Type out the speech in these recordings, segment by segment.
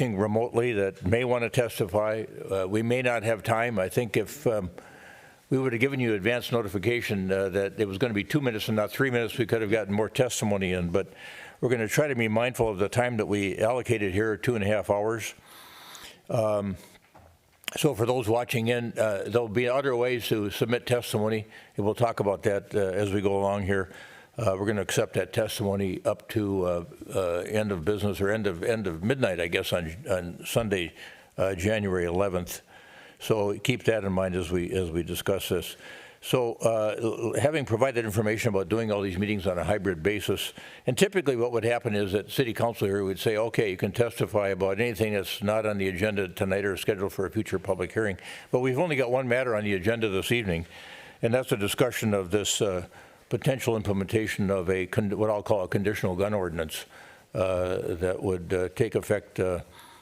remotely that may want to testify. We may not have time. I think if we would have given you advance notification that it was going to be 2 minutes and not 3 minutes, we could have gotten more testimony in. But we're going to try to be mindful of the time that we allocated here, 2.5 hours. So for those watching in, there'll be other ways to submit testimony, and we'll talk about that as we go along here. We're going to accept that testimony up to end of business or end of midnight, I guess, on Sunday, January 11th. So keep that in mind as we discuss this. So having provided information about doing all these meetings on a hybrid basis, and typically what would happen is that City Council here would say, okay, you can testify about anything that's not on the agenda tonight or scheduled for a future public hearing. But we've only got one matter on the agenda this evening, and that's a discussion of this potential implementation of what I'll call a conditional gun ordinance that would take effect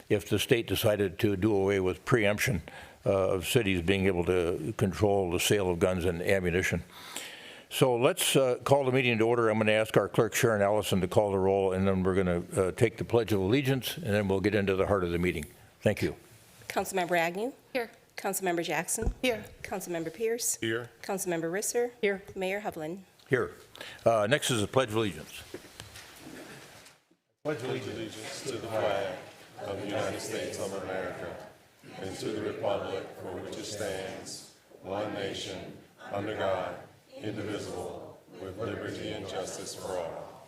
if the state decided to do away with preemption of cities being able to control the sale of guns and ammunition. So let's call the meeting to order. I'm going to ask our clerk, Sharon Allison, to call the roll, and then we're going to take the Pledge of Allegiance, and then we'll get into the heart of the meeting. Thank you. Councilmember Agnew? Here. Councilmember Jackson? Here. Councilmember Pierce? Here. Councilmember Risser? Here. Mayor Hovland? Here. Next is the Pledge of Allegiance. Pledge allegiance to the flag of the United States of America and to the republic for which it stands, one nation, under God, indivisible, with liberty and justice for all.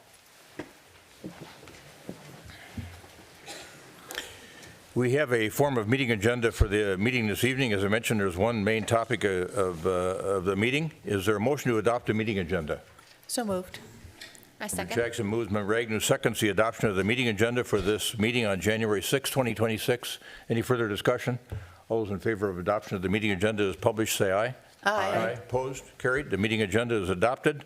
We have a form of meeting agenda for the meeting this evening. As I mentioned, there's one main topic of the meeting. Is there a motion to adopt the meeting agenda? So moved. I second. Jackson moves. Member Agnew seconds the adoption of the meeting agenda for this meeting on January 6, 2026. Any further discussion? All those in favor of adoption of the meeting agenda as published, say aye. Aye. Opposed? Carried. The meeting agenda is adopted.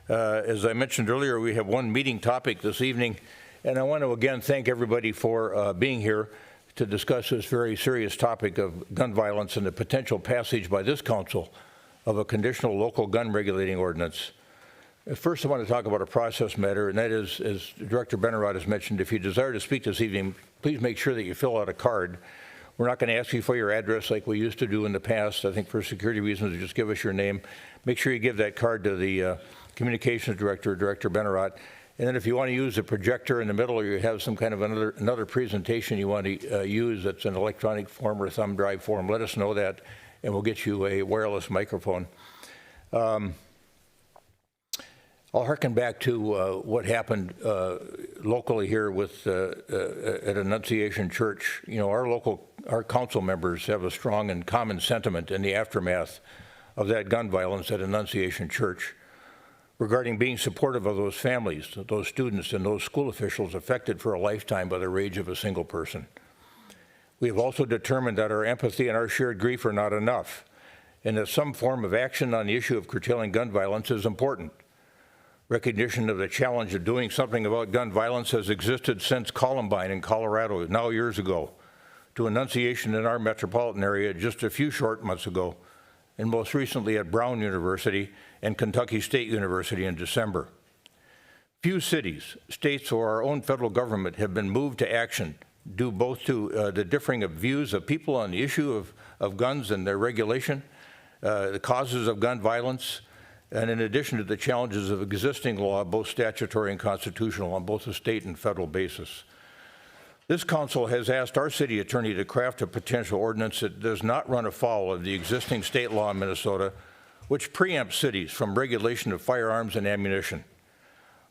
As I mentioned earlier, we have one meeting topic this evening, and I want to again thank everybody for being here to discuss this very serious topic of gun violence and the potential passage by this council of a conditional local gun regulating ordinance. First, I want to talk about a process matter, and that is, as Director Benarott has mentioned, if you desire to speak this evening, please make sure that you fill out a card. We're not going to ask you for your address like we used to do in the past. I think for security reasons, just give us your name. Make sure you give that card to the Communications Director, Director Benarott. And then if you want to use a projector in the middle, or you have some kind of another presentation you want to use that's an electronic form or thumb drive form, let us know that, and we'll get you a wireless microphone. I'll harken back to what happened locally here with at Annunciation Church. You know, our council members have a strong and common sentiment in the aftermath of that gun violence at Annunciation Church regarding being supportive of those families, those students, and those school officials affected for a lifetime by the rage of a single person. We have also determined that our empathy and our shared grief are not enough, and that some form of action on the issue of curtailing gun violence is important. Recognition of the challenge of doing something about gun violence has existed since Columbine in Colorado, now years ago, to Annunciation in our metropolitan area just a few short months ago, and most recently at Brown University and Kentucky State University in December. Few cities, states, or our own federal government have been moved to action due both to the differing of views of people on the issue of guns and their regulation, the causes of gun violence, and in addition to the challenges of existing law, both statutory and constitutional, on both a state and federal basis. This council has asked our city attorney to craft a potential ordinance that does not run afoul of the existing state law in Minnesota, which preempts cities from regulation of firearms and ammunition.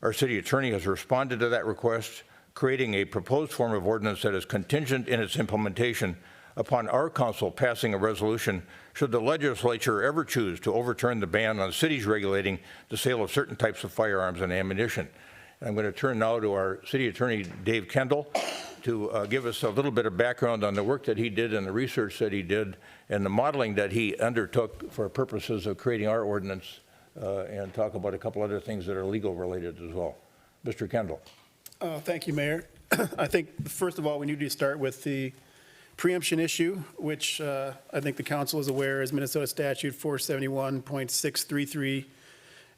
Our city attorney has responded to that request, creating a proposed form of ordinance that is contingent in its implementation upon our council passing a resolution should the legislature ever choose to overturn the ban on cities regulating the sale of certain types of firearms and ammunition. And I'm going to turn now to our city attorney, Dave Kendall, to give us a little bit of background on the work that he did and the research that he did and the modeling that he undertook for purposes of creating our ordinance, and talk about a couple other things that are legal related as well. Mr. Kendall. Thank you, Mayor. I think, first of all, we need to start with the preemption issue, which I think the council is aware is Minnesota Statute 471.633.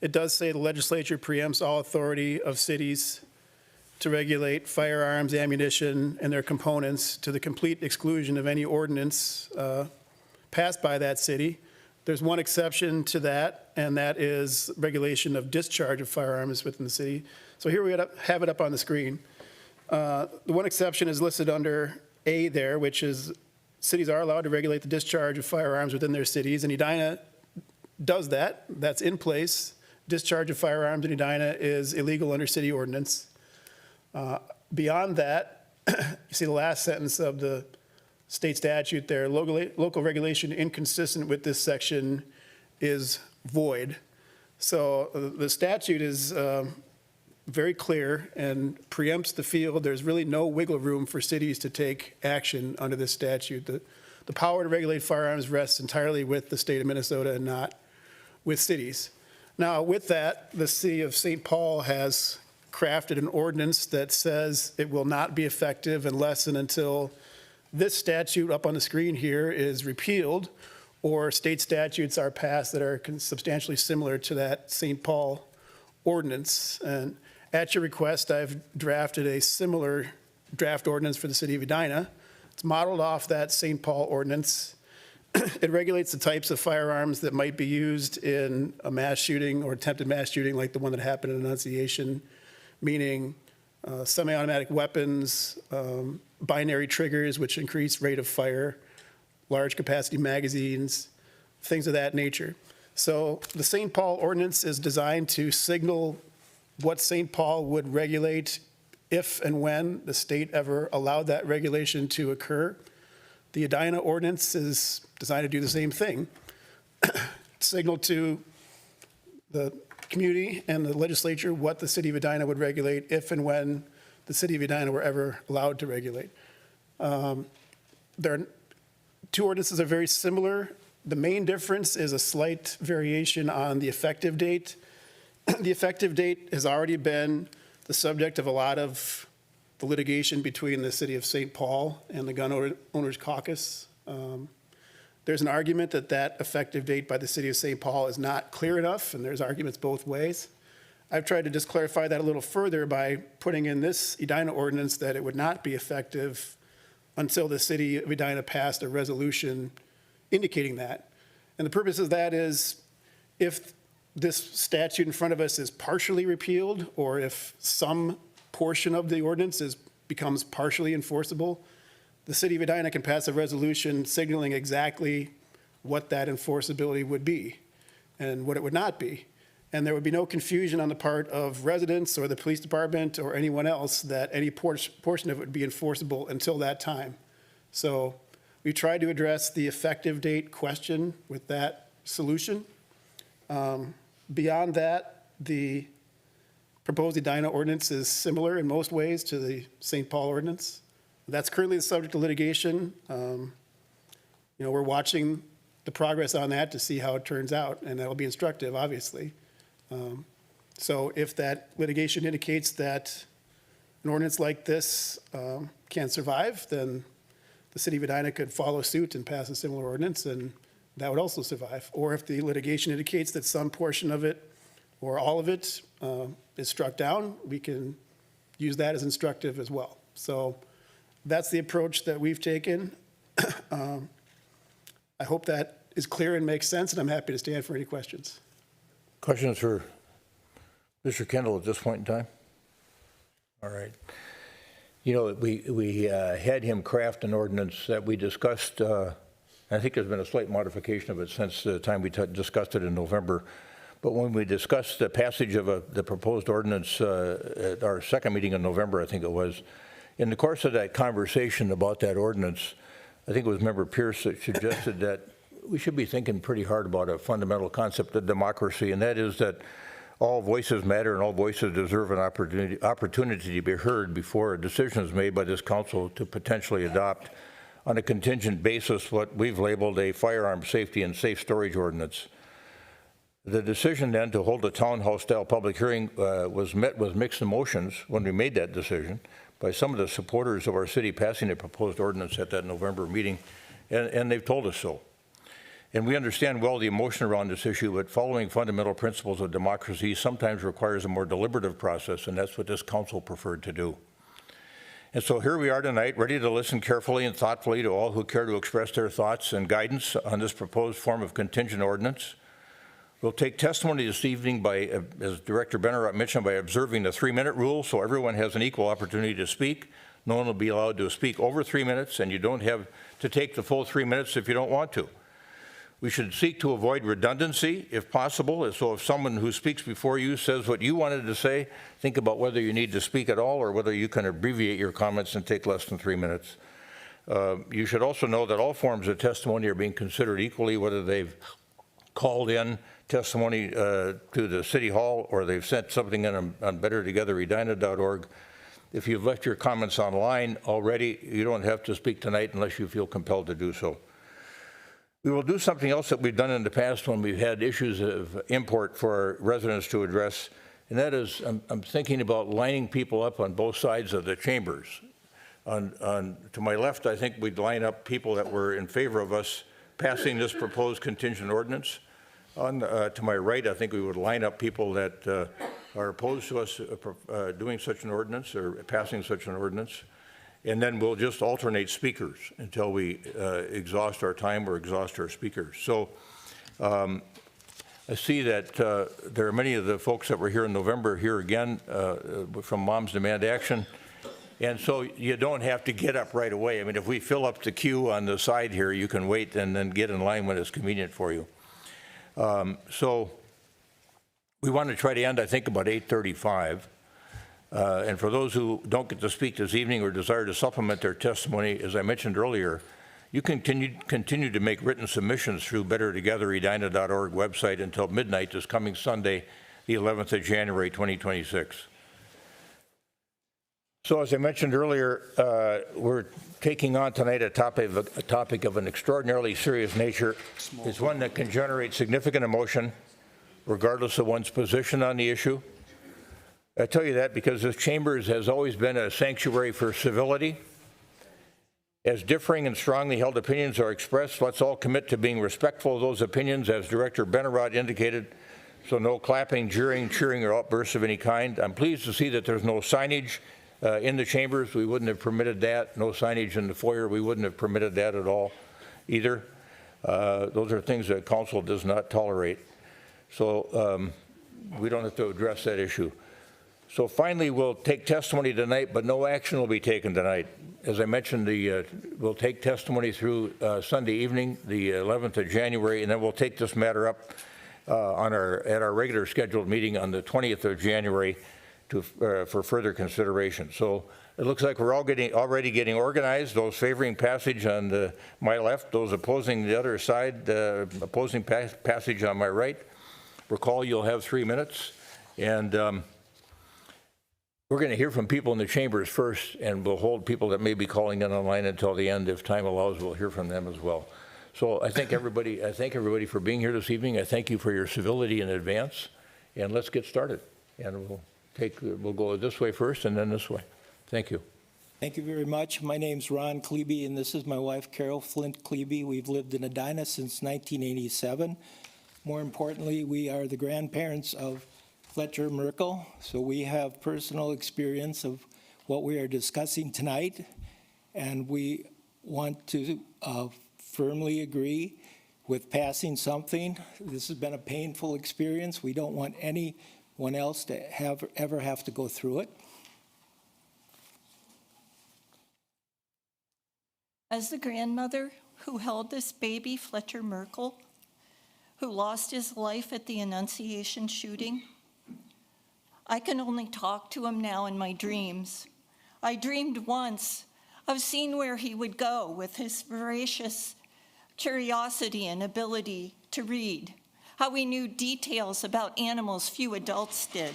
It does say the legislature preempts all authority of cities to regulate firearms, ammunition, and their components to the complete exclusion of any ordinance passed by that city. There's one exception to that, and that is regulation of discharge of firearms within the city. So here we have it up on the screen. The one exception is listed under A there, which is cities are allowed to regulate the discharge of firearms within their cities, and Edina does that. That's in place. Discharge of firearms in Edina is illegal under city ordinance. Beyond that, you see the last sentence of the state statute there, local regulation inconsistent with this section is void. So the statute is very clear and preempts the field. There's really no wiggle room for cities to take action under this statute. The power to regulate firearms rests entirely with the state of Minnesota and not with cities. Now, with that, the city of St. Paul has crafted an ordinance that says it will not be effective unless and until this statute up on the screen here is repealed or state statutes are passed that are substantially similar to that St. Paul ordinance. And at your request, I've drafted a similar draft ordinance for the city of Edina. It's modeled off that St. Paul ordinance. It regulates the types of firearms that might be used in a mass shooting or attempted mass shooting like the one that happened in Annunciation, meaning semi-automatic weapons, binary triggers, which increase rate of fire, large capacity magazines, things of that nature. So the St. Paul ordinance is designed to signal what St. Paul would regulate if and when the state ever allowed that regulation to occur. The Edina ordinance is designed to do the same thing, signal to the community and the legislature what the city of Edina would regulate if and when the city of Edina were ever allowed to regulate. Two ordinances are very similar. The main difference is a slight variation on the effective date. The effective date has already been the subject of a lot of the litigation between the city of St. Paul and the Gun Owners Caucus. There's an argument that that effective date by the city of St. Paul is not clear enough, and there's arguments both ways. I've tried to just clarify that a little further by putting in this Edina ordinance that it would not be effective until the city of Edina passed a resolution indicating that. And the purpose of that is if this statute in front of us is partially repealed, or if some portion of the ordinance becomes partially enforceable, the city of Edina can pass a resolution signaling exactly what that enforceability would be and what it would not be. And there would be no confusion on the part of residents or the police department or anyone else that any portion of it would be enforceable until that time. So we tried to address the effective date question with that solution. Beyond that, the proposed Edina ordinance is similar in most ways to the St. Paul ordinance. That's currently the subject of litigation. We're watching the progress on that to see how it turns out, and that'll be instructive, obviously. So if that litigation indicates that an ordinance like this can't survive, then the city of Edina could follow suit and pass a similar ordinance, and that would also survive. Or if the litigation indicates that some portion of it or all of it is struck down, we can use that as instructive as well. So that's the approach that we've taken. I hope that is clear and makes sense, and I'm happy to stand for any questions. Questions for Mr. Kendall at this point in time? All right. We had him craft an ordinance that we discussed. I think there's been a slight modification of it since the time we discussed it in November. But when we discussed the passage of the proposed ordinance at our second meeting in November, I think it was, in the course of that conversation about that ordinance, I think it was Member Pierce that suggested that we should be thinking pretty hard about a fundamental concept of democracy, and that is that all voices matter and all voices deserve an opportunity to be heard before a decision is made by this council to potentially adopt on a contingent basis what we've labeled a firearm safety and safe storage ordinance. The decision then to hold a townhouse-style public hearing was met with mixed emotions when we made that decision by some of the supporters of our city passing a proposed ordinance at that November meeting, and they've told us so. And we understand well the emotion around this issue, but following fundamental principles of democracy sometimes requires a more deliberative process, and that's what this council preferred to do. And so here we are tonight, ready to listen carefully and thoughtfully to all who care to express their thoughts and guidance on this proposed form of contingent ordinance. We'll take testimony this evening by, as Director Benarott mentioned, by observing the 3-minute rule, so everyone has an equal opportunity to speak. No one will be allowed to speak over 3 minutes, and you don't have to take the full 3 minutes if you don't want to. We should seek to avoid redundancy if possible, so if someone who speaks before you says what you wanted to say, think about whether you need to speak at all or whether you can abbreviate your comments and take less than 3 minutes. You should also know that all forms of testimony are being considered equally, whether they've called in testimony to the City Hall or they've sent something in on bettertogetheredina.org. If you've left your comments online already, you don't have to speak tonight unless you feel compelled to do so. We will do something else that we've done in the past when we've had issues of import for our residents to address, and that is, I'm thinking about lining people up on both sides of the chambers. To my left, I think we'd line up people that were in favor of us passing this proposed contingent ordinance. To my right, I think we would line up people that are opposed to us doing such an ordinance or passing such an ordinance. And then we'll just alternate speakers until we exhaust our time or exhaust our speakers. So I see that there are many of the folks that were here in November here again from Moms Demand Action. And so you don't have to get up right away. I mean, if we fill up the queue on the side here, you can wait and then get in line when it's convenient for you. So we want to try to end, I think, about 8:35. And for those who don't get to speak this evening or desire to supplement their testimony, as I mentioned earlier, you can continue to make written submissions through bettertogetheredina.org website until midnight this coming Sunday, the 11th of January, 2026. So as I mentioned earlier, we're taking on tonight a topic of an extraordinarily serious nature. It's one that can generate significant emotion, regardless of one's position on the issue. I tell you that because this chamber has always been a sanctuary for civility. As differing and strongly held opinions are expressed, let's all commit to being respectful of those opinions, as Director Benarott indicated, so no clapping, jeering, cheering, or outbursts of any kind. I'm pleased to see that there's no signage in the chambers. We wouldn't have permitted that. No signage in the foyer. We wouldn't have permitted that at all either. Those are things that council does not tolerate. So we don't have to address that issue. So finally, we'll take testimony tonight, but no action will be taken tonight. As I mentioned, we'll take testimony through Sunday evening, the 11th of January, and then we'll take this matter up at our regular scheduled meeting on the 20th of January for further consideration. So it looks like we're all already getting organized. Those favoring passage on my left, those opposing the other side, opposing passage on my right. Recall, you'll have 3 minutes, and we're going to hear from people in the chambers first, and we'll hold people that may be calling in online until the end. If time allows, we'll hear from them as well. So I thank everybody for being here this evening. I thank you for your civility in advance, and let's get started. And we'll go this way first and then this way. Thank you. Thank you very much. My name's Ron Klebe, and this is my wife, Carol Flint Klebe. We've lived in Edina since 1987. More importantly, we are the grandparents of Fletcher Merkel, so we have personal experience of what we are discussing tonight, and we want to firmly agree with passing something. This has been a painful experience. We don't want anyone else to ever have to go through it. As the grandmother who held this baby, Fletcher Merkel, who lost his life at the Annunciation shooting, I can only talk to him now in my dreams. I dreamed once of seeing where he would go with his voracious curiosity and ability to read, how he knew details about animals few adults did.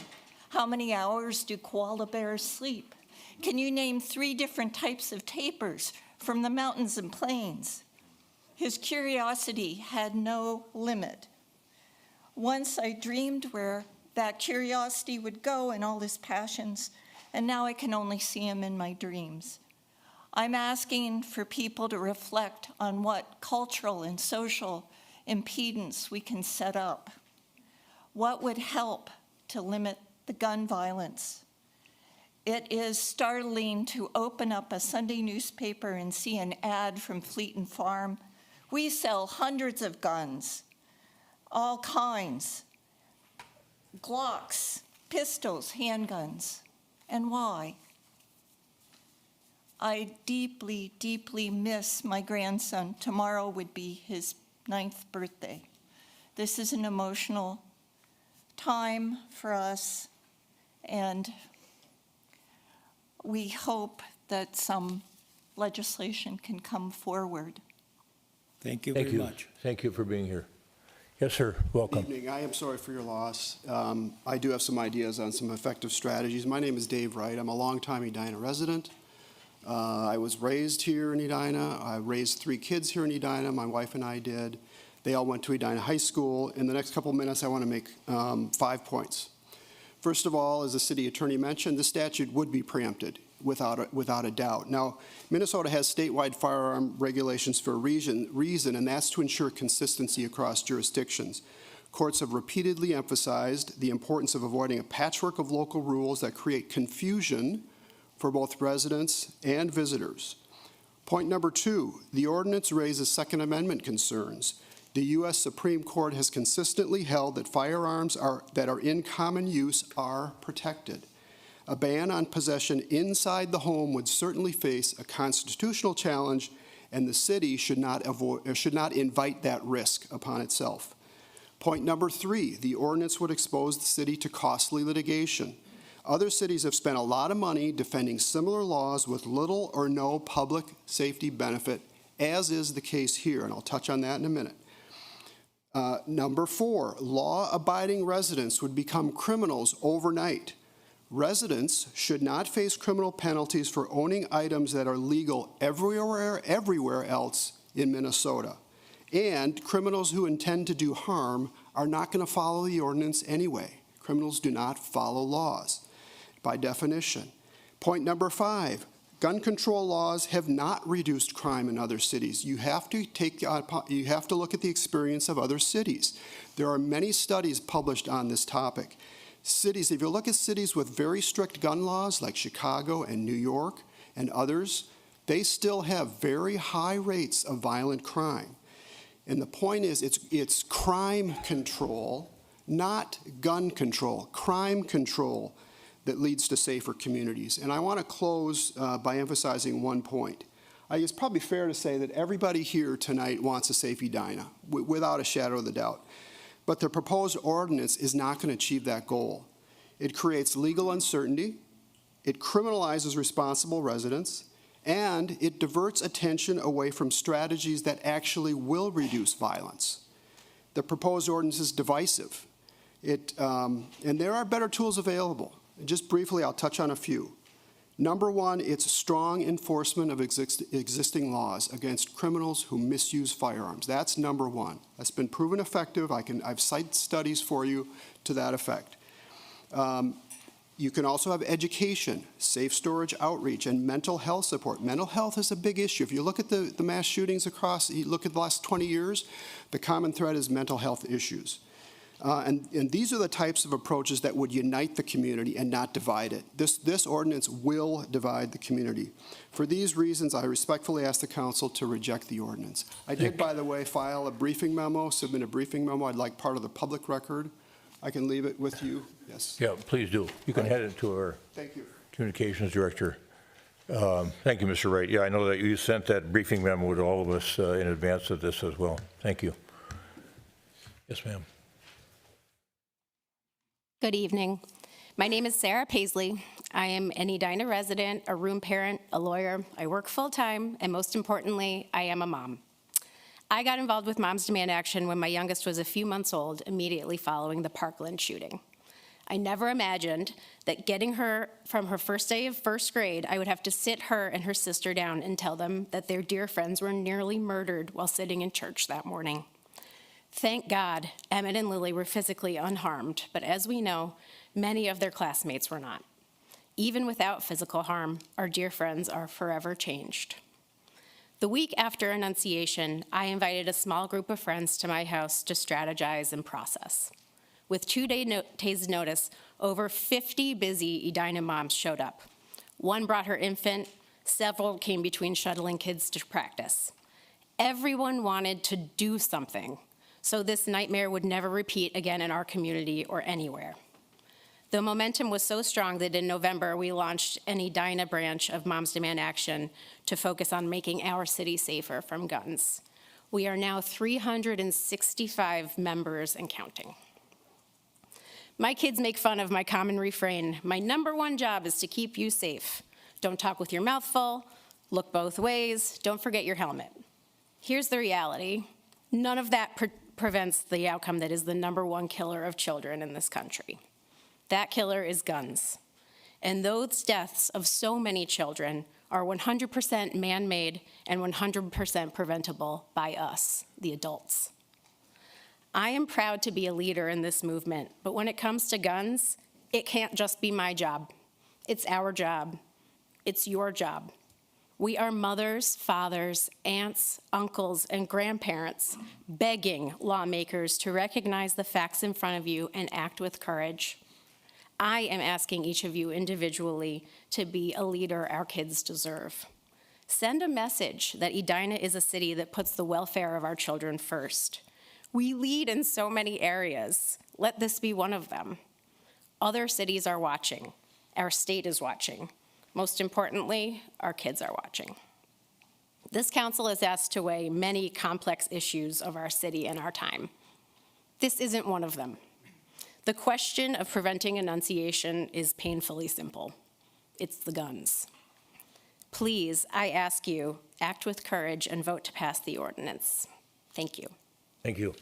How many hours do koala bears sleep? Can you name 3 different types of tapirs from the mountains and plains? His curiosity had no limit. Once I dreamed where that curiosity would go and all his passions, and now I can only see him in my dreams. I'm asking for people to reflect on what cultural and social impedance we can set up? What would help to limit the gun violence? It is startling to open up a Sunday newspaper and see an ad from Fleet and Farm. We sell hundreds of guns, all kinds, Glocks, pistols, handguns. And why? I deeply, deeply miss my grandson. Tomorrow would be his 9th birthday. This is an emotional time for us, and we hope that some legislation can come forward. Thank you Thank very you. much. Thank you for being here. Yes, sir. Welcome. Evening. I am sorry for your loss. I do have some ideas on some effective strategies. My name is Dave Wright. I'm a longtime Edina resident. I was raised here in Edina. I raised 3 kids here in Edina. My wife and I did. They all went to Edina High School. In the next couple of minutes, I want to make 5 points. First of all, as the city attorney mentioned, the statute would be preempted without a doubt. Now, Minnesota has statewide firearm regulations for a reason, and that's to ensure consistency across jurisdictions. Courts have repeatedly emphasized the importance of avoiding a patchwork of local rules that create confusion for both residents and visitors. Point number 2, the ordinance raises Second Amendment concerns. The U.S. Supreme Court has consistently held that firearms that are in common use are protected. A ban on possession inside the home would certainly face a constitutional challenge, and the city should not invite that risk upon itself. Point number 3, the ordinance would expose the city to costly litigation. Other cities have spent a lot of money defending similar laws with little or no public safety benefit, as is the case here, and I'll touch on that in a minute. Number 4, law-abiding residents would become criminals overnight. Residents should not face criminal penalties for owning items that are legal everywhere else in Minnesota. And criminals who intend to do harm are not going to follow the ordinance anyway. Criminals do not follow laws by definition. Point number 5, gun control laws have not reduced crime in other cities. You have to look at the experience of other cities. There are many studies published on this topic. Cities, if you look at cities with very strict gun laws like Chicago and New York and others, they still have very high rates of violent crime. And the point is, it's crime control, not gun control, crime control that leads to safer communities. And I want to close by emphasizing one point. It's probably fair to say that everybody here tonight wants a safe Edina, without a shadow of a doubt. But the proposed ordinance is not going to achieve that goal. It creates legal uncertainty, it criminalizes responsible residents, and it diverts attention away from strategies that actually will reduce violence. The proposed ordinance is divisive. And there are better tools available. Just briefly, I'll touch on a few. Number 1, it's strong enforcement of existing laws against criminals who misuse firearms. That's number 1. That's been proven effective. I've cited studies for you to that effect. You can also have education, safe storage outreach, and mental health support. Mental health is a big issue. If you look at the mass shootings you look at the last 20 years, the common thread is mental health issues. And these are the types of approaches that would unite the community and not divide it. This ordinance will divide the community. For these reasons, I respectfully ask the council to reject the ordinance. I did, by the way, file a briefing memo, submit a briefing memo. I'd like part of the public record. I can leave it with you. Yes. Yeah, please do. You can head it to our Thank you. communications director. Thank you, Mr. Wright. Yeah, I know that you sent that briefing memo to all of us in advance of this as well. Thank you. Yes, ma'am. Good evening. My name is Sarah Paisley. I am an Edina resident, a room parent, a lawyer. I work full-time, and most importantly, I am a mom. I got involved with Moms Demand Action when my youngest was a few months old, immediately following the Parkland shooting. I never imagined that getting her from her first day of first grade, I would have to sit her and her sister down and tell them that their dear friends were nearly murdered while sitting in church that morning. Thank God, Emmett and Lily were physically unharmed, but as we know, many of their classmates were not. Even without physical harm, our dear friends are forever changed. The week after Annunciation, I invited a small group of friends to my house to strategize and process. With 2 days' notice, over 50 busy Edina moms showed up. One brought her infant, several came between shuttling kids to practice. Everyone wanted to do something, so this nightmare would never repeat again in our community or anywhere. The momentum was so strong that in November, we launched an Edina branch of Moms Demand Action to focus on making our city safer from guns. We are now 365 members and counting. My kids make fun of my common refrain, my number one job is to keep you safe. Don't talk with your mouth full, look both ways, don't forget your helmet. Here's the reality. None of that prevents the outcome that is the number one killer of children in this country. That killer is guns. And those deaths of so many children are 100% man-made and 100% preventable by us, the adults. I am proud to be a leader in this movement, but when it comes to guns, it can't just be my job. It's our job. It's your job. We are mothers, fathers, aunts, uncles, and grandparents begging lawmakers to recognize the facts in front of you and act with courage. I am asking each of you individually to be a leader our kids deserve. Send a message that Edina is a city that puts the welfare of our children first. We lead in so many areas. Let this be one of them. Other cities are watching. Our state is watching. Most importantly, our kids are watching. This council is asked to weigh many complex issues of our city and our time. This isn't one of them. The question of preventing Annunciation is painfully simple. It's the guns. Please, I ask you, act with courage and vote to pass the ordinance. Thank you. Thank you.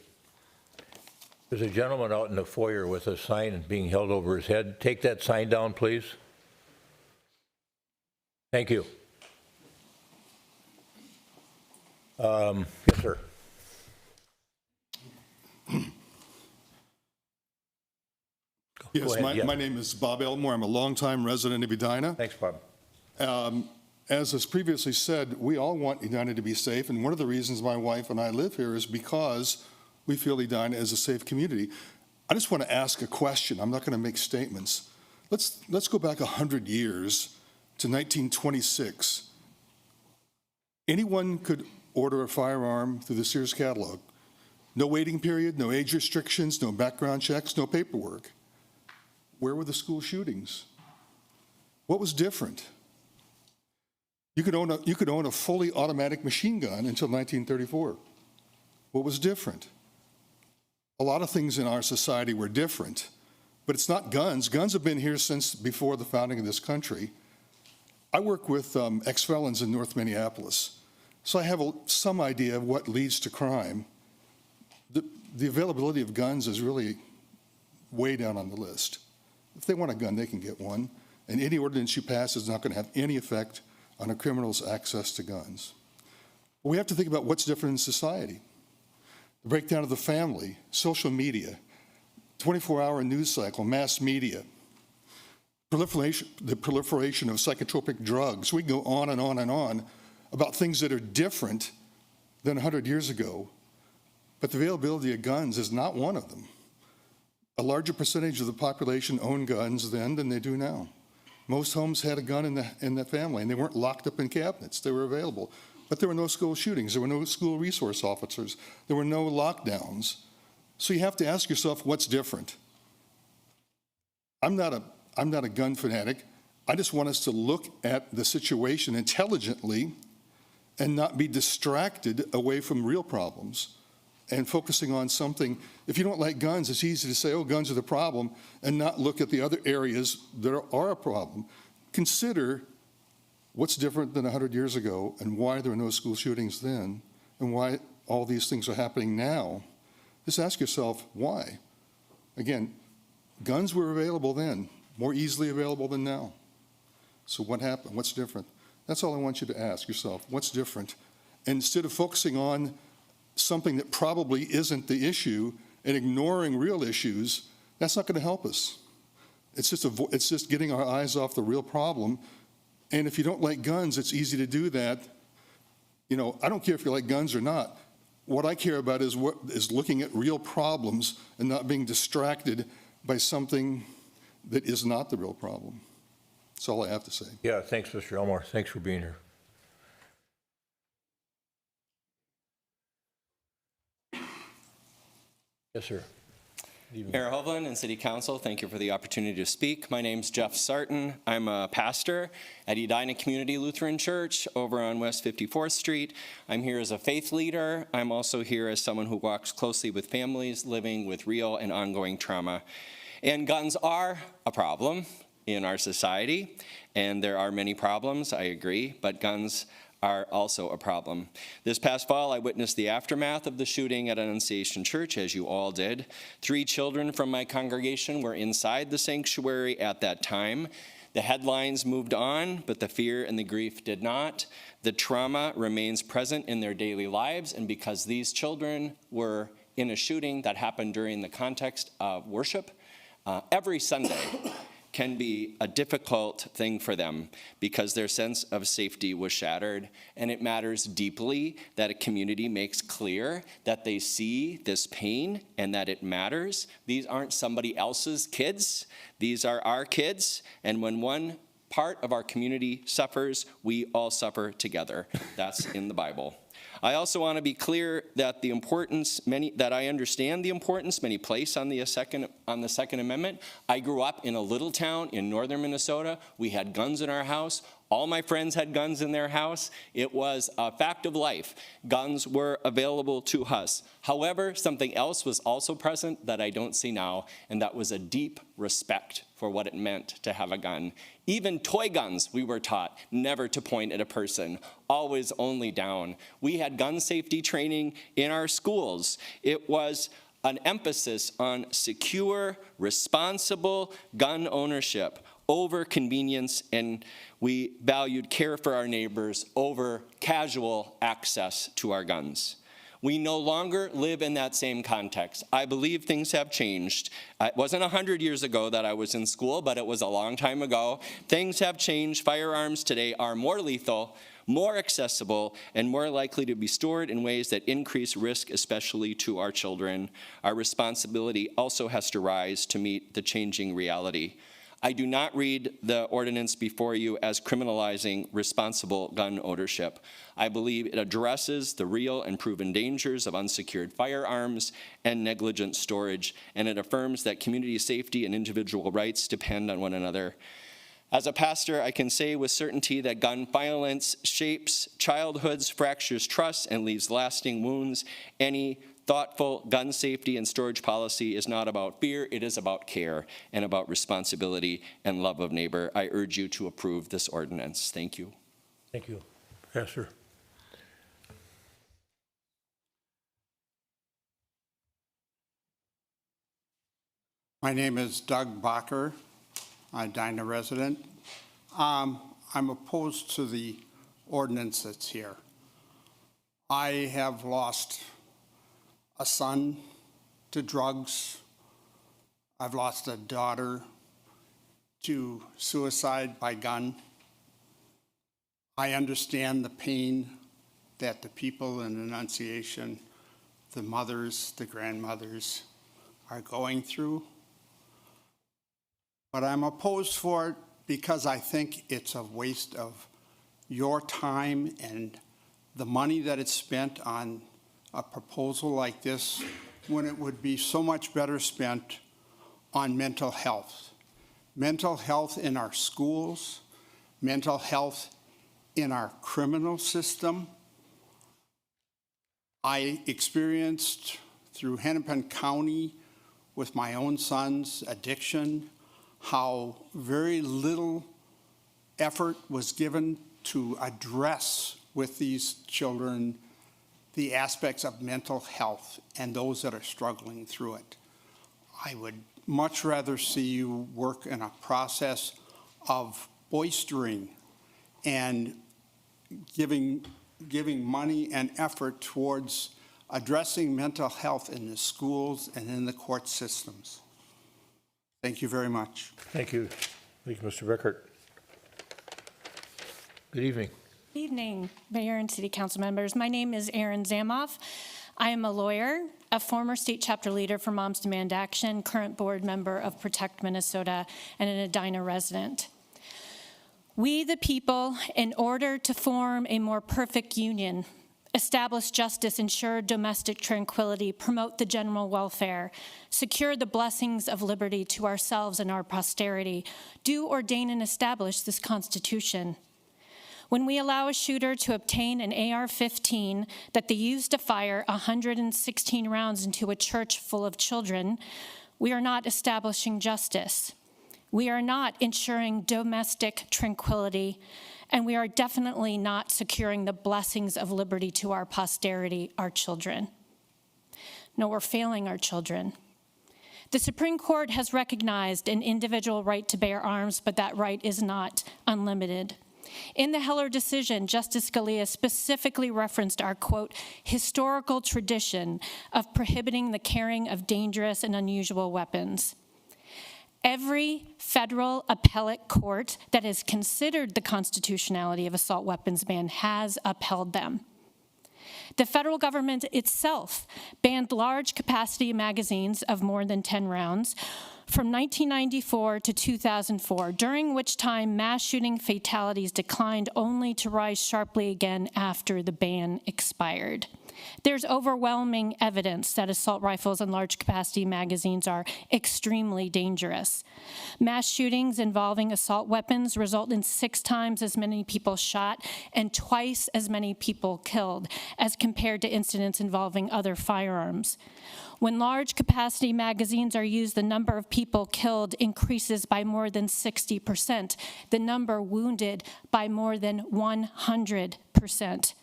There's a gentleman out in the foyer with a sign being held over his head. Take that sign down, please. Thank you. Yes, sir. Go Yes, ahead, my name is Bob Elmore. I'm a longtime resident of Edina. Thanks, Bob. As was previously said, we all want Edina to be safe, and one of the reasons my wife and I live here is because we feel Edina is a safe community. I just want to ask a question. I'm not going to make statements. Let's go back 100 years to 1926. Anyone could order a firearm through the Sears catalog. No waiting period, no age restrictions, no background checks, no paperwork. Where were the school shootings? What was different? You could own a fully automatic machine gun until 1934. What was different? A lot of things in our society were different, but it's not guns. Guns have been here since before the founding of this country. I work with ex-felons in North Minneapolis, so I have some idea of what leads to crime. The availability of guns is really way down on the list. If they want a gun, they can get one, and any ordinance you pass is not going to have any effect on a criminal's access to guns. But we have to think about what's different in society. The breakdown of the family, social media, 24-hour news cycle, mass media, the proliferation of psychotropic drugs. We go on and on and on about things that are different than 100 years ago, but the availability of guns is not one of them. A larger percentage of the population owned guns then than they do now. Most homes had a gun in the family, and they weren't locked up in cabinets. They were available. But there were no school shootings. There were no school resource officers. There were no lockdowns. So you have to ask yourself, what's different? I'm not a gun fanatic. I just want us to look at the situation intelligently and not be distracted away from real problems and focusing on something. If you don't like guns, it's easy to say, oh, guns are the problem, and not look at the other areas that are a problem. Consider what's different than 100 years ago and why there were no school shootings then and why all these things are happening now. Just ask yourself, why? Again, guns were available then, more easily available than now. So what happened? What's different? That's all I want you to ask yourself. What's different? And instead of focusing on something that probably isn't the issue and ignoring real issues, that's not going to help us. It's just getting our eyes off the real problem. And if you don't like guns, it's easy to do that. You know, I don't care if you like guns or not. What I care about is looking at real problems and not being distracted by something that is not the real problem. That's all I have to say. Yeah, thanks, Mr. Elmore. Thanks for being here. Yes, sir. Mayor Hovland and City Council, thank you for the opportunity to speak. My name's Jeff Sarton. I'm a pastor at Edina Community Lutheran Church over on West 54th Street. I'm here as a faith leader. I'm also here as someone who walks closely with families living with real and ongoing trauma. And guns are a problem in our society, and there are many problems, I agree, but guns are also a problem. This past fall, I witnessed the aftermath of the shooting at Annunciation Church, as you all did. 3 children from my congregation were inside the sanctuary at that time. The headlines moved on, but the fear and the grief did not. The trauma remains present in their daily lives, and because these children were in a shooting that happened during the context of worship, every Sunday can be a difficult thing for them because their sense of safety was shattered. And it matters deeply that a community makes clear that they see this pain and that it matters. These aren't somebody else's kids. These are our kids. And when one part of our community suffers, we all suffer together. That's in the Bible. I also want to be clear that that I understand the importance many place on the Second Amendment. I grew up in a little town in northern Minnesota. We had guns in our house. All my friends had guns in their house. It was a fact of life. Guns were available to us. However, something else was also present that I don't see now, and that was a deep respect for what it meant to have a gun. Even toy guns, we were taught never to point at a person, always only down. We had gun safety training in our schools. It was an emphasis on secure, responsible gun ownership over convenience, and we valued care for our neighbors over casual access to our guns. We no longer live in that same context. I believe things have changed. It wasn't 100 years ago that I was in school, but it was a long time ago. Things have changed. Firearms today are more lethal, more accessible, and more likely to be stored in ways that increase risk, especially to our children. Our responsibility also has to rise to meet the changing reality. I do not read the ordinance before you as criminalizing responsible gun ownership. I believe it addresses the real and proven dangers of unsecured firearms and negligent storage, and it affirms that community safety and individual rights depend on one another. As a pastor, I can say with certainty that gun violence shapes childhoods, fractures trust, and leaves lasting wounds. Any thoughtful gun safety and storage policy is not about fear, it is about care and about responsibility and love of neighbor. I urge you to approve this ordinance. Thank you. Thank you. Pastor. My name is Doug Bacher, a Edina resident. I'm opposed to the ordinance that's here. I have lost a son to drugs. I've lost a daughter to suicide by gun. I understand the pain that the people in Annunciation, the mothers, the grandmothers are going through. But I'm opposed for it because I think it's a waste of your time and the money that it's spent on a proposal like this when it would be so much better spent on mental health. Mental health in our schools, mental health in our criminal system. I experienced through Hennepin County with my own son's addiction, how very little effort was given to address with these children the aspects of mental health and those that are struggling through it. I would much rather see you work in a process of bolstering and giving money and effort towards addressing mental health in the schools and in the court systems. Thank you very much. Thank you. Thank you, Mr. Rickert. Good evening. Evening, Mayor and City Council members. My name is Erin Zamoff. I am a lawyer, a former state chapter leader for Moms Demand Action, current board member of Protect Minnesota, and an Edina resident. We, the people, in order to form a more perfect union, establish justice, ensure domestic tranquility, promote the general welfare, secure the blessings of liberty to ourselves and our posterity, do ordain and establish this Constitution. When we allow a shooter to obtain an AR-15 that they used to fire 116 rounds into a church full of children, we are not establishing justice. We are not ensuring domestic tranquility, and we are definitely not securing the blessings of liberty to our posterity, our children. No, we're failing our children. The Supreme Court has recognized an individual right to bear arms, but that right is not unlimited. In the Heller decision, Justice Scalia specifically referenced our, quote, historical tradition of prohibiting the carrying of dangerous and unusual weapons. Every federal appellate court that has considered the constitutionality of assault weapons ban has upheld them. The federal government itself banned large capacity magazines of more than 10 rounds from 1994 to 2004, during which time mass shooting fatalities declined only to rise sharply again after the ban expired. There's overwhelming evidence that assault rifles and large capacity magazines are extremely dangerous. Mass shootings involving assault weapons result in 6 times as many people shot and twice as many people killed as compared to incidents involving other firearms. When large capacity magazines are used, the number of people killed increases by more than 60%, the number wounded by more than 100%.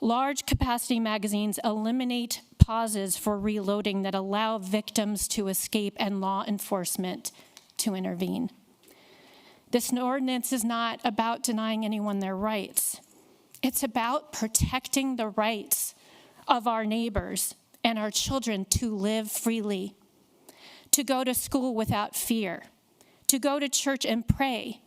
Large capacity magazines eliminate pauses for reloading that allow victims to escape and law enforcement to intervene. This ordinance is not about denying anyone their rights. It's about protecting the rights of our neighbors and our children to live freely, to go to school without fear, to go to church and pray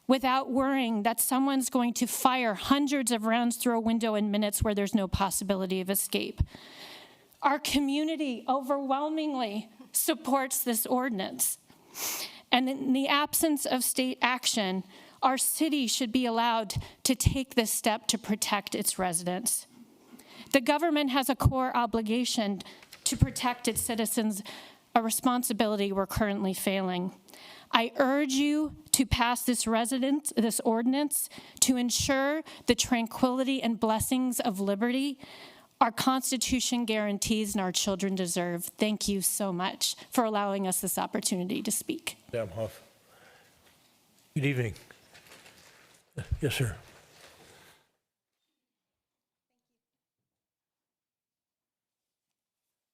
without worrying that someone's going to fire hundreds of rounds through a window in minutes where there's no possibility of escape. Our community overwhelmingly supports this ordinance. And in the absence of state action, our city should be allowed to take this step to protect its residents. The government has a core obligation to protect its citizens, a responsibility we're currently failing. I urge you to pass this ordinance to ensure the tranquility and blessings of liberty our Constitution guarantees and our children deserve. Thank you so much for allowing us this opportunity to speak. Madam Huff. Good evening. Yes, sir.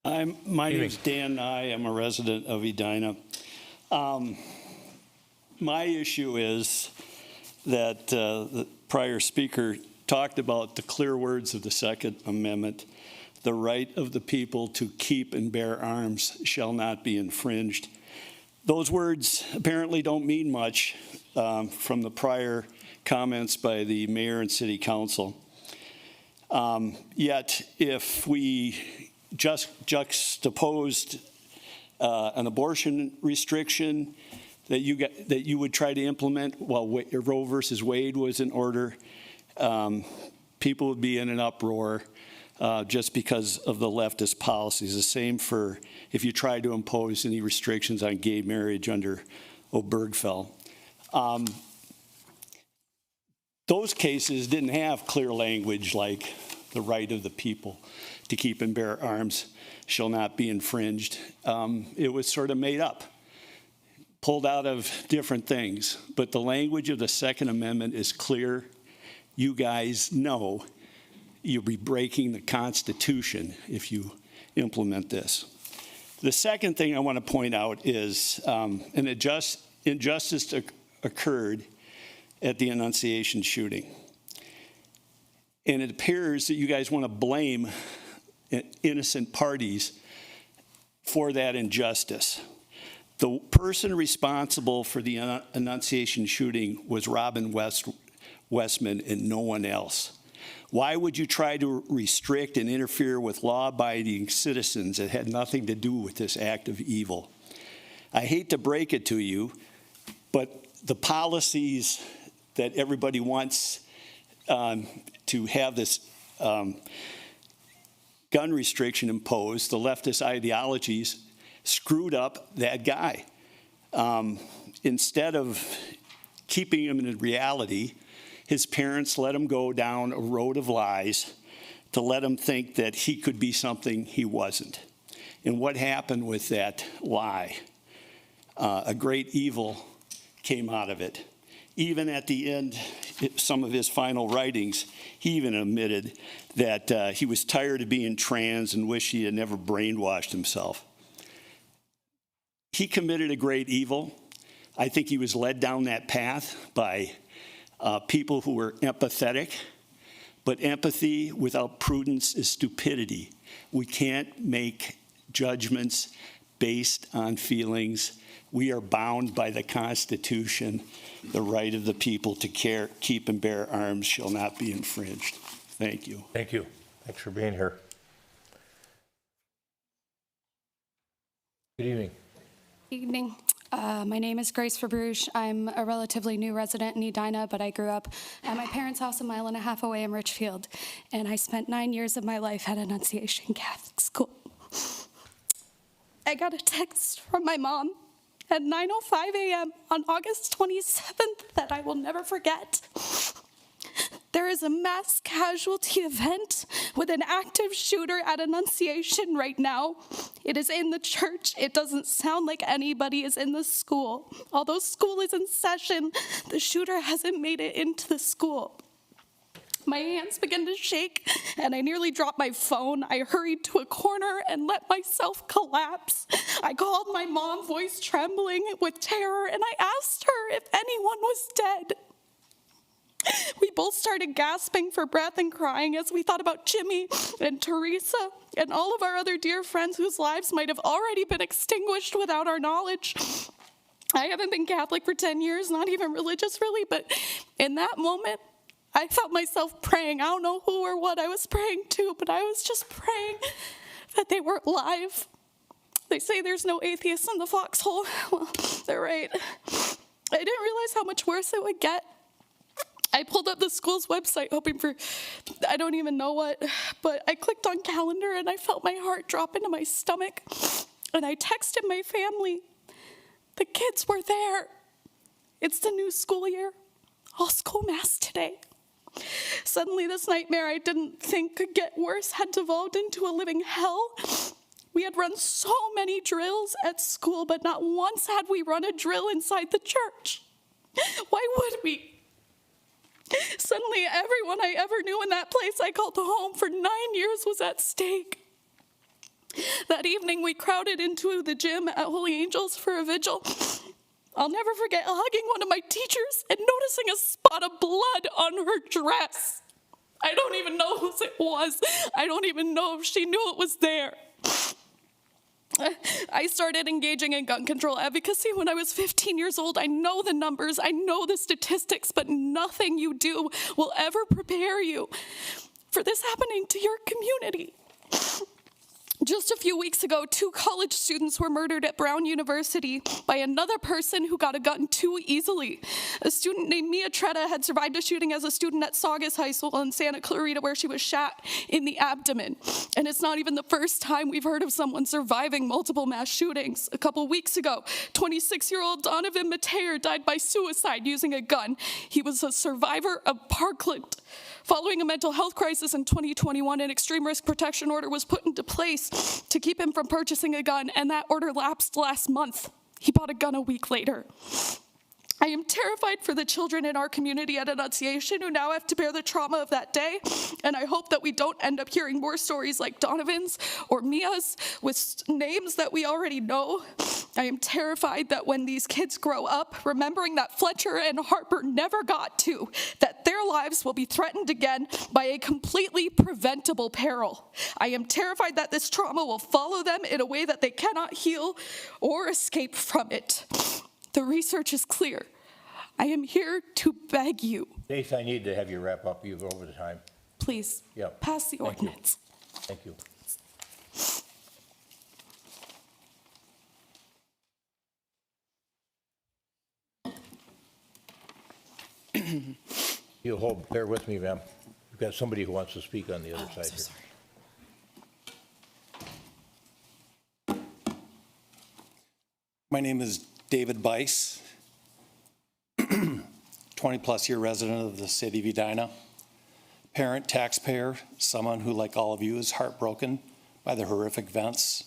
My name is Dan Nye. I'm a resident of Edina. My issue is that the prior speaker talked about the clear words of the Second Amendment. The right of the people to keep and bear arms shall not be infringed. Those words apparently don't mean much from the prior comments by the mayor and city council. Yet, if we just juxtaposed an abortion restriction that you would try to implement while Roe versus Wade was in order, people would be in an uproar just because of the leftist policies. The same for if you tried to impose any restrictions on gay marriage under Obergefell. Those cases didn't have clear language like the right of the people to keep and bear arms shall not be infringed. It was sort of made up, pulled out of different things. But the language of the Second Amendment is clear. You guys know you'll be breaking the Constitution if you implement this. The second thing I want to point out is an injustice occurred at the Annunciation shooting. And it appears that you guys want to blame innocent parties for that injustice. The person responsible for the Annunciation shooting was Robin Westman, and no one else? Why would you try to restrict and interfere with law-abiding citizens that had nothing to do with this act of evil? I hate to break it to you, but the policies that everybody wants to have this gun restriction imposed, the leftist ideologies, screwed up that guy. Instead of keeping him in reality, his parents let him go down a road of lies to let him think that he could be something he wasn't. And what happened with that lie? A great evil came out of it. Even at the end, some of his final writings, he even admitted that he was tired of being trans and wished he had never brainwashed himself. He committed a great evil. I think he was led down that path by people who were empathetic, but empathy without prudence is stupidity. We can't make judgments based on feelings. We are bound by the Constitution. The right of the people to keep and bear arms shall not be infringed. Thank you. Thank you. Thanks for being here. Good evening. Evening. My name is Grace Fabrouche. I'm a relatively new resident in Edina, but I grew up at my parents' house a mile and a half away in Richfield, and I spent 9 years of my life at Annunciation Catholic School. I got a text from my mom at 9:05 a.m. on August 27th that I will never forget. There is a mass casualty event with an active shooter at Annunciation right now. It is in the church. It doesn't sound like anybody is in the school. Although school is in session, the shooter hasn't made it into the school. My hands began to shake, and I nearly dropped my phone. I hurried to a corner and let myself collapse. I called my mom, voice trembling with terror, and I asked her if anyone was dead. We both started gasping for breath and crying as we thought about Jimmy and Teresa and all of our other dear friends whose lives might have already been extinguished without our knowledge. I haven't been Catholic for 10 years, not even religious really, but in that moment, I felt myself praying. I don't know who or what I was praying to, but I was just praying that they weren't alive. They say there's no atheists in the foxhole. Well, they're right. I didn't realize how much worse it would get. I pulled up the school's website hoping for, I don't even know what, but I clicked on calendar and I felt my heart drop into my stomach. And I texted my family. The kids were there. It's the new school year. All school mass today. Suddenly this nightmare I didn't think could get worse had devolved into a living hell. We had run so many drills at school, but not once had we run a drill inside the church. Why would we? Suddenly, everyone I ever knew in that place I called home for 9 years was at stake. That evening, we crowded into the gym at Holy Angels for a vigil. I'll never forget hugging one of my teachers and noticing a spot of blood on her dress. I don't even know whose it was. I don't even know if she knew it was there. I started engaging in gun control advocacy when I was 15 years old. I know the numbers, I know the statistics, but nothing you do will ever prepare you for this happening to your community. Just a few weeks ago, 2 college students were murdered at Brown University by another person who got a gun too easily. A student named Mia Tretta had survived a shooting as a student at Saugus High School in Santa Clarita, where she was shot in the abdomen. And it's not even the first time we've heard of someone surviving multiple mass shootings. A couple weeks ago, 26-year-old Donovan Mateer died by suicide using a gun. He was a survivor of Parkland. Following a mental health crisis in 2021, an extreme risk protection order was put into place to keep him from purchasing a gun, and that order lapsed last month. He bought a gun a week later. I am terrified for the children in our community at Annunciation who now have to bear the trauma of that day, and I hope that we don't end up hearing more stories like Donovan's or Mia's with names that we already know. I am terrified that when these kids grow up, remembering that Fletcher and Harper never got to, that their lives will be threatened again by a completely preventable peril. I am terrified that this trauma will follow them in a way that they cannot heal or escape from it. The research is clear. I am here to beg you, Stace, I need to have you wrap up. You've over the time. please, Yep. pass the Thank you. ordinance. Thank you. You'll hold, bear with me, ma'am. We've got somebody who wants to speak on the other side here. My name is David Bice, 20-plus year resident of the city of Edina, parent, taxpayer, someone who, like all of you, is heartbroken by the horrific events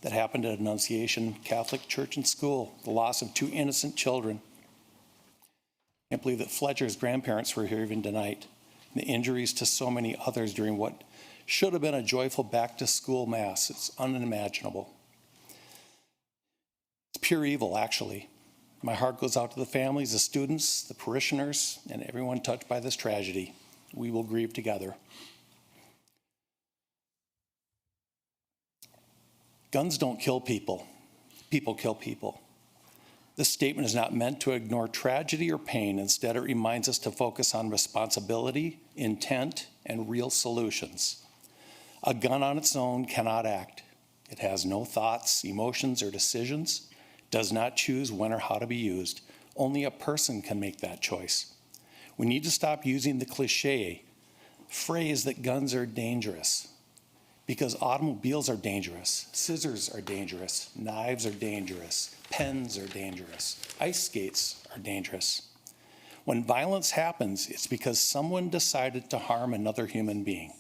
that happened at Annunciation Catholic Church and School, the loss of 2 innocent children. I can't believe that Fletcher's grandparents were here even tonight, and the injuries to so many others during what should have been a joyful back-to-school mass. It's unimaginable. It's pure evil, actually. My heart goes out to the families, the students, the parishioners, and everyone touched by this tragedy. We will grieve together. Guns don't kill people. People kill people. This statement is not meant to ignore tragedy or pain. Instead, it reminds us to focus on responsibility, intent, and real solutions. A gun on its own cannot act. It has no thoughts, emotions, or decisions, does not choose when or how to be used. Only a person can make that choice. We need to stop using the cliche phrase that guns are dangerous, because automobiles are dangerous, scissors are dangerous, knives are dangerous, pens are dangerous, ice skates are dangerous. When violence happens, it's because someone decided to harm another human being.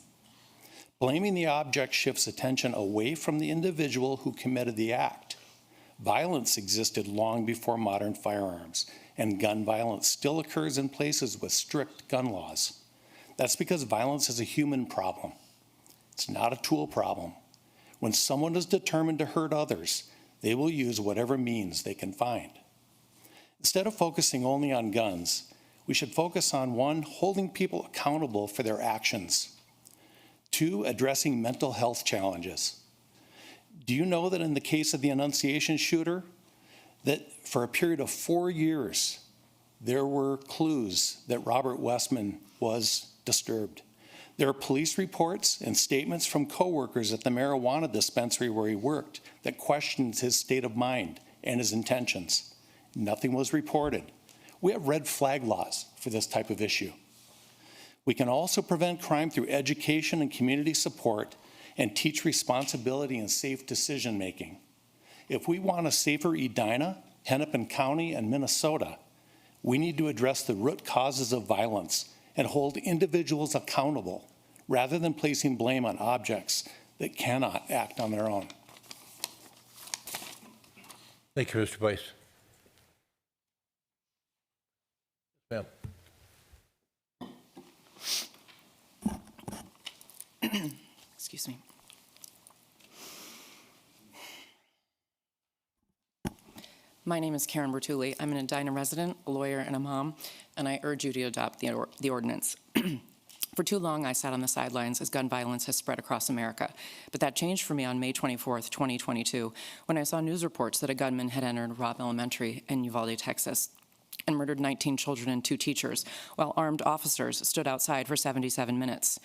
Blaming the object shifts attention away from the individual who committed the act. Violence existed long before modern firearms, and gun violence still occurs in places with strict gun laws. That's because violence is a human problem. It's not a tool problem. When someone is determined to hurt others, they will use whatever means they can find. Instead of focusing only on guns, we should focus on 1, holding people accountable for their actions. 2, addressing mental health challenges. Do you know that in the case of the Annunciation shooter, that for a period of 4 years, there were clues that Robert Westman was disturbed? There are police reports and statements from coworkers at the marijuana dispensary where he worked that questioned his state of mind and his intentions. Nothing was reported. We have red flag laws for this type of issue. We can also prevent crime through education and community support and teach responsibility and safe decision-making. If we want a safer Edina, Hennepin County, and Minnesota, we need to address the root causes of violence and hold individuals accountable rather than placing blame on objects that cannot act on their own. Thank you, Mr. Vice. Ma'am. Excuse me. My name is Karen Bertulli. I'm an Edina resident, a lawyer, and a mom, and I urge you to adopt the ordinance. For too long, I sat on the sidelines as gun violence has spread across America. But that changed for me on May 24th, 2022, when I saw news reports that a gunman had entered Robb Elementary in Uvalde, Texas, and murdered 19 children and 2 teachers, while armed officers stood outside for 77 minutes.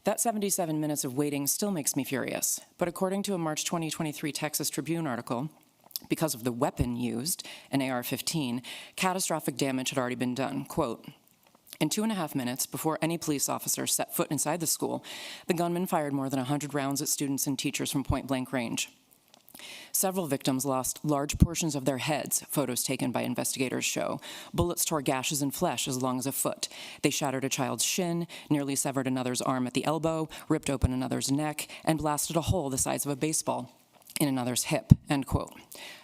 That 77 minutes of waiting still makes me furious. But according to a March 2023 Texas Tribune article, because of the weapon used, an AR-15, catastrophic damage had already been done. Quote, in 2.5 minutes, before any police officer set foot inside the school, the gunman fired more than 100 rounds at students and teachers from point-blank range. Several victims lost large portions of their heads, photos taken by investigators show. Bullets tore gashes in flesh as long as a foot. They shattered a child's shin, nearly severed another's arm at the elbow, ripped open another's neck, and blasted a hole the size of a baseball in another's hip, end quote.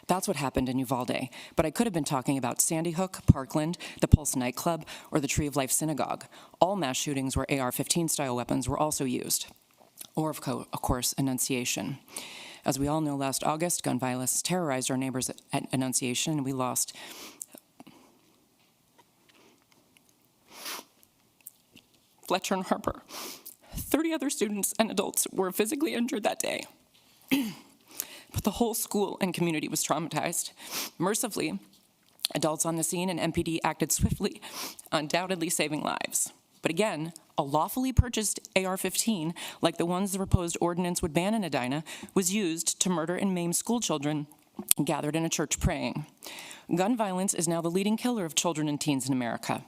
That's what happened in Uvalde, but I could have been talking about Sandy Hook, Parkland, the Pulse nightclub, or the Tree of Life synagogue. All mass shootings where AR-15 style weapons were also used. Or, of course, Annunciation. As we all know, last August, gun violence terrorized our neighbors at Annunciation, and we lost Fletcher and Harper. 30 other students and adults were physically injured that day. But the whole school and community was traumatized. Mercifully, Adults on the scene and MPD acted swiftly, undoubtedly saving lives. But again, a lawfully purchased AR-15, like the ones the proposed ordinance would ban in Edina, was used to murder and maim school children gathered in a church praying. Gun violence is now the leading killer of children and teens in America.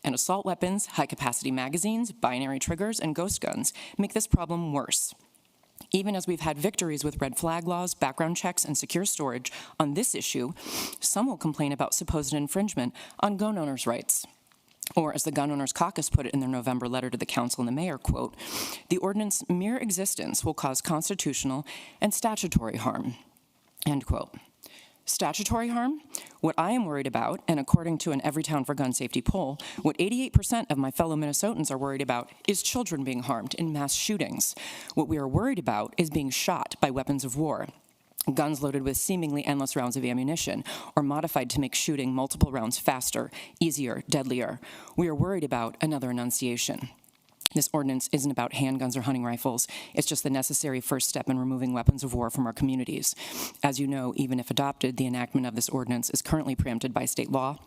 And assault weapons, high-capacity magazines, binary triggers, and ghost guns make this problem worse. Even as we've had victories with red flag laws, background checks, and secure storage on this issue, some will complain about supposed infringement on gun owners' rights. Or, as the Gun Owners Caucus put it in their November letter to the council and the mayor, quote, "The ordinance's mere existence will cause constitutional and statutory harm," end quote. Statutory harm? What I am worried about, and according to an Everytown for Gun Safety poll, what 88% of my fellow Minnesotans are worried about is children being harmed in mass shootings. What we are worried about is being shot by weapons of war. Guns loaded with seemingly endless rounds of ammunition, or modified to make shooting multiple rounds faster, easier, deadlier. We are worried about another enunciation. This ordinance isn't about handguns or hunting rifles. It's just the necessary first step in removing weapons of war from our communities. As you know, even if adopted, the enactment of this ordinance is currently preempted by state law.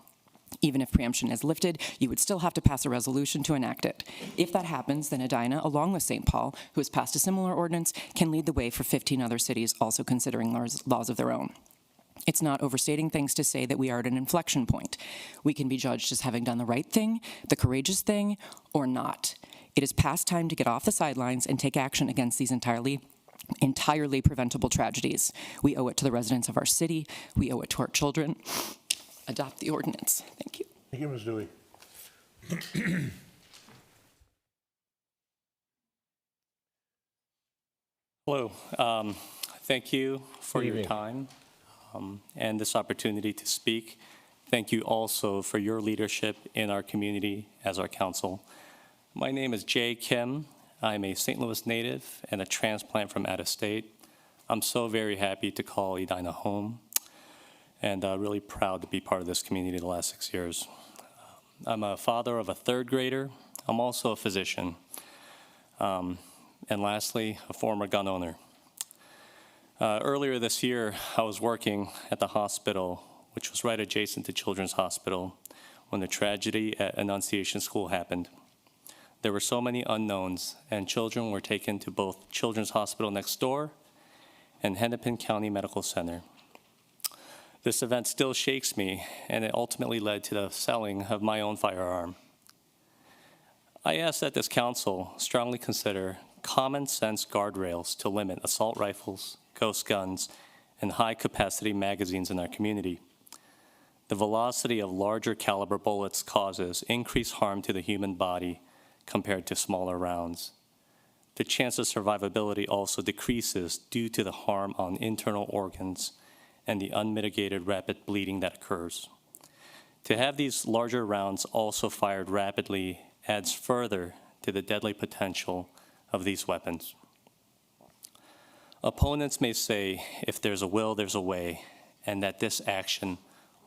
Even if preemption is lifted, you would still have to pass a resolution to enact it. If that happens, then Edina, along with St. Paul, who has passed a similar ordinance, can lead the way for 15 other cities also considering laws of their own. It's not overstating things to say that we are at an inflection point. We can be judged as having done the right thing, the courageous thing, or not. It is past time to get off the sidelines and take action against these entirely preventable tragedies. We owe it to the residents of our city. We owe it to our children. Adopt the ordinance. Thank you. Thank you, Ms. Dewey. Hello. Thank you for your time and this opportunity to speak. Thank you also for your leadership in our community as our council. My name is Jay Kim. I'm a St. Louis native and a transplant from out of state. I'm so very happy to call Edina home and really proud to be part of this community the last 6 years. I'm a father of a third grader. I'm also a physician. And lastly, a former gun owner. Earlier this year, I was working at the hospital, which was right adjacent to Children's Hospital, when the tragedy at Annunciation School happened. There were so many unknowns, and children were taken to both Children's Hospital next door and Hennepin County Medical Center. This event still shakes me, and it ultimately led to the selling of my own firearm. I ask that this council strongly consider common sense guardrails to limit assault rifles, ghost guns, and high-capacity magazines in our community. The velocity of larger caliber bullets causes increased harm to the human body compared to smaller rounds. The chance of survivability also decreases due to the harm on internal organs and the unmitigated rapid bleeding that occurs. To have these larger rounds also fired rapidly adds further to the deadly potential of these weapons. Opponents may say, if there's a will, there's a way, and that this action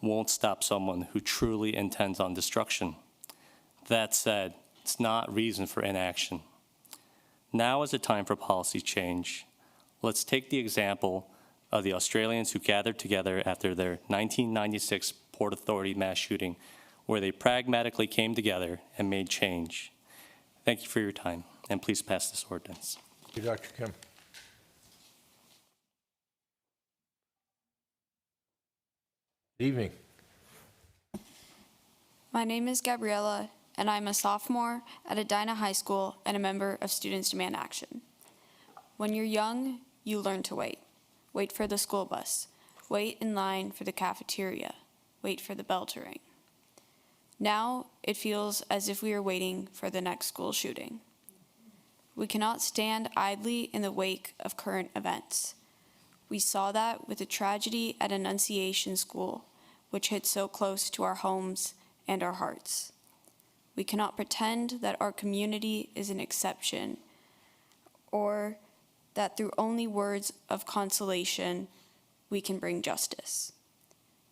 won't stop someone who truly intends on destruction. That said, it's not reason for inaction. Now is the time for policy change. Let's take the example of the Australians who gathered together after their 1996 Port Authority mass shooting, where they pragmatically came together and made change. Thank you for your time, and please pass this ordinance. Thank you, Dr. Kim. Good evening. My name is Gabriella, and I'm a sophomore at Edina High School and a member of Students Demand Action. When you're young, you learn to wait. Wait for the school bus. Wait in line for the cafeteria. Wait for the bell to ring. Now, it feels as if we are waiting for the next school shooting. We cannot stand idly in the wake of current events. We saw that with the tragedy at Annunciation School, which hit so close to our homes and our hearts. We cannot pretend that our community is an exception, or that through only words of consolation we can bring justice.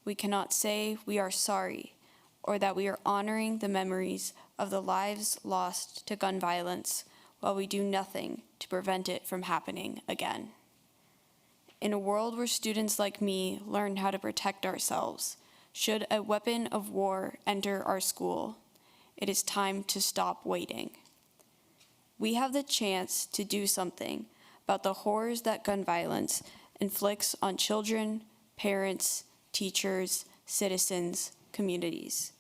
We cannot say we are sorry, or that we are honoring the memories of the lives lost to gun violence while we do nothing to prevent it from happening again. In a world where students like me learn how to protect ourselves, should a weapon of war enter our school, it is time to stop waiting. We have the chance to do something about the horrors that gun violence inflicts on children, parents, teachers, citizens, communities.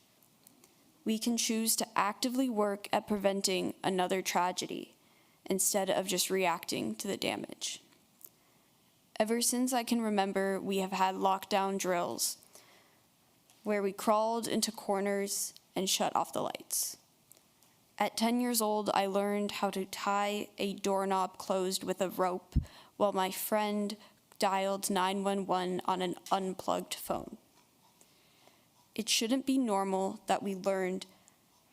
We can choose to actively work at preventing another tragedy instead of just reacting to the damage. Ever since I can remember, we have had lockdown drills where we crawled into corners and shut off the lights. At 10 years old, I learned how to tie a doorknob closed with a rope while my friend dialed 911 on an unplugged phone. It shouldn't be normal that we learned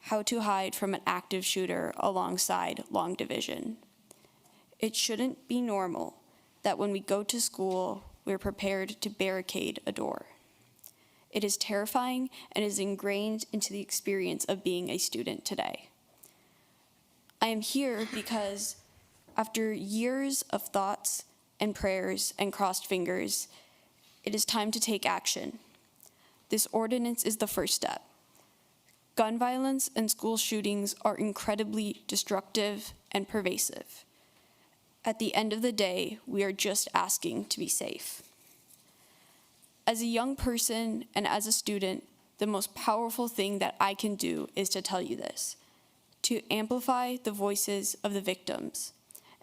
how to hide from an active shooter alongside long division. It shouldn't be normal that when we go to school, we're prepared to barricade a door. It is terrifying and is ingrained into the experience of being a student today. I am here because after years of thoughts and prayers and crossed fingers, it is time to take action. This ordinance is the first step. Gun violence and school shootings are incredibly destructive and pervasive. At the end of the day, we are just asking to be safe. As a young person and as a student, the most powerful thing that I can do is to tell you this, to amplify the voices of the victims,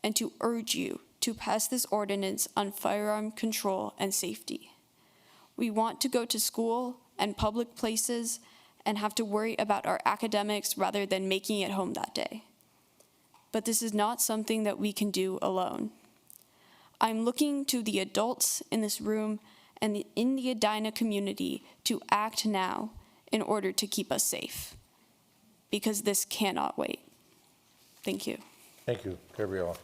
and to urge you to pass this ordinance on firearm control and safety. We want to go to school and public places and have to worry about our academics rather than making it home that day. But this is not something that we can do alone. I'm looking to the adults in this room and in the Edina community to act now in order to keep us safe, because this cannot wait. Thank you. Thank you, Gabriella.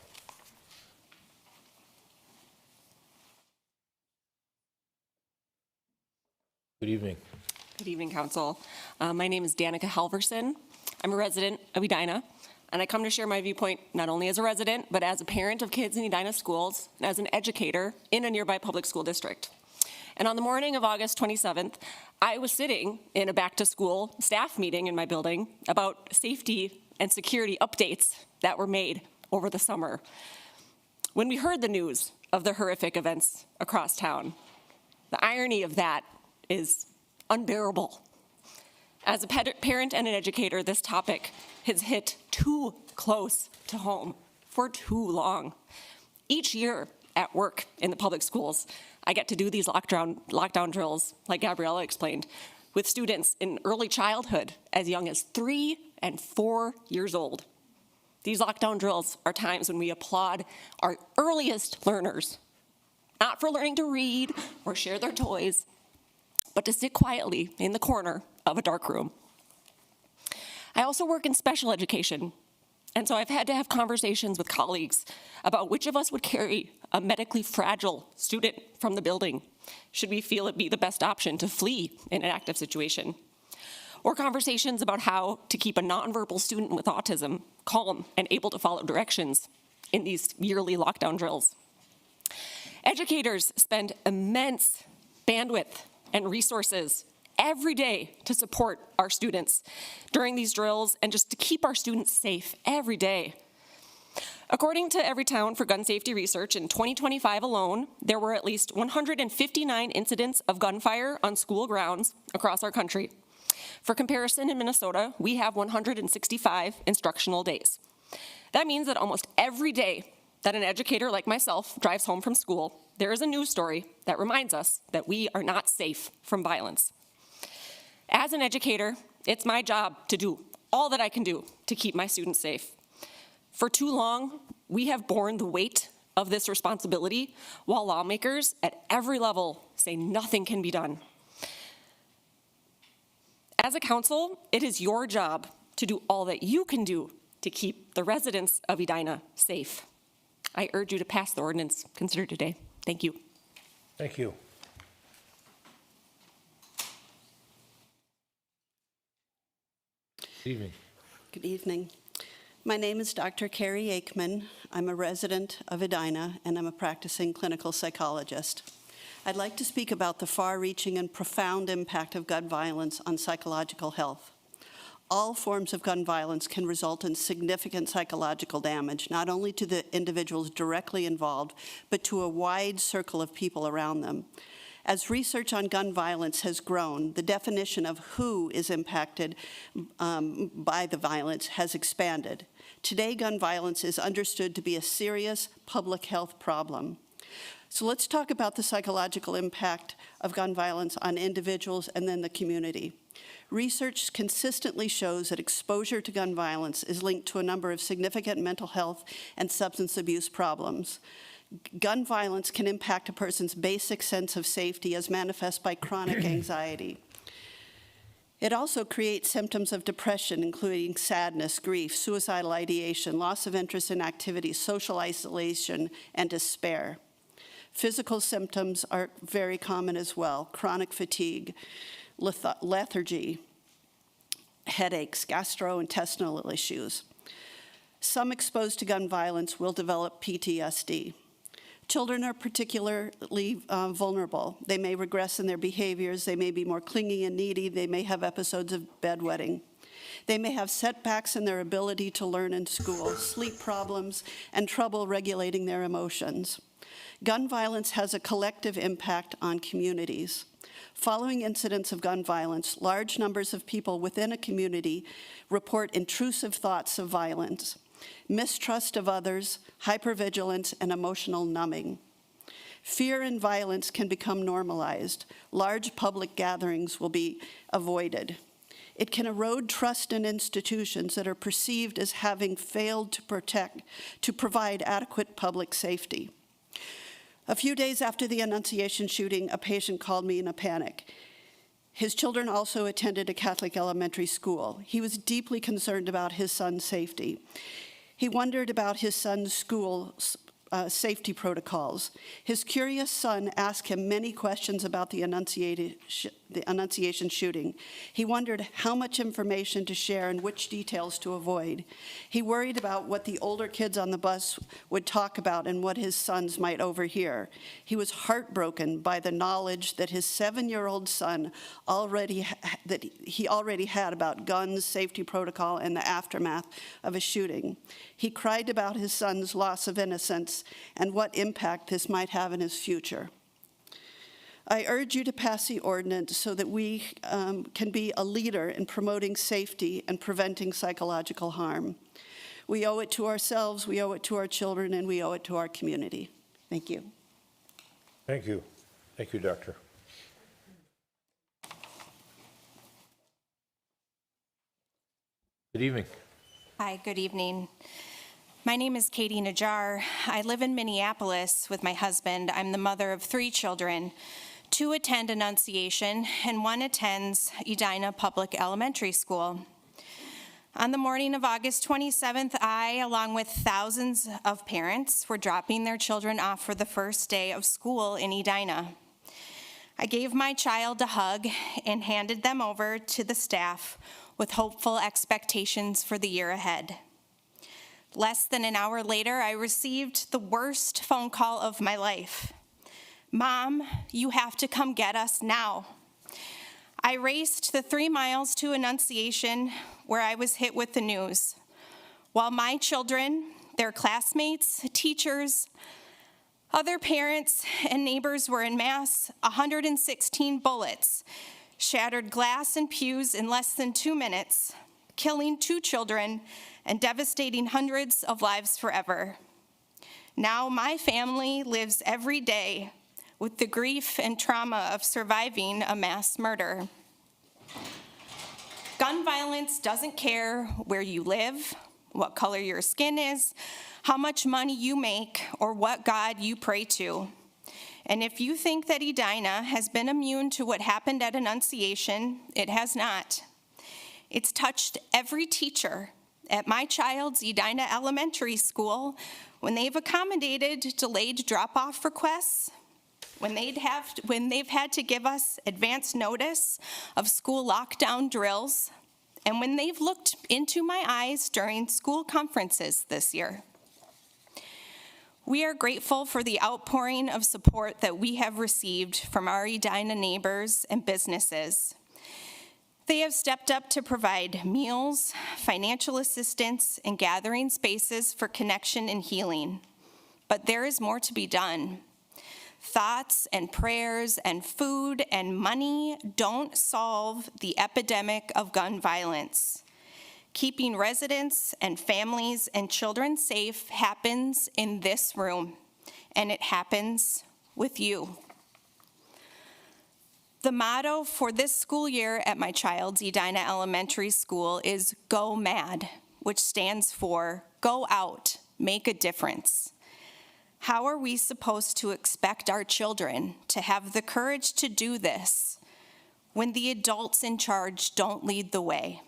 Good evening. Good evening, Council. My name is Danica Halverson. I'm a resident of Edina, and I come to share my viewpoint not only as a resident, but as a parent of kids in Edina schools and as an educator in a nearby public school district. And on the morning of August 27th, I was sitting in a back-to-school staff meeting in my building about safety and security updates that were made over the summer when we heard the news of the horrific events across town. The irony of that is unbearable. As a parent and an educator, this topic has hit too close to home for too long. Each year at work in the public schools, I get to do these lockdown drills, like Gabriella explained, with students in early childhood as young as 3 and 4 years old. These lockdown drills are times when we applaud our earliest learners, not for learning to read or share their toys, but to sit quietly in the corner of a dark room. I also work in special education, and so I've had to have conversations with colleagues about which of us would carry a medically fragile student from the building, should we feel it be the best option to flee in an active situation. Or conversations about how to keep a nonverbal student with autism calm and able to follow directions in these yearly lockdown drills. Educators spend immense bandwidth and resources every day to support our students during these drills and just to keep our students safe every day. According to Everytown for Gun Safety Research, in 2025 alone, there were at least 159 incidents of gunfire on school grounds across our country. For comparison, in Minnesota, we have 165 instructional days. That means that almost every day that an educator like myself drives home from school, there is a news story that reminds us that we are not safe from violence. As an educator, it's my job to do all that I can do to keep my students safe. For too long, we have borne the weight of this responsibility while lawmakers at every level say nothing can be done. As a council, it is your job to do all that you can do to keep the residents of Edina safe. I urge you to pass the ordinance considered today. Thank you. Thank you. Good evening. Good evening. My name is Dr. Carrie Aikman. I'm a resident of Edina, and I'm a practicing clinical psychologist. I'd like to speak about the far-reaching and profound impact of gun violence on psychological health. All forms of gun violence can result in significant psychological damage, not only to the individuals directly involved, but to a wide circle of people around them. As research on gun violence has grown, the definition of who is impacted by the violence has expanded. Today, gun violence is understood to be a serious public health problem. So let's talk about the psychological impact of gun violence on individuals and then the community. Research consistently shows that exposure to gun violence is linked to a number of significant mental health and substance abuse problems. Gun violence can impact a person's basic sense of safety as manifest by chronic anxiety. It also creates symptoms of depression, including sadness, grief, suicidal ideation, loss of interest in activities, social isolation, and despair. Physical symptoms are very common as well: chronic fatigue, lethargy, headaches, gastrointestinal issues. Some exposed to gun violence will develop PTSD. Children are particularly vulnerable. They may regress in their behaviors. They may be more clingy and needy. They may have episodes of bedwetting. They may have setbacks in their ability to learn in school, sleep problems, and trouble regulating their emotions. Gun violence has a collective impact on communities. Following incidents of gun violence, large numbers of people within a community report intrusive thoughts of violence, mistrust of others, hypervigilance, and emotional numbing. Fear and violence can become normalized. Large public gatherings will be avoided. It can erode trust in institutions that are perceived as having failed to provide adequate public safety. A few days after the Annunciation shooting, a patient called me in a panic. His children also attended a Catholic elementary school. He was deeply concerned about his son's safety. He wondered about his son's school safety protocols. His curious son asked him many questions about the Annunciation shooting. He wondered how much information to share and which details to avoid. He worried about what the older kids on the bus would talk about and what his sons might overhear. He was heartbroken by the knowledge that his 7-year-old son already had about guns, safety protocol, and the aftermath of a shooting. He cried about his son's loss of innocence and what impact this might have in his future. I urge you to pass the ordinance so that we can be a leader in promoting safety and preventing psychological harm. We owe it to ourselves, we owe it to our children, and we owe it to our community. Thank you. Thank you. Thank you, Doctor. Good evening. Hi, good evening. My name is Katie Najjar. I live in Minneapolis with my husband. I'm the mother of 3 children. 2 attend Annunciation, and 1 attends Edina Public Elementary School. On the morning of August 27th, I, along with thousands of parents, were dropping their children off for the first day of school in Edina. I gave my child a hug and handed them over to the staff with hopeful expectations for the year ahead. Less than an hour later, I received the worst phone call of my life. "Mom, you have to come get us now." I raced the 3 miles to Annunciation, where I was hit with the news. While my children, their classmates, teachers, other parents, and neighbors were en masse, 116 bullets shattered glass and pews in less than 2 minutes, killing 2 children and devastating hundreds of lives forever. Now my family lives every day with the grief and trauma of surviving a mass murder. Gun violence doesn't care where you live, what color your skin is, how much money you make, or what God you pray to. And if you think that Edina has been immune to what happened at Annunciation, it has not. It's touched every teacher at my child's Edina Elementary School when they've accommodated delayed drop-off requests, when they've had to give us advance notice of school lockdown drills, and when they've looked into my eyes during school conferences this year. We are grateful for the outpouring of support that we have received from our Edina neighbors and businesses. They have stepped up to provide meals, financial assistance, and gathering spaces for connection and healing. But there is more to be done. Thoughts and prayers and food and money don't solve the epidemic of gun violence. Keeping residents and families and children safe happens in this room, and it happens with you. The motto for this school year at my child's Edina Elementary School is Go Mad, which stands for Go Out, Make a Difference. How are we supposed to expect our children to have the courage to do this when the adults in charge don't lead the way?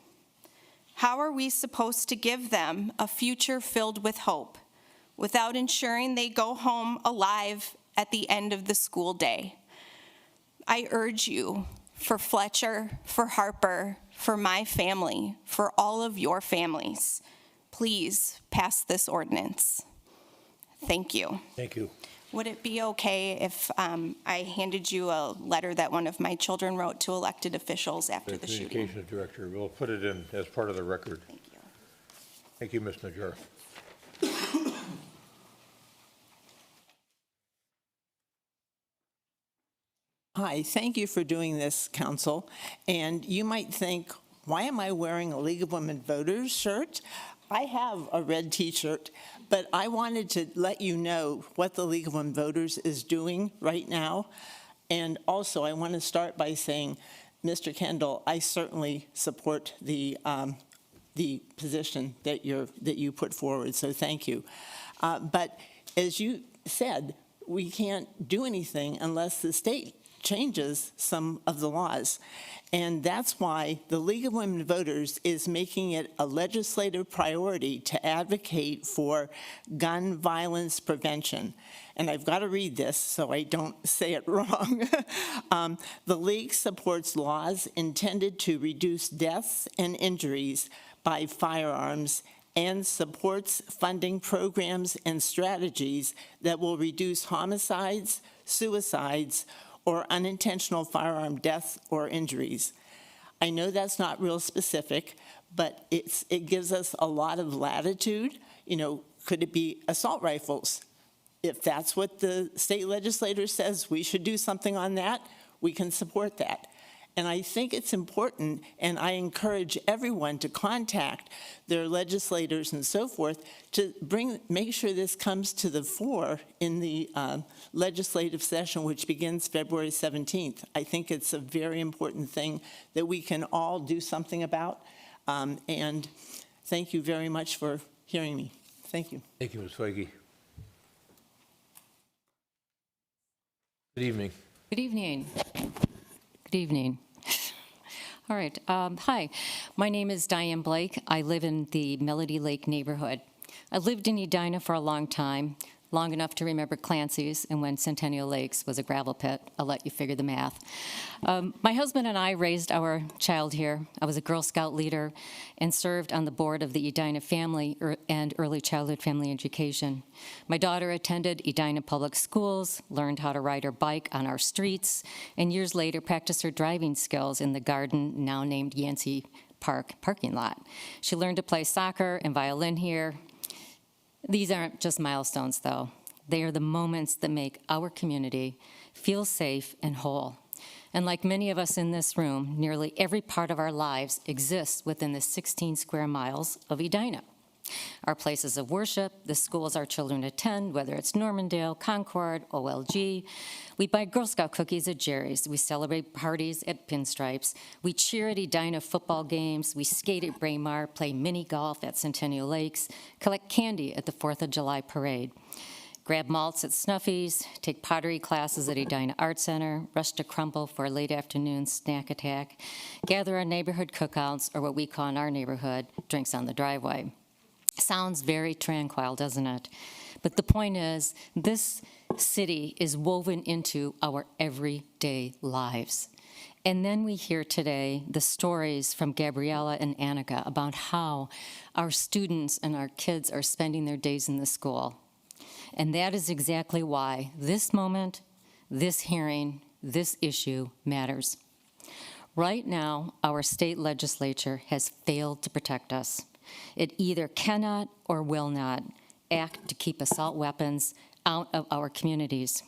How are we supposed to give them a future filled with hope without ensuring they go home alive at the end of the school day? I urge you, for Fletcher, for Harper, for my family, for all of your families, please pass this ordinance. Thank you. Thank you. Would it be okay if I handed you a letter that one of my children wrote to elected officials after the shooting? Communications Director, we'll put it in as part of the record. Thank you. Thank you, Ms. Najjar. Hi, thank you for doing this, Council. And you might think, why am I wearing a League of Women Voters shirt? I have a red T-shirt, but I wanted to let you know what the League of Women Voters is doing right now. And also, I want to start by saying, Mr. Kendall, I certainly support the position that you put forward, so thank you. But as you said, we can't do anything unless the state changes some of the laws. And that's why the League of Women Voters is making it a legislative priority to advocate for gun violence prevention. And I've got to read this so I don't say it wrong. The League supports laws intended to reduce deaths and injuries by firearms and supports funding programs and strategies that will reduce homicides, suicides, or unintentional firearm deaths or injuries. I know that's not real specific, but it gives us a lot of latitude. You know, could it be assault rifles? If that's what the state legislature says we should do something on that, we can support that. And I think it's important, and I encourage everyone to contact their legislators and so forth to make sure this comes to the fore in the legislative session, which begins February 17th. I think it's a very important thing that we can all do something about. And thank you very much for hearing me. Thank you. Thank you, Ms. Feige. Good evening. Good evening. Good evening. All right. Hi, my name is Diane Blake. I live in the Melody Lake neighborhood. I lived in Edina for a long time, long enough to remember Clancy's and when Centennial Lakes was a gravel pit. I'll let you figure the math. My husband and I raised our child here. I was a Girl Scout leader and served on the board of the Edina Family and Early Childhood Family Education. My daughter attended Edina Public Schools, learned how to ride her bike on our streets, and years later practiced her driving skills in the garden, now named Yancey Park parking lot. She learned to play soccer and violin here. These aren't just milestones, though. They are the moments that make our community feel safe and whole. And like many of us in this room, nearly every part of our lives exists within the 16 square miles of Edina. Our places of worship, the schools our children attend, whether it's Normandale, Concord, OLG. We buy Girl Scout cookies at Jerry's. We celebrate parties at Pinstripes. We cheer at Edina football games. We skate at Braemar, play mini golf at Centennial Lakes, collect candy at the 4th of July parade, grab malts at Snuffy's, take pottery classes at Edina Art Center, rush to Crumble for a late afternoon snack attack, gather our neighborhood cookouts, or what we call in our neighborhood, drinks on the driveway. Sounds very tranquil, doesn't it? But the point is, this city is woven into our everyday lives. And then we hear today the stories from Gabriella and Annika about how our students and our kids are spending their days in the school. And that is exactly why this moment, this hearing, this issue matters. Right now, our state legislature has failed to protect us. It either cannot or will not act to keep assault weapons out of our communities.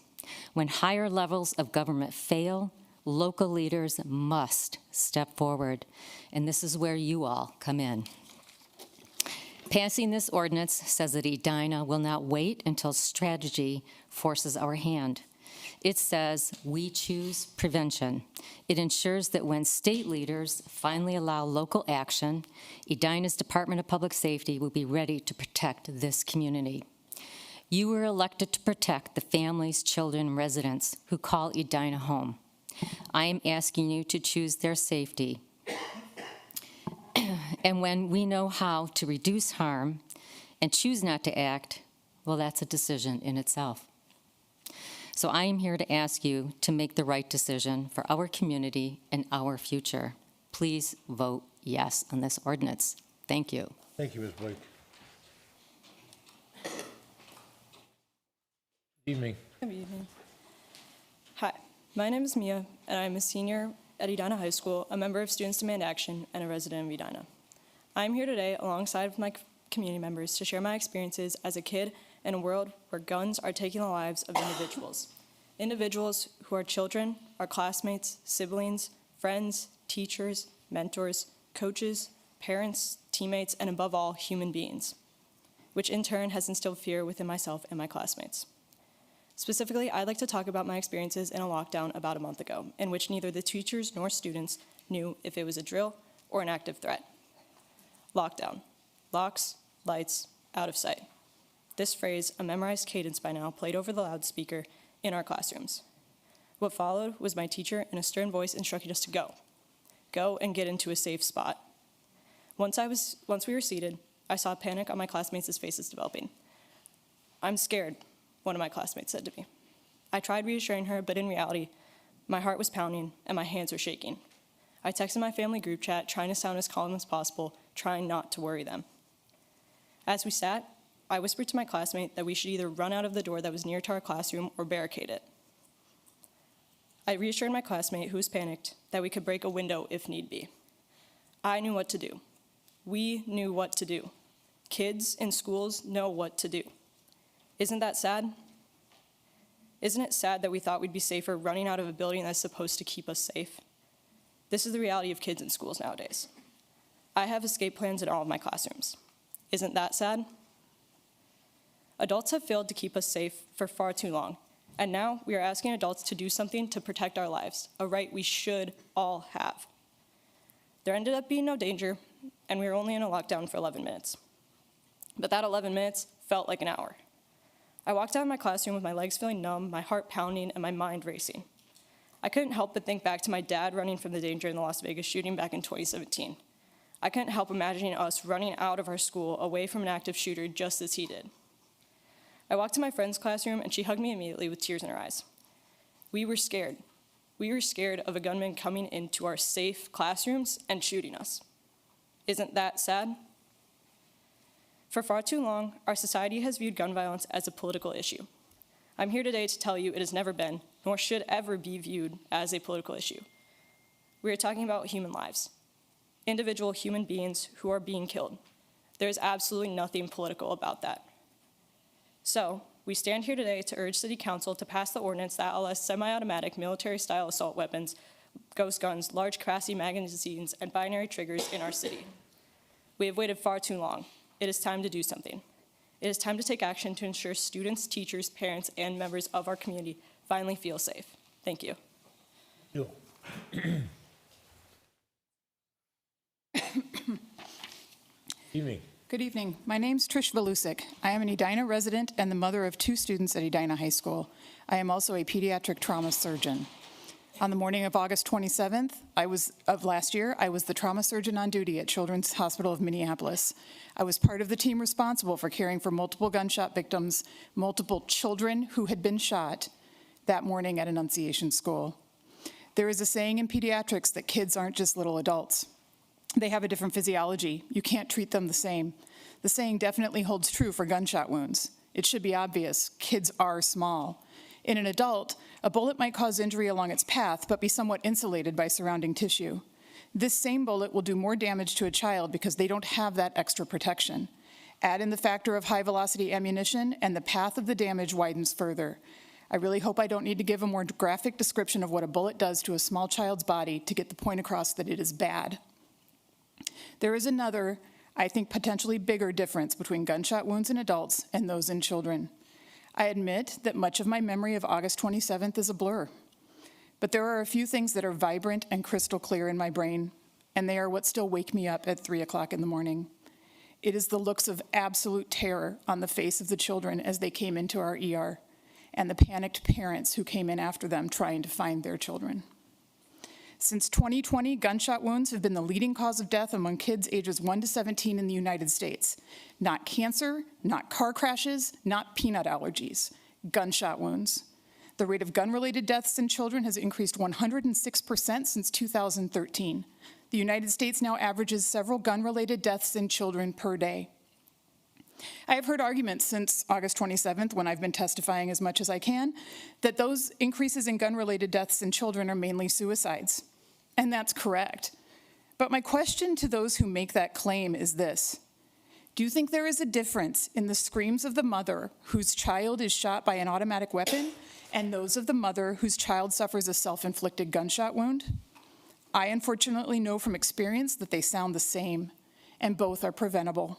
When higher levels of government fail, local leaders must step forward, and this is where you all come in. Passing this ordinance says that Edina will not wait until strategy forces our hand. It says we choose prevention. It ensures that when state leaders finally allow local action, Edina's Department of Public Safety will be ready to protect this community. You were elected to protect the families, children, and residents who call Edina home. I am asking you to choose their safety. And when we know how to reduce harm and choose not to act, well, that's a decision in itself. So I am here to ask you to make the right decision for our community and our future. Please vote yes on this ordinance. Thank you. Thank you, Ms. Blake. Good evening. Good evening. Hi, my name is Mia, and I'm a senior at Edina High School, a member of Students Demand Action, and a resident of Edina. I'm here today alongside my community members to share my experiences as a kid in a world where guns are taking the lives of individuals who are children, our classmates, siblings, friends, teachers, mentors, coaches, parents, teammates, and above all, human beings, which in turn has instilled fear within myself and my classmates. Specifically, I'd like to talk about my experiences in a lockdown about a month ago, in which neither the teachers nor students knew if it was a drill or an active threat. Lockdown. Locks, lights, out of sight. This phrase, a memorized cadence by now, played over the loudspeaker in our classrooms. What followed was my teacher in a stern voice instructing us to go. Go and get into a safe spot. Once we were seated, I saw panic on my classmates' faces developing. "I'm scared," one of my classmates said to me. I tried reassuring her, but in reality, my heart was pounding and my hands were shaking. I texted my family group chat, trying to sound as calm as possible, trying not to worry them. As we sat, I whispered to my classmate that we should either run out of the door that was near to our classroom or barricade it. I reassured my classmate, who was panicked, that we could break a window if need be. I knew what to do. We knew what to do. Kids in schools know what to do. Isn't that sad? Isn't it sad that we thought we'd be safer running out of a building that's supposed to keep us safe? This is the reality of kids in schools nowadays. I have escape plans in all of my classrooms. Isn't that sad? Adults have failed to keep us safe for far too long, and now we are asking adults to do something to protect our lives, a right we should all have. There ended up being no danger, and we were only in a lockdown for 11 minutes. But that 11 minutes felt like an hour. I walked out of my classroom with my legs feeling numb, my heart pounding, and my mind racing. I couldn't help but think back to my dad running from the danger in the Las Vegas shooting back in 2017. I couldn't help imagining us running out of our school away from an active shooter just as he did. I walked to my friend's classroom, and she hugged me immediately with tears in her eyes. We were scared. We were scared of a gunman coming into our safe classrooms and shooting us. Isn't that sad? For far too long, our society has viewed gun violence as a political issue. I'm here today to tell you it has never been, nor should ever be viewed as a political issue. We are talking about human lives, individual human beings who are being killed. There is absolutely nothing political about that. So, we stand here today to urge City Council to pass the ordinance that allows semi-automatic military-style assault weapons, ghost guns, large capacity magazines, and binary triggers in our city. We have waited far too long. It is time to do something. It is time to take action to ensure students, teachers, parents, and members of our community finally feel safe. Thank you. Evening. Good evening. My name's Trish Valusik. I am an Edina resident and the mother of 2 students at Edina High School. I am also a pediatric trauma surgeon. On the morning of August 27th of last year, I was the trauma surgeon on duty at Children's Hospital of Minneapolis. I was part of the team responsible for caring for multiple gunshot victims, multiple children who had been shot that morning at Annunciation School. There is a saying in pediatrics that kids aren't just little adults. They have a different physiology. You can't treat them the same. The saying definitely holds true for gunshot wounds. It should be obvious, kids are small. In an adult, a bullet might cause injury along its path, but be somewhat insulated by surrounding tissue. This same bullet will do more damage to a child because they don't have that extra protection. Add in the factor of high-velocity ammunition, and the path of the damage widens further. I really hope I don't need to give a more graphic description of what a bullet does to a small child's body to get the point across that it is bad. There is another, I think potentially bigger difference between gunshot wounds in adults and those in children. I admit that much of my memory of August 27th is a blur, but there are a few things that are vibrant and crystal clear in my brain, and they are what still wake me up at 3 o'clock in the morning. It is the looks of absolute terror on the face of the children as they came into our ER, and the panicked parents who came in after them trying to find their children. Since 2020, gunshot wounds have been the leading cause of death among kids ages 1 to 17 in the United States. Not cancer, not car crashes, not peanut allergies, gunshot wounds. The rate of gun-related deaths in children has increased 106% since 2013. The United States now averages several gun-related deaths in children per day. I have heard arguments since August 27th, when I've been testifying as much as I can, that those increases in gun-related deaths in children are mainly suicides. And that's correct. But my question to those who make that claim is this: do you think there is a difference in the screams of the mother whose child is shot by an automatic weapon and those of the mother whose child suffers a self-inflicted gunshot wound? I unfortunately know from experience that they sound the same, and both are preventable.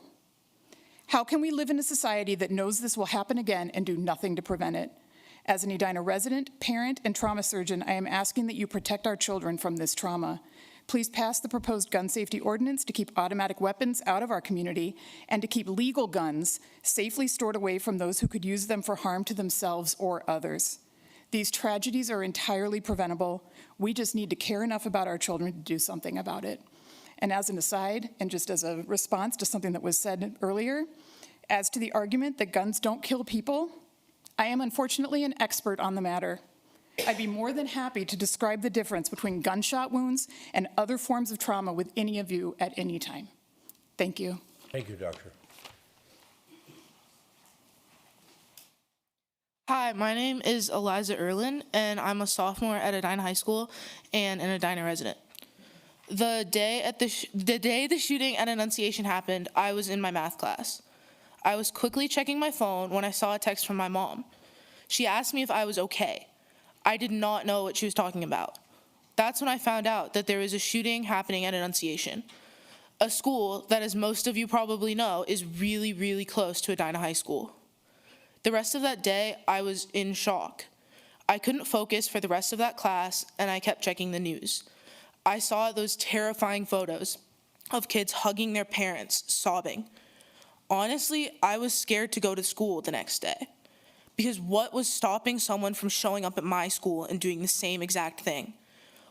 How can we live in a society that knows this will happen again and do nothing to prevent it? As an Edina resident, parent, and trauma surgeon, I am asking that you protect our children from this trauma. Please pass the proposed gun safety ordinance to keep automatic weapons out of our community and to keep legal guns safely stored away from those who could use them for harm to themselves or others. These tragedies are entirely preventable. We just need to care enough about our children to do something about it. And as an aside, and just as a response to something that was said earlier, as to the argument that guns don't kill people, I am unfortunately an expert on the matter. I'd be more than happy to describe the difference between gunshot wounds and other forms of trauma with any of you at any time. Thank you. Thank you, Doctor. Hi, my name is Eliza Erlin, and I'm a sophomore at Edina High School and an Edina resident. The day the shooting at Annunciation happened, I was in my math class. I was quickly checking my phone when I saw a text from my mom. She asked me if I was okay. I did not know what she was talking about. That's when I found out that there was a shooting happening at Annunciation, a school that, as most of you probably know, is really, really close to Edina High School. The rest of that day, I was in shock. I couldn't focus for the rest of that class, and I kept checking the news. I saw those terrifying photos of kids hugging their parents, sobbing. Honestly, I was scared to go to school the next day, because what was stopping someone from showing up at my school and doing the same exact thing?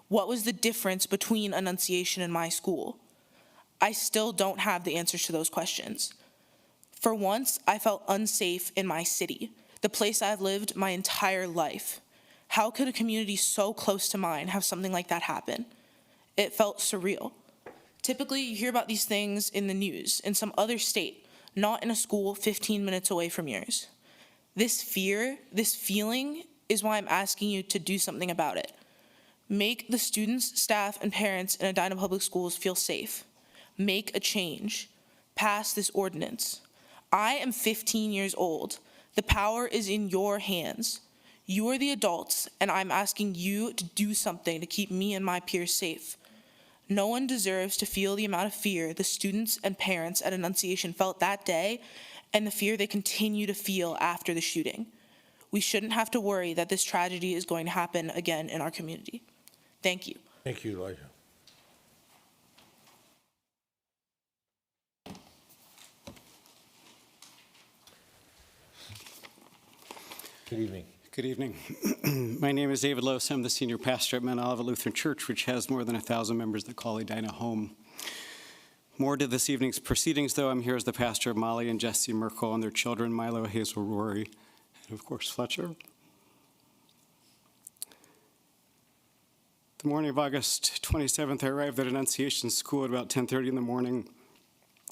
What was the difference between Annunciation and my school? I still don't have the answers to those questions. For once, I felt unsafe in my city, the place I've lived my entire life. How could a community so close to mine have something like that happen? It felt surreal. Typically, you hear about these things in the news, in some other state, not in a school 15 minutes away from yours. This fear, this feeling, is why I'm asking you to do something about it. Make the students, staff, and parents in Edina Public Schools feel safe. Make a change. Pass this ordinance. I am 15 years old. The power is in your hands. You are the adults, and I'm asking you to do something to keep me and my peers safe. No one deserves to feel the amount of fear the students and parents at Annunciation felt that day and the fear they continue to feel after the shooting. We shouldn't have to worry that this tragedy is going to happen again in our community. Thank you. Thank you, Elijah. Good evening. Good evening. My name is David Lose. I'm the senior pastor at Mount Olivet Lutheran Church, which has more than 1,000 members that call Edina home. More to this evening's proceedings, though. I'm here as the pastor of Molly and Jesse Merkel and their children, Milo, Hazel, Rory, and of course, Fletcher. The morning of August 27th, I arrived at Annunciation School at about 10:30 in the morning.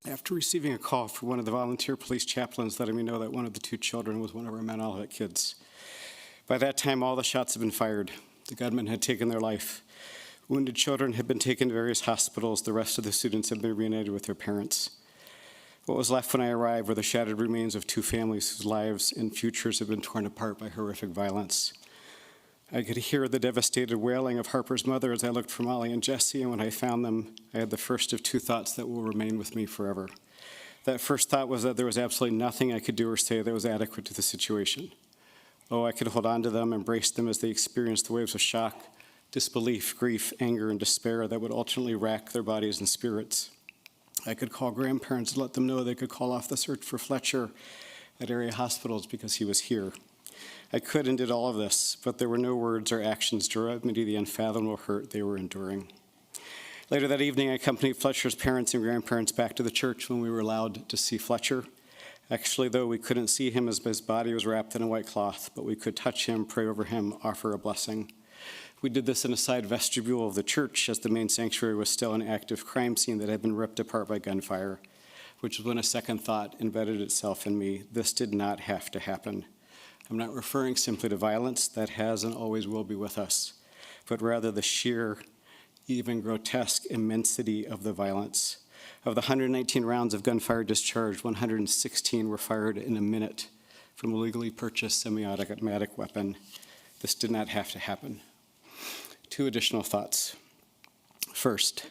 after receiving a call from one of the volunteer police chaplains letting me know that one of the 2 children was one of our Mount Olivet kids. By that time, all the shots had been fired. The gunman had taken their life. Wounded children had been taken to various hospitals. The rest of the students had been reunited with their parents. What was left when I arrived were the shattered remains of 2 families whose lives and futures had been torn apart by horrific violence. I could hear the devastated wailing of Harper's mother as I looked for Molly and Jesse, and when I found them, I had the first of 2 thoughts that will remain with me forever. That first thought was that there was absolutely nothing I could do or say that was adequate to the situation. Oh, I could hold on to them, embrace them as they experienced the waves of shock, disbelief, grief, anger, and despair that would ultimately rack their bodies and spirits. I could call grandparents and let them know they could call off the search for Fletcher at area hospitals because he was here. I could and did all of this, but there were no words or actions to remedy the unfathomable hurt they were enduring. Later that evening, I accompanied Fletcher's parents and grandparents back to the church when we were allowed to see Fletcher. Actually, though, we couldn't see him as his body was wrapped in a white cloth, but we could touch him, pray over him, offer a blessing. We did this in a side vestibule of the church, as the main sanctuary was still an active crime scene that had been ripped apart by gunfire, which was when a second thought embedded itself in me. This did not have to happen. I'm not referring simply to violence that has and always will be with us, but rather the sheer, even grotesque immensity of the violence. Of the 119 rounds of gunfire discharged, 116 were fired in a minute from a legally purchased semi-automatic weapon. This did not have to happen. 2 additional thoughts. First,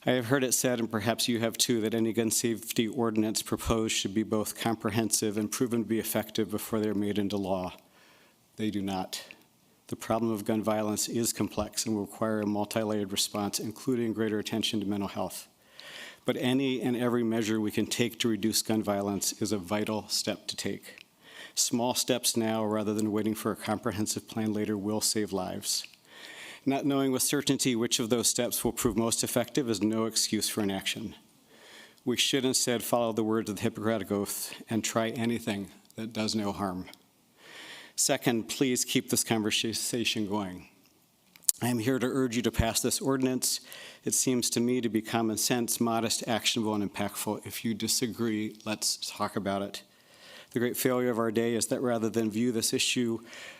I have heard it said, and perhaps you have too, that any gun safety ordinance proposed should be both comprehensive and proven to be effective before they're made into law. They do not. The problem of gun violence is complex and will require a multi-layered response, including greater attention to mental health. But any and every measure we can take to reduce gun violence is a vital step to take. Small steps now, rather than waiting for a comprehensive plan later, will save lives. Not knowing with certainty which of those steps will prove most effective is no excuse for inaction. We should instead follow the words of the Hippocratic Oath and try anything that does no harm. Second, please keep this conversation going. I am here to urge you to pass this ordinance. It seems to me to be common sense, modest, actionable, and impactful. If you disagree, let's talk about it. The great failure of our day is that rather than view this issue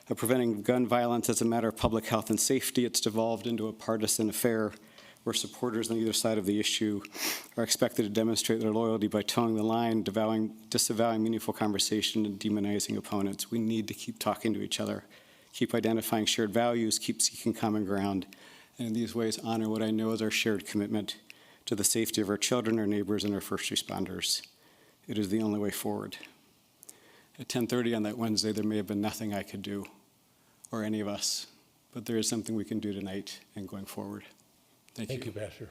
of preventing gun violence as a matter of public health and safety, it's devolved into a partisan affair where supporters on either side of the issue are expected to demonstrate their loyalty by towing the line, disavowing meaningful conversation, and demonizing opponents. We need to keep talking to each other, keep identifying shared values, keep seeking common ground, and in these ways honor what I know is our shared commitment to the safety of our children, our neighbors, and our first responders. It is the only way forward. At 10:30 on that Wednesday, there may have been nothing I could do, or any of us, but there is something we can do tonight and going forward. Thank you. Thank you, Pastor.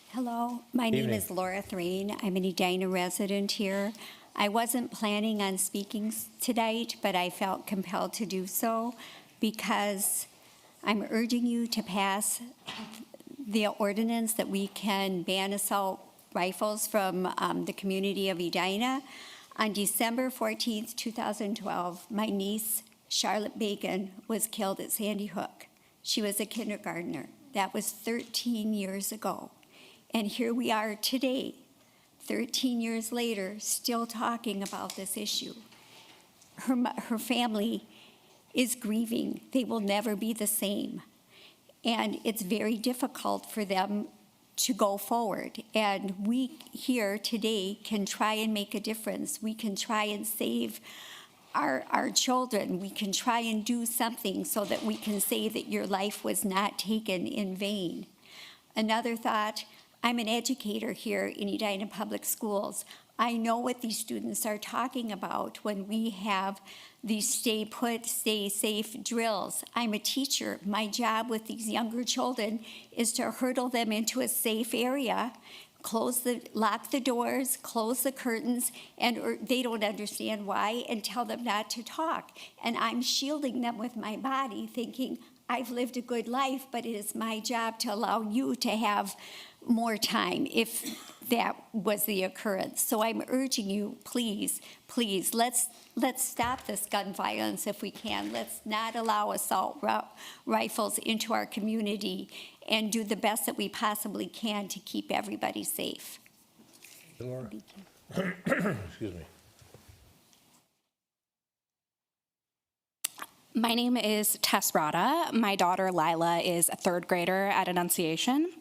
Hello, my name Evening. is Laura Thrane. I'm an Edina resident here. I wasn't planning on speaking tonight, but I felt compelled to do so because I'm urging you to pass the ordinance that we can ban assault rifles from the community of Edina. On December 14th, 2012, my niece, Charlotte Bacon, was killed at Sandy Hook. She was a kindergartner. That was 13 years ago. And here we are today, 13 years later, still talking about this issue. Her family is grieving. They will never be the same. And it's very difficult for them to go forward. And we here today can try and make a difference. We can try and save our children. We can try and do something so that we can say that your life was not taken in vain. Another thought, I'm an educator here in Edina Public Schools. I know what these students are talking about when we have these stay put, stay safe drills. I'm a teacher. My job with these younger children is to hurdle them into a safe area, lock the doors, close the curtains, and they don't understand why, and tell them not to talk. And I'm shielding them with my body, thinking, I've lived a good life, but it is my job to allow you to have more time if that was the occurrence. So I'm urging you, please, please, let's stop this gun violence if we can. Let's not allow assault rifles into our community and do the best that we possibly can to keep everybody safe. Laura. Excuse me. My name is Tess Rada. My daughter Lila is a third grader at Annunciation.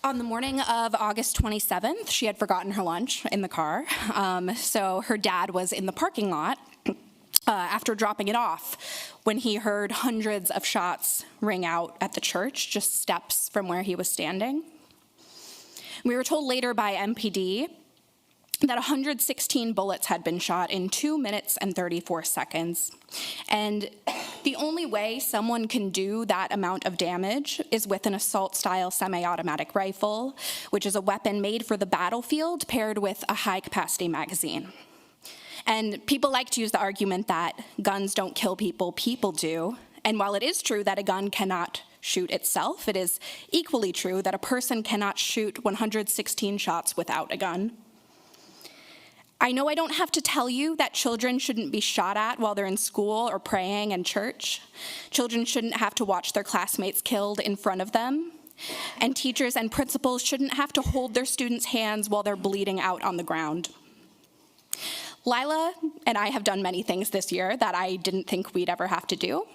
On the morning of August 27th, she had forgotten her lunch in the car, so her dad was in the parking lot after dropping it off when he heard hundreds of shots ring out at the church, just steps from where he was standing. We were told later by MPD that 116 bullets had been shot in 2 minutes and 34 seconds. And the only way someone can do that amount of damage is with an assault-style semi-automatic rifle, which is a weapon made for the battlefield paired with a high-capacity magazine. And people like to use the argument that guns don't kill people, people do. And while it is true that a gun cannot shoot itself, it is equally true that a person cannot shoot 116 shots without a gun. I know I don't have to tell you that children shouldn't be shot at while they're in school or praying in church. Children shouldn't have to watch their classmates killed in front of them. And teachers and principals shouldn't have to hold their students' hands while they're bleeding out on the ground. Lila and I have done many things this year that I didn't think we'd ever have to do.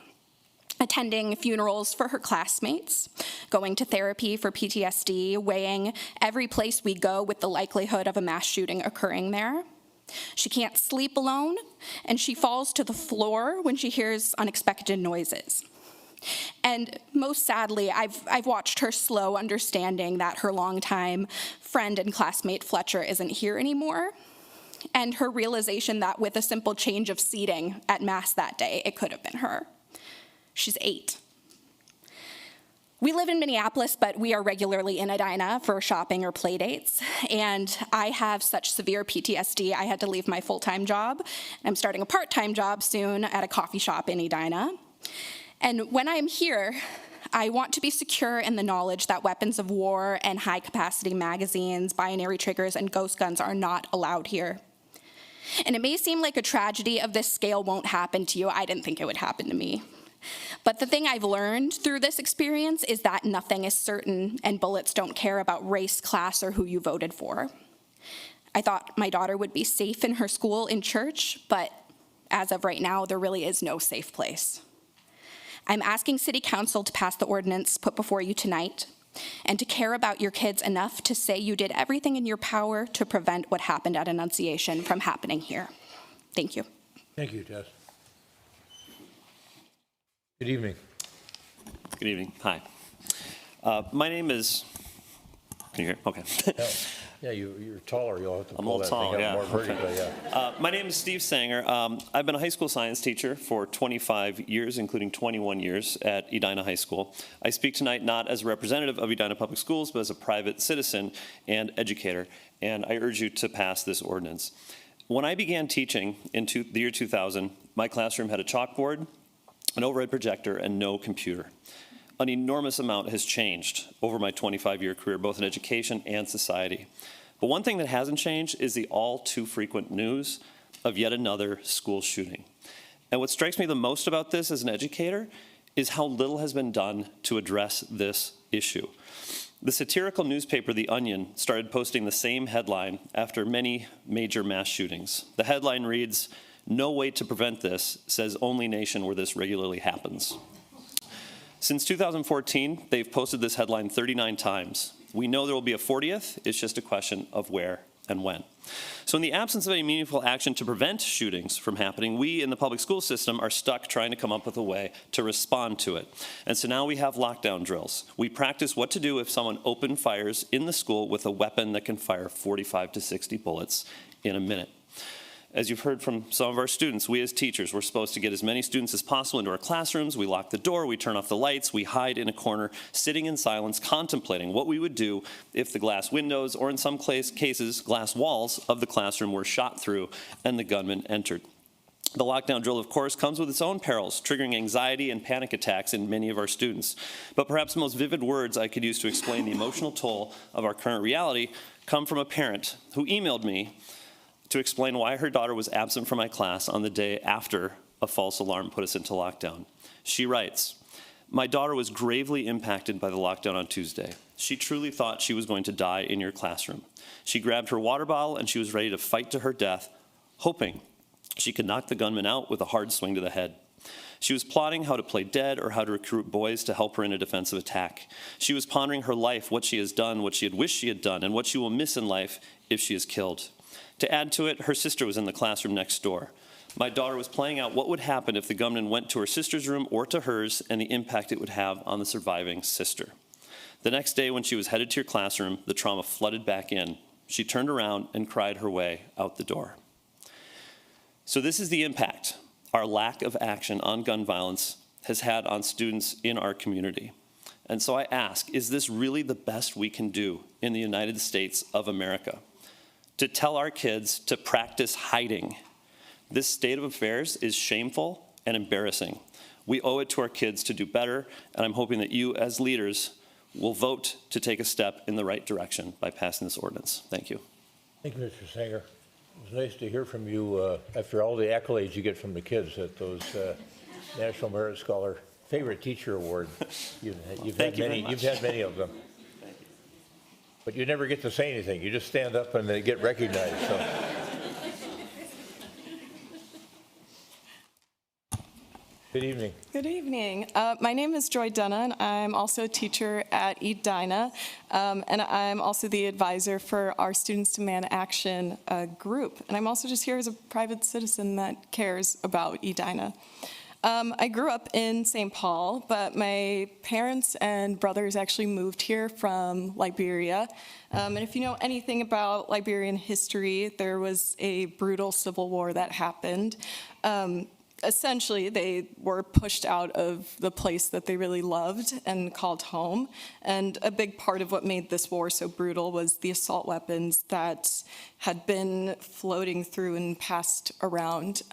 Attending funerals for her classmates, going to therapy for PTSD, weighing every place we go with the likelihood of a mass shooting occurring there. She can't sleep alone, and she falls to the floor when she hears unexpected noises. And most sadly, I've watched her slow understanding that her longtime friend and classmate Fletcher isn't here anymore, and her realization that with a simple change of seating at Mass that day, it could have been her. She's 8. We live in Minneapolis, but we are regularly in Edina for shopping or play dates. And I have such severe PTSD, I had to leave my full-time job. I'm starting a part-time job soon at a coffee shop in Edina. And when I'm here, I want to be secure in the knowledge that weapons of war and high-capacity magazines, binary triggers, and ghost guns are not allowed here. And it may seem like a tragedy of this scale won't happen to you. I didn't think it would happen to me. But the thing I've learned through this experience is that nothing is certain, and bullets don't care about race, class, or who you voted for. I thought my daughter would be safe in her school, in church, but as of right now, there really is no safe place. I'm asking City Council to pass the ordinance put before you tonight, and to care about your kids enough to say you did everything in your power to prevent what happened at Annunciation from happening here. Thank you. Thank you, Tess. Good evening. Good evening. Hi. My name is. Can you hear? Okay. Yeah, you're taller. You'll have to I'm pull a that little tall, thing yeah. up more vertically. Yeah. My name is Steve Sanger. I've been a high school science teacher for 25 years, including 21 years at Edina High School. I speak tonight not as a representative of Edina Public Schools, but as a private citizen and educator, and I urge you to pass this ordinance. When I began teaching in the year 2000, my classroom had a chalkboard, an overhead projector, and no computer. An enormous amount has changed over my 25-year career, both in education and society. But one thing that hasn't changed is the all too frequent news of yet another school shooting. And what strikes me the most about this as an educator is how little has been done to address this issue. The satirical newspaper The Onion started posting the same headline after many major mass shootings. The headline reads, "No way to prevent this, says only nation where this regularly happens." Since 2014, they've posted this headline 39 times. We know there will be a 40th, it's just a question of where and when. So in the absence of any meaningful action to prevent shootings from happening, we in the public school system are stuck trying to come up with a way to respond to it. And so now we have lockdown drills. We practice what to do if someone open fires in the school with a weapon that can fire 45 to 60 bullets in a minute. As you've heard from some of our students, we as teachers, we're supposed to get as many students as possible into our classrooms. We lock the door, we turn off the lights, we hide in a corner, sitting in silence, contemplating what we would do if the glass windows, or in some cases, glass walls of the classroom were shot through and the gunman entered. The lockdown drill, of course, comes with its own perils, triggering anxiety and panic attacks in many of our students. But perhaps the most vivid words I could use to explain the emotional toll of our current reality come from a parent who emailed me to explain why her daughter was absent from my class on the day after a false alarm put us into lockdown. She writes, "My daughter was gravely impacted by the lockdown on Tuesday. She truly thought she was going to die in your classroom. She grabbed her water bottle and she was ready to fight to her death, hoping she could knock the gunman out with a hard swing to the head. She was plotting how to play dead or how to recruit boys to help her in a defensive attack. She was pondering her life, what she has done, what she had wished she had done, and what she will miss in life if she is killed. To add to it, her sister was in the classroom next door. My daughter was playing out what would happen if the gunman went to her sister's room or to hers and the impact it would have on the surviving sister. The next day when she was headed to your classroom, the trauma flooded back in. She turned around and cried her way out the door." So this is the impact our lack of action on gun violence has had on students in our community. And so I ask, is this really the best we can do in the United States of America? To tell our kids to practice hiding. This state of affairs is shameful and embarrassing. We owe it to our kids to do better, and I'm hoping that you as leaders will vote to take a step in the right direction by passing this ordinance. Thank you. Thank you, Mr. Sanger. It was nice to hear from you after all the accolades you get from the kids at those National Merit Scholar Favorite Teacher Award. You've had many of them. But you never get to say anything. You just stand up and they get recognized. So. Good evening. Good evening. My name is Joy Dunna, and I'm also a teacher at Edina, and I'm also the advisor for our Students Demand Action group. And I'm also just here as a private citizen that cares about Edina. I grew up in St. Paul, but my parents and brothers actually moved here from Liberia. And if you know anything about Liberian history, there was a brutal civil war that happened. Essentially, they were pushed out of the place that they really loved and called home. And a big part of what made this war so brutal was the assault weapons that had been floating through and passed around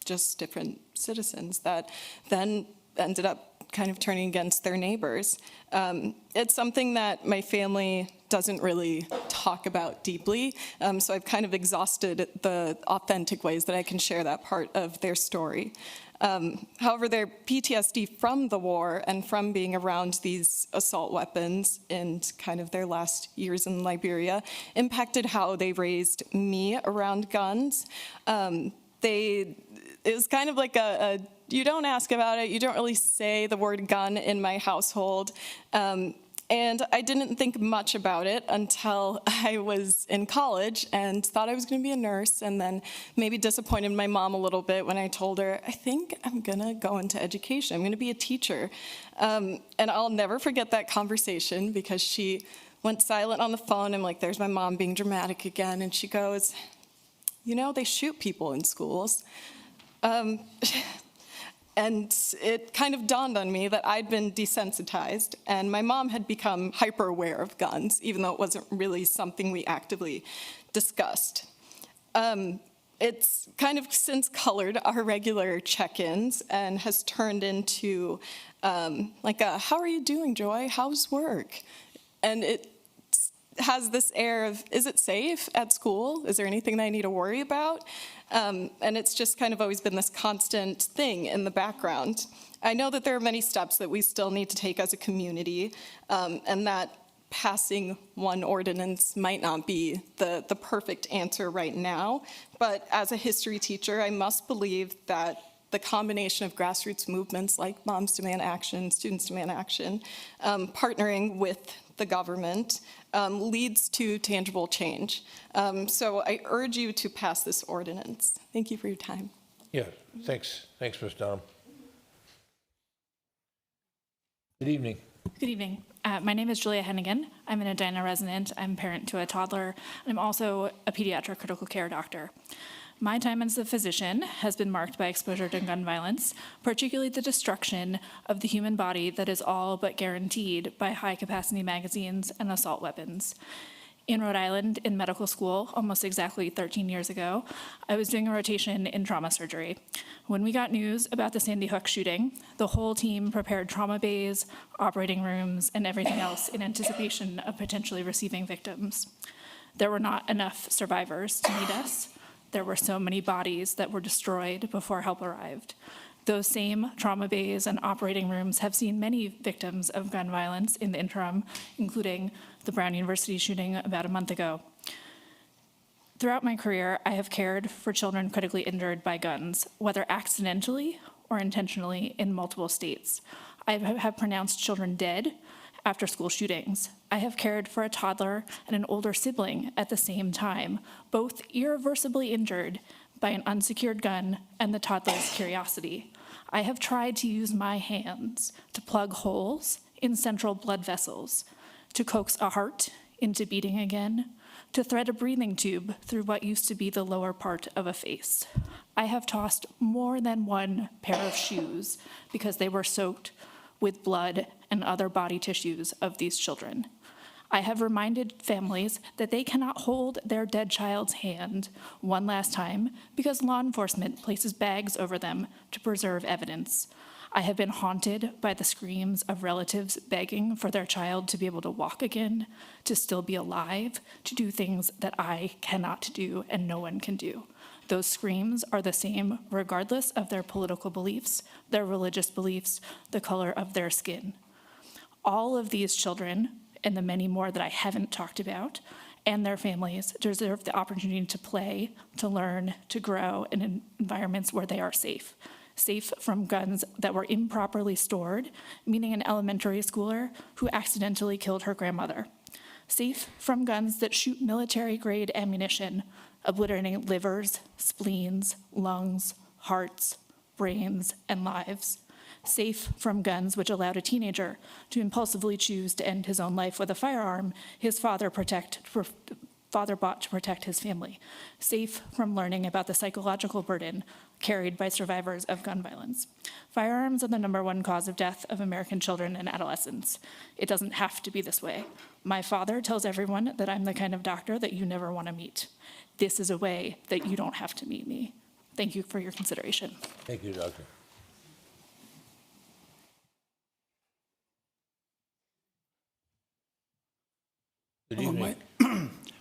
just different citizens that then ended up kind of turning against their neighbors. It's something that my family doesn't really talk about deeply, so I've kind of exhausted the authentic ways that I can share that part of their story. However, their PTSD from the war and from being around these assault weapons in kind of their last years in Liberia impacted how they raised me around guns. It was kind of like you don't ask about it, you don't really say the word gun in my household. And I didn't think much about it until I was in college and thought I was going to be a nurse, and then maybe disappointed my mom a little bit when I told her, I think I'm going to go into education. I'm going to be a teacher. And I'll never forget that conversation because she went silent on the phone. I'm like, there's my mom being dramatic again. And she goes, you know, they shoot people in schools. And it kind of dawned on me that I'd been desensitized, and my mom had become hyper aware of guns, even though it wasn't really something we actively discussed. It's kind of since colored our regular check-ins and has turned into like a, how are you doing, Joy? How's work? And it has this air of, is it safe at school? Is there anything that I need to worry about? And it's just kind of always been this constant thing in the background. I know that there are many steps that we still need to take as a community, and that passing one ordinance might not be the perfect answer right now. But as a history teacher, I must believe that the combination of grassroots movements like Moms Demand Action, Students Demand Action, partnering with the government leads to tangible change. So I urge you to pass this ordinance. Thank you for your time. Yeah, thanks. Thanks, Ms. Dunham. Good evening. Good evening. My name is Julia Hennigan. I'm an Edina resident. I'm a parent to a toddler. I'm also a pediatric critical care doctor. My time as a physician has been marked by exposure to gun violence, particularly the destruction of the human body that is all but guaranteed by high-capacity magazines and assault weapons. In Rhode Island, in medical school, almost exactly 13 years ago, I was doing a rotation in trauma surgery. When we got news about the Sandy Hook shooting, the whole team prepared trauma bays, operating rooms, and everything else in anticipation of potentially receiving victims. There were not enough survivors to meet us. There were so many bodies that were destroyed before help arrived. Those same trauma bays and operating rooms have seen many victims of gun violence in the interim, including the Brown University shooting about a month ago. Throughout my career, I have cared for children critically injured by guns, whether accidentally or intentionally, in multiple states. I have pronounced children dead after school shootings. I have cared for a toddler and an older sibling at the same time, both irreversibly injured by an unsecured gun and the toddler's curiosity. I have tried to use my hands to plug holes in central blood vessels, to coax a heart into beating again, to thread a breathing tube through what used to be the lower part of a face. I have tossed more than one pair of shoes because they were soaked with blood and other body tissues of these children. I have reminded families that they cannot hold their dead child's hand one last time because law enforcement places bags over them to preserve evidence. I have been haunted by the screams of relatives begging for their child to be able to walk again, to still be alive, to do things that I cannot do and no one can do. Those screams are the same regardless of their political beliefs, their religious beliefs, the color of their skin. All of these children, and the many more that I haven't talked about, and their families deserve the opportunity to play, to learn, to grow in environments where they are safe. Safe from guns that were improperly stored, meaning an elementary schooler who accidentally killed her grandmother. Safe from guns that shoot military-grade ammunition, obliterating livers, spleens, lungs, hearts, brains, and lives. Safe from guns which allowed a teenager to impulsively choose to end his own life with a firearm his father bought to protect his family. Safe from learning about the psychological burden carried by survivors of gun violence. Firearms are the #1 cause of death of American children and adolescents. It doesn't have to be this way. My father tells everyone that I'm the kind of doctor that you never want to meet. This is a way that you don't have to meet me. Thank you for your consideration. Thank you, Doctor. Good evening.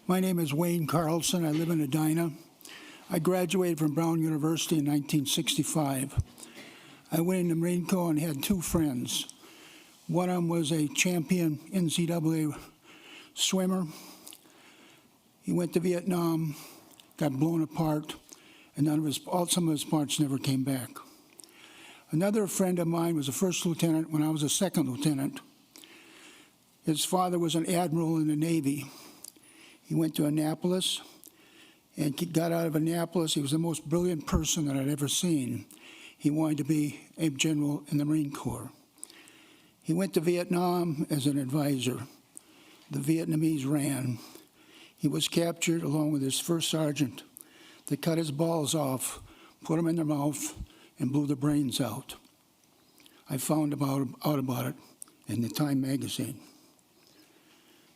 My name is Wayne Carlson. I live in Edina. I graduated from Brown University in 1965. I went in the Marine Corps and had two friends. One of them was a champion NCAA swimmer. He went to Vietnam, got blown apart, and some of his parts never came back. Another friend of mine was a first lieutenant when I was a second lieutenant. His father was an admiral in the Navy. He went to Annapolis and got out of Annapolis. He was the most brilliant person that I'd ever seen. He wanted to be a general in the Marine Corps. He went to Vietnam as an advisor. The Vietnamese ran. He was captured along with his first sergeant. They cut his balls off, put them in their mouth, and blew the brains out. I found out about it in the Time magazine.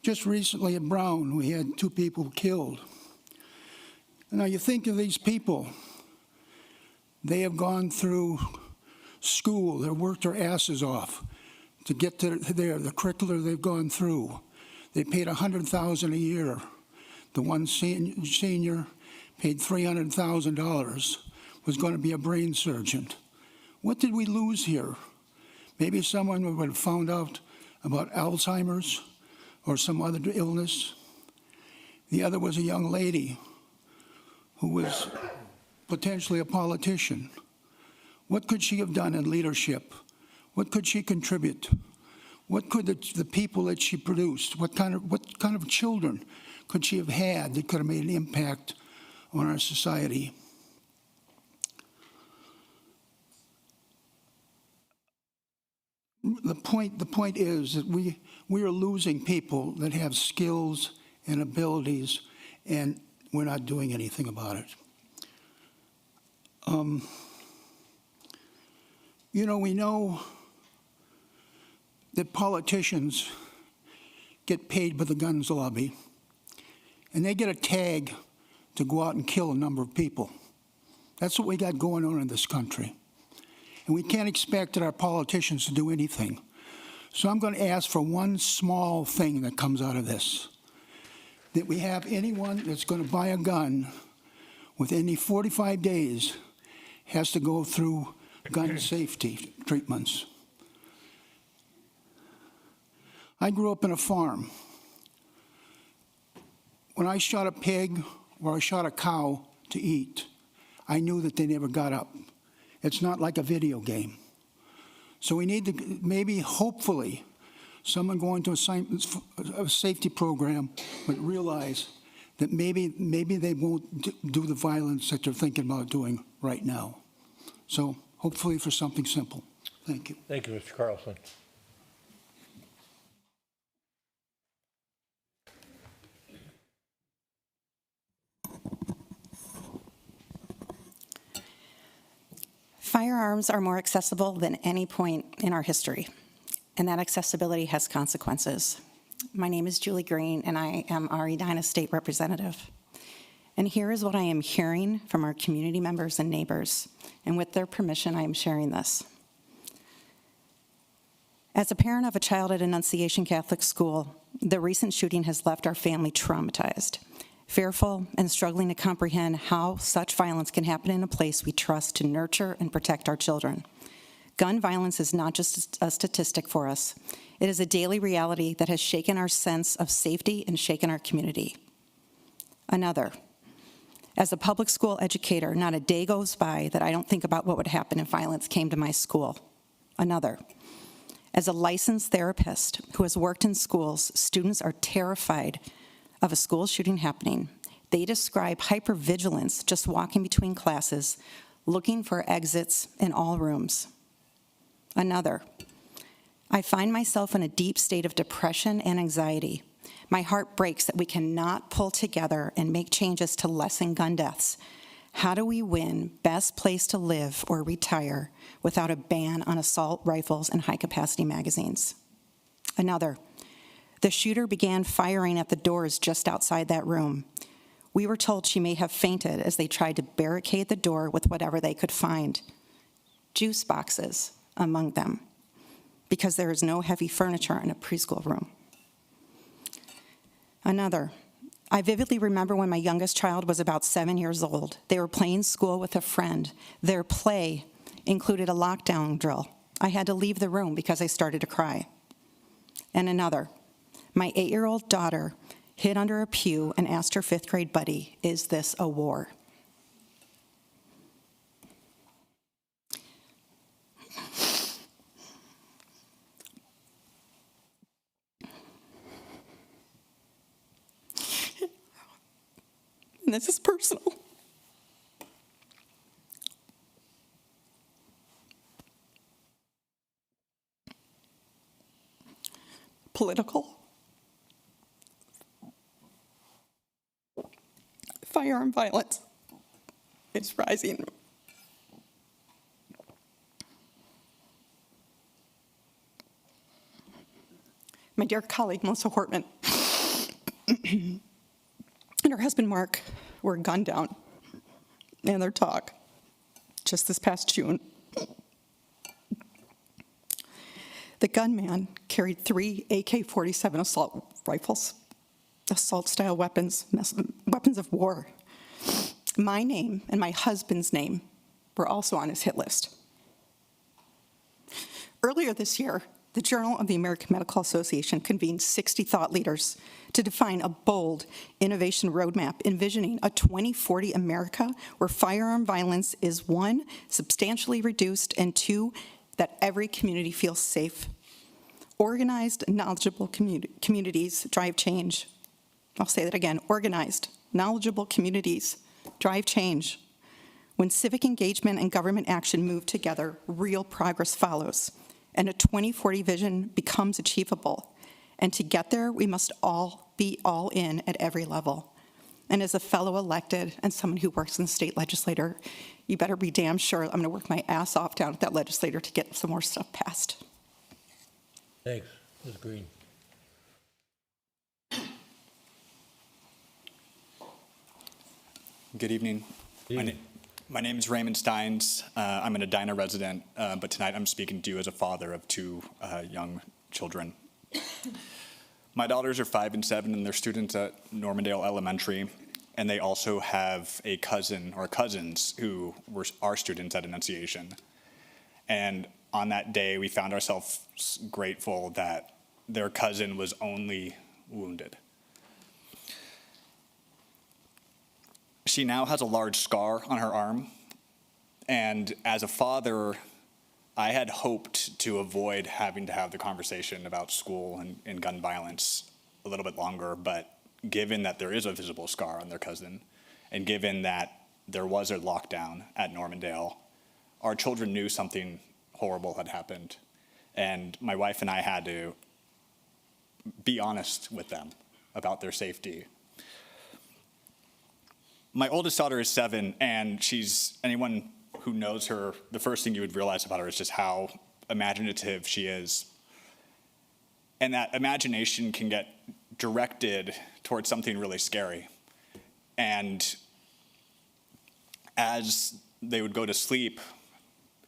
Just recently at Brown, we had 2 people killed. Now you think of these people. They have gone through school. They've worked their asses off to get to there, the curricula they've gone through. They paid $100,000 a year. The one senior paid $300,000, was going to be a brain surgeon. What did we lose here? Maybe someone would have found out about Alzheimer's or some other illness. The other was a young lady who was potentially a politician. What could she have done in leadership? What could she contribute? What could the people that she produced, what kind of children could she have had that could have made an impact on our society? The point is that we are losing people that have skills and abilities, and we're not doing anything about it. We know that politicians get paid by the guns lobby. and they get a tag to go out and kill a number of people. That's what we got going on in this country. And we can't expect that our politicians to do anything. So I'm going to ask for one small thing that comes out of this, that we have anyone that's going to buy a gun within 45 days has to go through gun safety treatments. I grew up in a farm. When I shot a pig or I shot a cow to eat, I knew that they never got up. It's not like a video game. So we need to, maybe, hopefully, someone going to a safety program would realize that maybe they won't do the violence that they're thinking about doing right now. So hopefully for something simple. Thank you. Thank you, Mr. Carlson. Firearms are more accessible than any point in our history, and that accessibility has consequences. My name is Julie Green, and I am our Edina State Representative. And here is what I am hearing from our community members and neighbors, and with their permission, I am sharing this. As a parent of a child at Annunciation Catholic School, the recent shooting has left our family traumatized, fearful, and struggling to comprehend how such violence can happen in a place we trust to nurture and protect our children. Gun violence is not just a statistic for us. It is a daily reality that has shaken our sense of safety and shaken our community. Another, as a public school educator, not a day goes by that I don't think about what would happen if violence came to my school. Another, as a licensed therapist who has worked in schools, students are terrified of a school shooting happening. They describe hypervigilance just walking between classes, looking for exits in all rooms. Another, I find myself in a deep state of depression and anxiety. My heart breaks that we cannot pull together and make changes to lessen gun deaths. How do we win best place to live or retire without a ban on assault rifles and high-capacity magazines? Another, the shooter began firing at the doors just outside that room. We were told she may have fainted as they tried to barricade the door with whatever they could find. Juice boxes among them, because there is no heavy furniture in a preschool room. Another, I vividly remember when my youngest child was about 7 years old. They were playing school with a friend. Their play included a lockdown drill. I had to leave the room because I started to cry. And another, my 8-year-old daughter hid under a pew and asked her 5th grade buddy, "Is this a war?" And this is personal. Political. Firearm violence is rising. My dear colleague, Melissa Hortman, and her husband, Mark, were gunned down in their talk just this past June. The gunman carried 3 AK-47 assault rifles, assault-style weapons, weapons of war. My name and my husband's name were also on his hit list. Earlier this year, the Journal of the American Medical Association convened 60 thought leaders to define a bold innovation roadmap envisioning a 2040 America where firearm violence is, 1, substantially reduced, and 2, that every community feels safe. Organized, knowledgeable communities drive change. I'll say that again. Organized, knowledgeable communities drive change. When civic engagement and government action move together, real progress follows, and a 2040 vision becomes achievable. And to get there, we must all be all in at every level. And as a fellow elected and someone who works in the state legislature, you better be damn sure I'm going to work my ass off down at that legislature to get some more stuff passed. Thanks, Ms. Green. Good evening. My name is Raymond Steins. I'm an Edina resident, but tonight I'm speaking to you as a father of two young children. My daughters are 5 and 7, and they're students at Normandale Elementary, and they also have a cousin or cousins who are students at Annunciation. And on that day, we found ourselves grateful that their cousin was only wounded. She now has a large scar on her arm, and as a father, I had hoped to avoid having to have the conversation about school and gun violence a little bit longer, but given that there is a visible scar on their cousin, and given that there was a lockdown at Normandale, our children knew something horrible had happened, and my wife and I had to be honest with them about their safety. My oldest daughter is 7, and anyone who knows her, the first thing you would realize about her is just how imaginative she is. And that imagination can get directed towards something really scary. And as they would go to sleep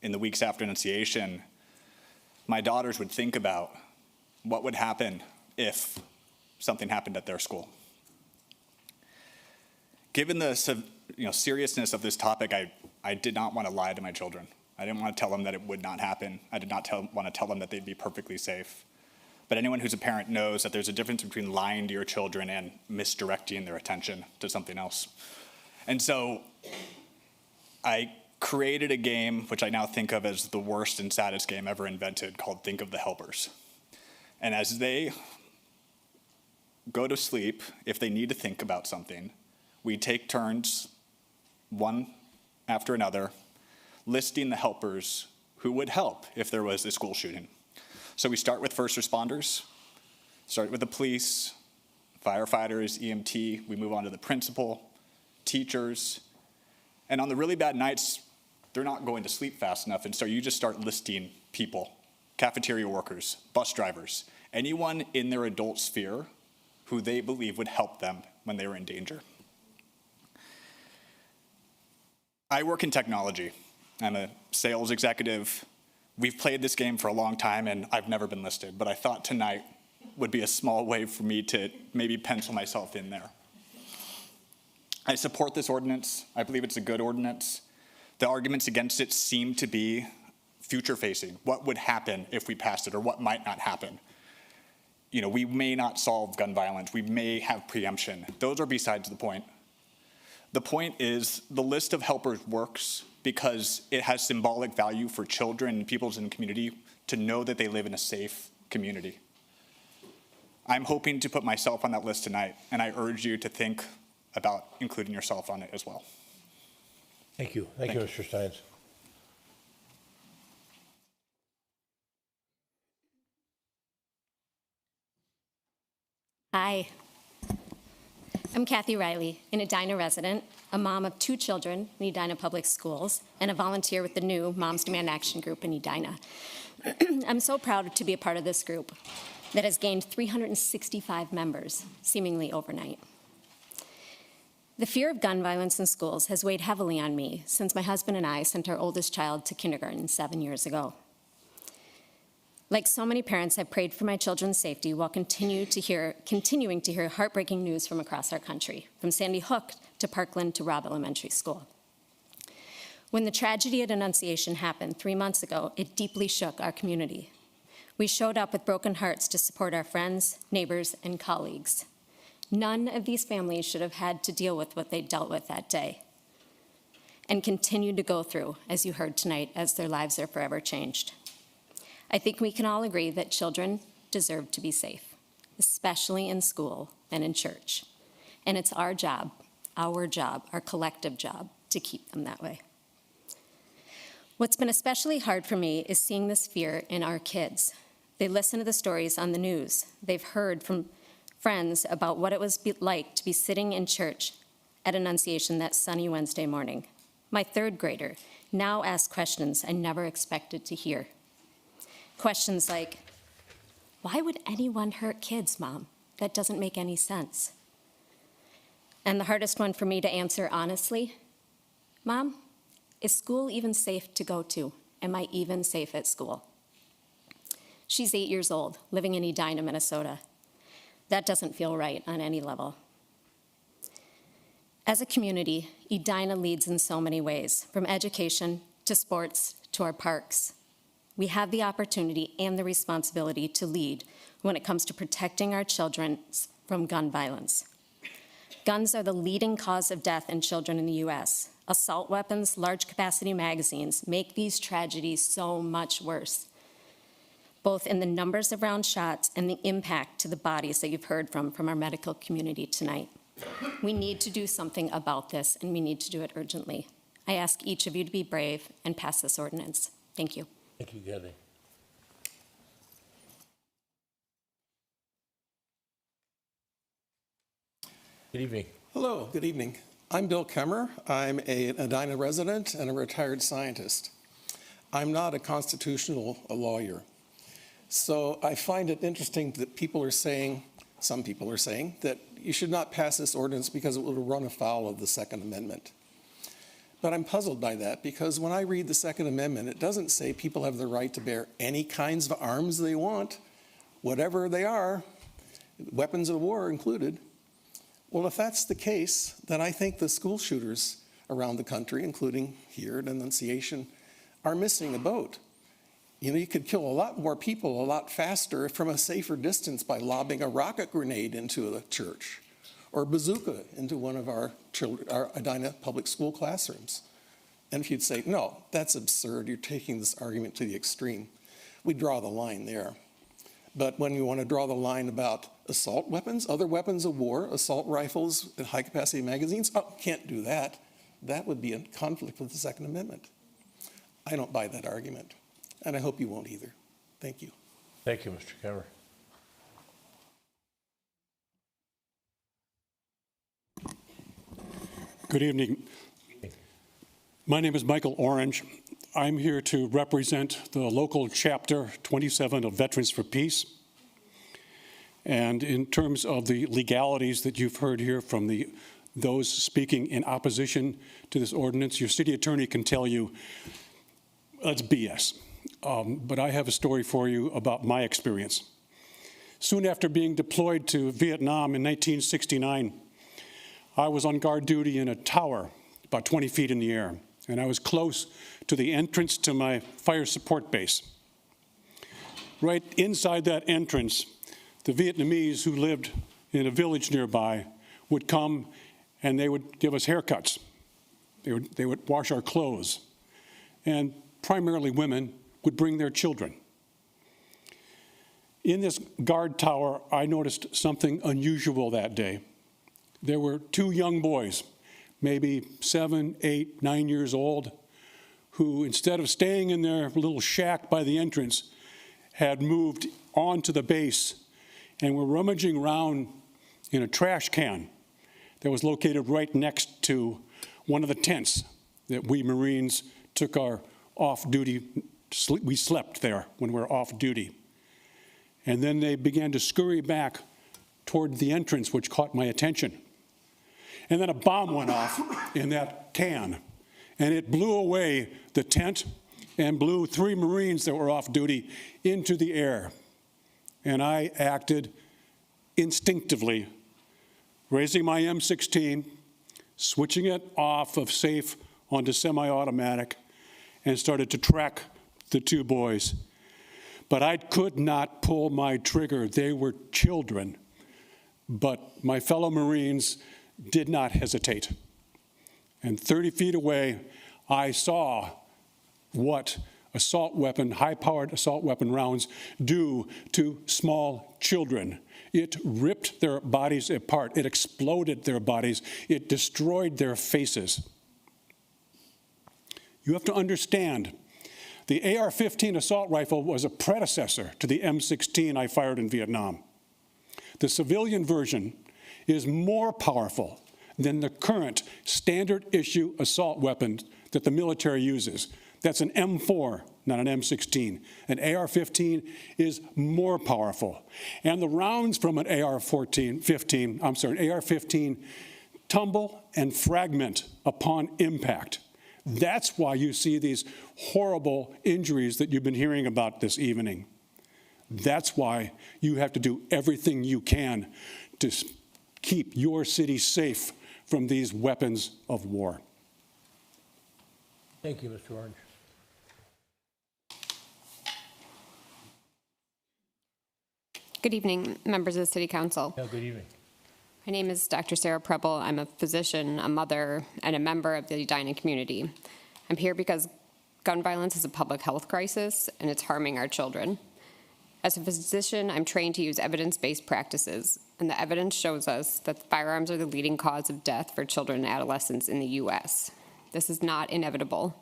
in the weeks after Annunciation, my daughters would think about what would happen if something happened at their school. Given the seriousness of this topic, I did not want to lie to my children. I didn't want to tell them that it would not happen. I did not want to tell them that they'd be perfectly safe. But anyone who's a parent knows that there's a difference between lying to your children and misdirecting their attention to something else. And so I created a game, which I now think of as the worst and saddest game ever invented, called Think of the Helpers. And as they go to sleep, if they need to think about something, we take turns, one after another, listing the helpers who would help if there was a school shooting. So we start with first responders, start with the police, firefighters, EMT, we move on to the principal, teachers, and on the really bad nights, they're not going to sleep fast enough, and so you just start listing people, cafeteria workers, bus drivers, anyone in their adult sphere who they believe would help them when they were in danger. I work in technology. I'm a sales executive. We've played this game for a long time, and I've never been listed, but I thought tonight would be a small way for me to maybe pencil myself in there. I support this ordinance. I believe it's a good ordinance. The arguments against it seem to be future-facing. What would happen if we passed it, or what might not happen? We may not solve gun violence. We may have preemption. Those are besides the point. The point is the list of helpers works because it has symbolic value for children and people in the community to know that they live in a safe community. I'm hoping to put myself on that list tonight, and I urge you to think about including yourself on it as well. Thank you. Thank you, Mr. Steins. Hi. I'm Kathy Riley, an Edina resident, a mom of 2 children in Edina Public Schools, and a volunteer with the new Moms Demand Action group in Edina. I'm so proud to be a part of this group that has gained 365 members, seemingly overnight. The fear of gun violence in schools has weighed heavily on me since my husband and I sent our oldest child to kindergarten 7 years ago. Like so many parents, I've prayed for my children's safety while continuing to hear heartbreaking news from across our country, from Sandy Hook to Parkland to Robb Elementary School. When the tragedy at Annunciation happened 3 months ago, it deeply shook our community. We showed up with broken hearts to support our friends, neighbors, and colleagues. None of these families should have had to deal with what they dealt with that day and continue to go through, as you heard tonight, as their lives are forever changed. I think we can all agree that children deserve to be safe, especially in school and in church. And it's our job, our collective job, to keep them that way. What's been especially hard for me is seeing this fear in our kids. They listen to the stories on the news. They've heard from friends about what it was like to be sitting in church at Annunciation that sunny Wednesday morning. My 3rd grader now asks questions I never expected to hear. Questions like, why would anyone hurt kids, Mom? That doesn't make any sense. And the hardest one for me to answer honestly, Mom, is school even safe to go to? Am I even safe at school? She's 8 years old, living in Edina, Minnesota. That doesn't feel right on any level. As a community, Edina leads in so many ways, from education to sports to our parks. We have the opportunity and the responsibility to lead when it comes to protecting our children from gun violence. Guns are the leading cause of death in children in the U.S. Assault weapons, large capacity magazines make these tragedies so much worse, both in the numbers of round shots and the impact to the bodies that you've heard from our medical community tonight. We need to do something about this, and we need to do it urgently. I ask each of you to be brave and pass this ordinance. Thank you. Thank you, Kathy. Good evening. Hello, good evening. I'm Bill Kemmer. I'm an Edina resident and a retired scientist. I'm not a constitutional lawyer. So I find it interesting that some people are saying, that you should not pass this ordinance because it will run afoul of the Second Amendment. But I'm puzzled by that because when I read the Second Amendment, it doesn't say people have the right to bear any kinds of arms they want, whatever they are, weapons of war included. Well, if that's the case, then I think the school shooters around the country, including here at Annunciation, are missing a boat. You know, you could kill a lot more people a lot faster from a safer distance by lobbing a rocket grenade into a church or a bazooka into one of our Edina public school classrooms. And if you'd say, no, that's absurd, you're taking this argument to the extreme, we draw the line there. But when you want to draw the line about assault weapons, other weapons of war, assault rifles, and high-capacity magazines, can't do that. That would be in conflict with the Second Amendment. I don't buy that argument, and I hope you won't either. Thank you. Thank you, Mr. Kemmer. Good evening. My name is Michael Orange. I'm here to represent the local chapter 27 of Veterans for Peace. And in terms of the legalities that you've heard here from those speaking in opposition to this ordinance, your city attorney can tell you it's BS. But I have a story for you about my experience. Soon after being deployed to Vietnam in 1969, I was on guard duty in a tower about 20 feet in the air, and I was close to the entrance to my fire support base. Right inside that entrance, the Vietnamese who lived in a village nearby would come and they would give us haircuts. They would wash our clothes. And primarily women would bring their children. In this guard tower, I noticed something unusual that day. There were two young boys, maybe 7, 8, 9 years old, who instead of staying in their little shack by the entrance, had moved onto the base and were rummaging around in a trash can that was located right next to one of the tents that we Marines took our off-duty, we slept there when we were off-duty. And then they began to scurry back toward the entrance, which caught my attention. And then a bomb went off in that can, and it blew away the tent and blew 3 Marines that were off duty into the air. And I acted instinctively, raising my M16, switching it off of safe onto semi-automatic, and started to track the 2 boys. But I could not pull my trigger. They were children. But my fellow Marines did not hesitate. And 30 feet away, I saw what assault weapon, high-powered assault weapon rounds do to small children. It ripped their bodies apart. It exploded their bodies. It destroyed their faces. You have to understand, the AR-15 assault rifle was a predecessor to the M16 I fired in Vietnam. The civilian version is more powerful than the current standard issue assault weapon that the military uses. That's an M4, not an M16. An AR-15 is more powerful. And the rounds from an AR-15 tumble and fragment upon impact. That's why you see these horrible injuries that you've been hearing about this evening. That's why you have to do everything you can to keep your city safe from these weapons of war. Thank you, Mr. Orange. Good evening, members of the City Council. Yeah, good evening. My name is Dr. Sarah Preble. I'm a physician, a mother, and a member of the Edina community. I'm here because gun violence is a public health crisis, and it's harming our children. As a physician, I'm trained to use evidence-based practices, and the evidence shows us that firearms are the leading cause of death for children and adolescents in the U.S. This is not inevitable.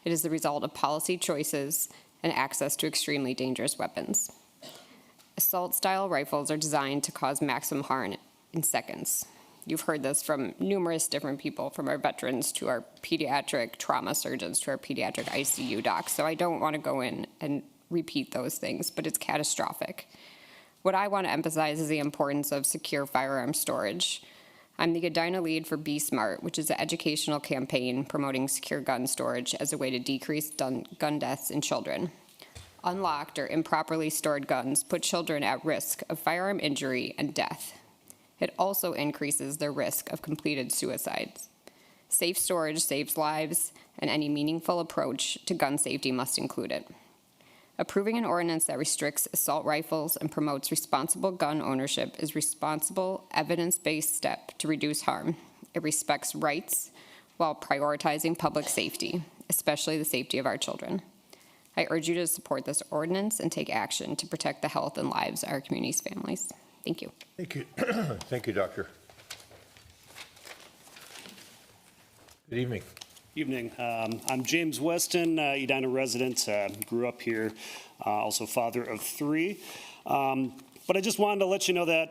It is the result of policy choices and access to extremely dangerous weapons. Assault-style rifles are designed to cause maximum harm in seconds. You've heard this from numerous different people, from our veterans to our pediatric trauma surgeons to our pediatric ICU docs, so I don't want to go in and repeat those things, but it's catastrophic. What I want to emphasize is the importance of secure firearm storage. I'm the Edina lead for Be Smart, which is an educational campaign promoting secure gun storage as a way to decrease gun deaths in children. Unlocked or improperly stored guns put children at risk of firearm injury and death. It also increases their risk of completed suicides. Safe storage saves lives, and any meaningful approach to gun safety must include it. Approving an ordinance that restricts assault rifles and promotes responsible gun ownership is a responsible, evidence-based step to reduce harm. It respects rights while prioritizing public safety, especially the safety of our children. I urge you to support this ordinance and take action to protect the health and lives of our community's families. Thank you. Thank you. Thank you, Doctor. Good evening. Evening. I'm James Weston, Edina resident, grew up here, also father of 3. But I just wanted to let you know that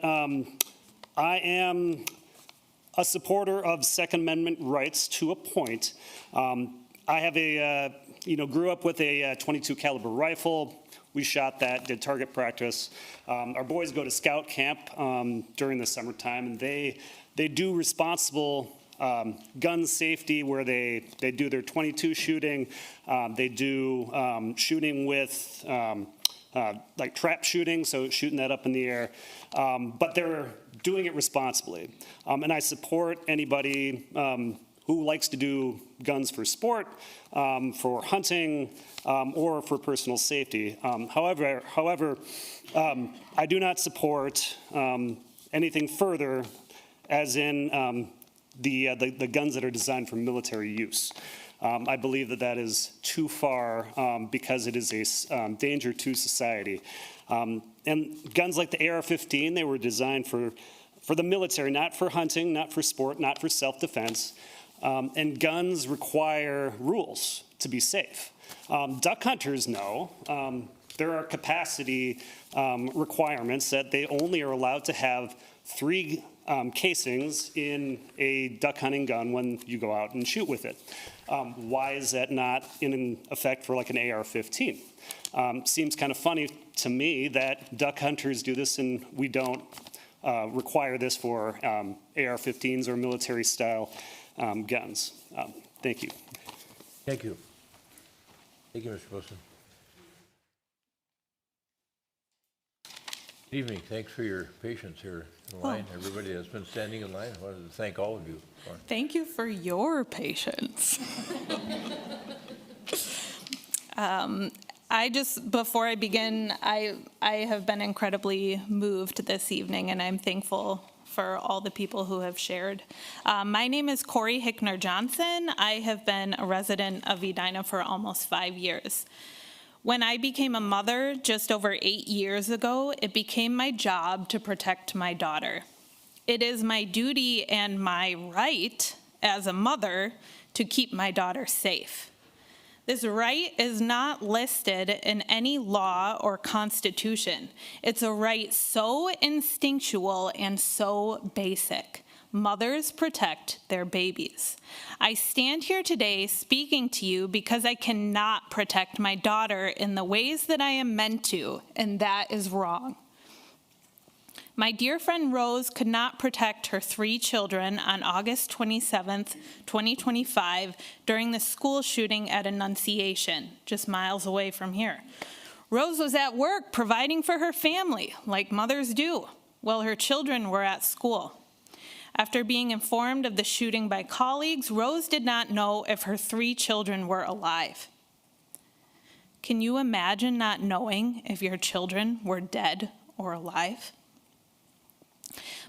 I am a supporter of Second Amendment rights to a point. I have grew up with a .22 caliber rifle. We shot that, did target practice. Our boys go to scout camp during the summertime, and they do responsible gun safety where they do their .22 shooting. They do shooting with like trap shooting, so shooting that up in the air. But they're doing it responsibly. And I support anybody who likes to do guns for sport, for hunting, or for personal safety. However, I do not support anything further, as in the guns that are designed for military use. I believe that is too far because it is a danger to society. And guns like the AR-15, they were designed for the military, not for hunting, not for sport, not for self-defense. And guns require rules to be safe. Duck hunters know there are capacity requirements that they only are allowed to have 3 casings in a duck hunting gun when you go out and shoot with it. Why is that not in effect for like an AR-15? Seems kind of funny to me that duck hunters do this and we don't require this for AR-15s or military-style guns. Thank you. Thank you. Thank you, Mr. Wilson. Good evening. Thanks for your patience here in line. Everybody that's been standing in line, I wanted to thank all of you. Thank you for your patience. Before I begin, I have been incredibly moved this evening, and I'm thankful for all the people who have shared. My name is Corey Hickner Johnson. I have been a resident of Edina for almost 5 years. When I became a mother just over 8 years ago, it became my job to protect my daughter. It is my duty and my right as a mother to keep my daughter safe. This right is not listed in any law or constitution. It's a right so instinctual and so basic. Mothers protect their babies. I stand here today speaking to you because I cannot protect my daughter in the ways that I am meant to, and that is wrong. My dear friend Rose could not protect her 3 children on August 27th, 2025, during the school shooting at Annunciation, just miles away from here. Rose was at work providing for her family, like mothers do, while her children were at school. After being informed of the shooting by colleagues, Rose did not know if her 3 children were alive. Can you imagine not knowing if your children were dead or alive?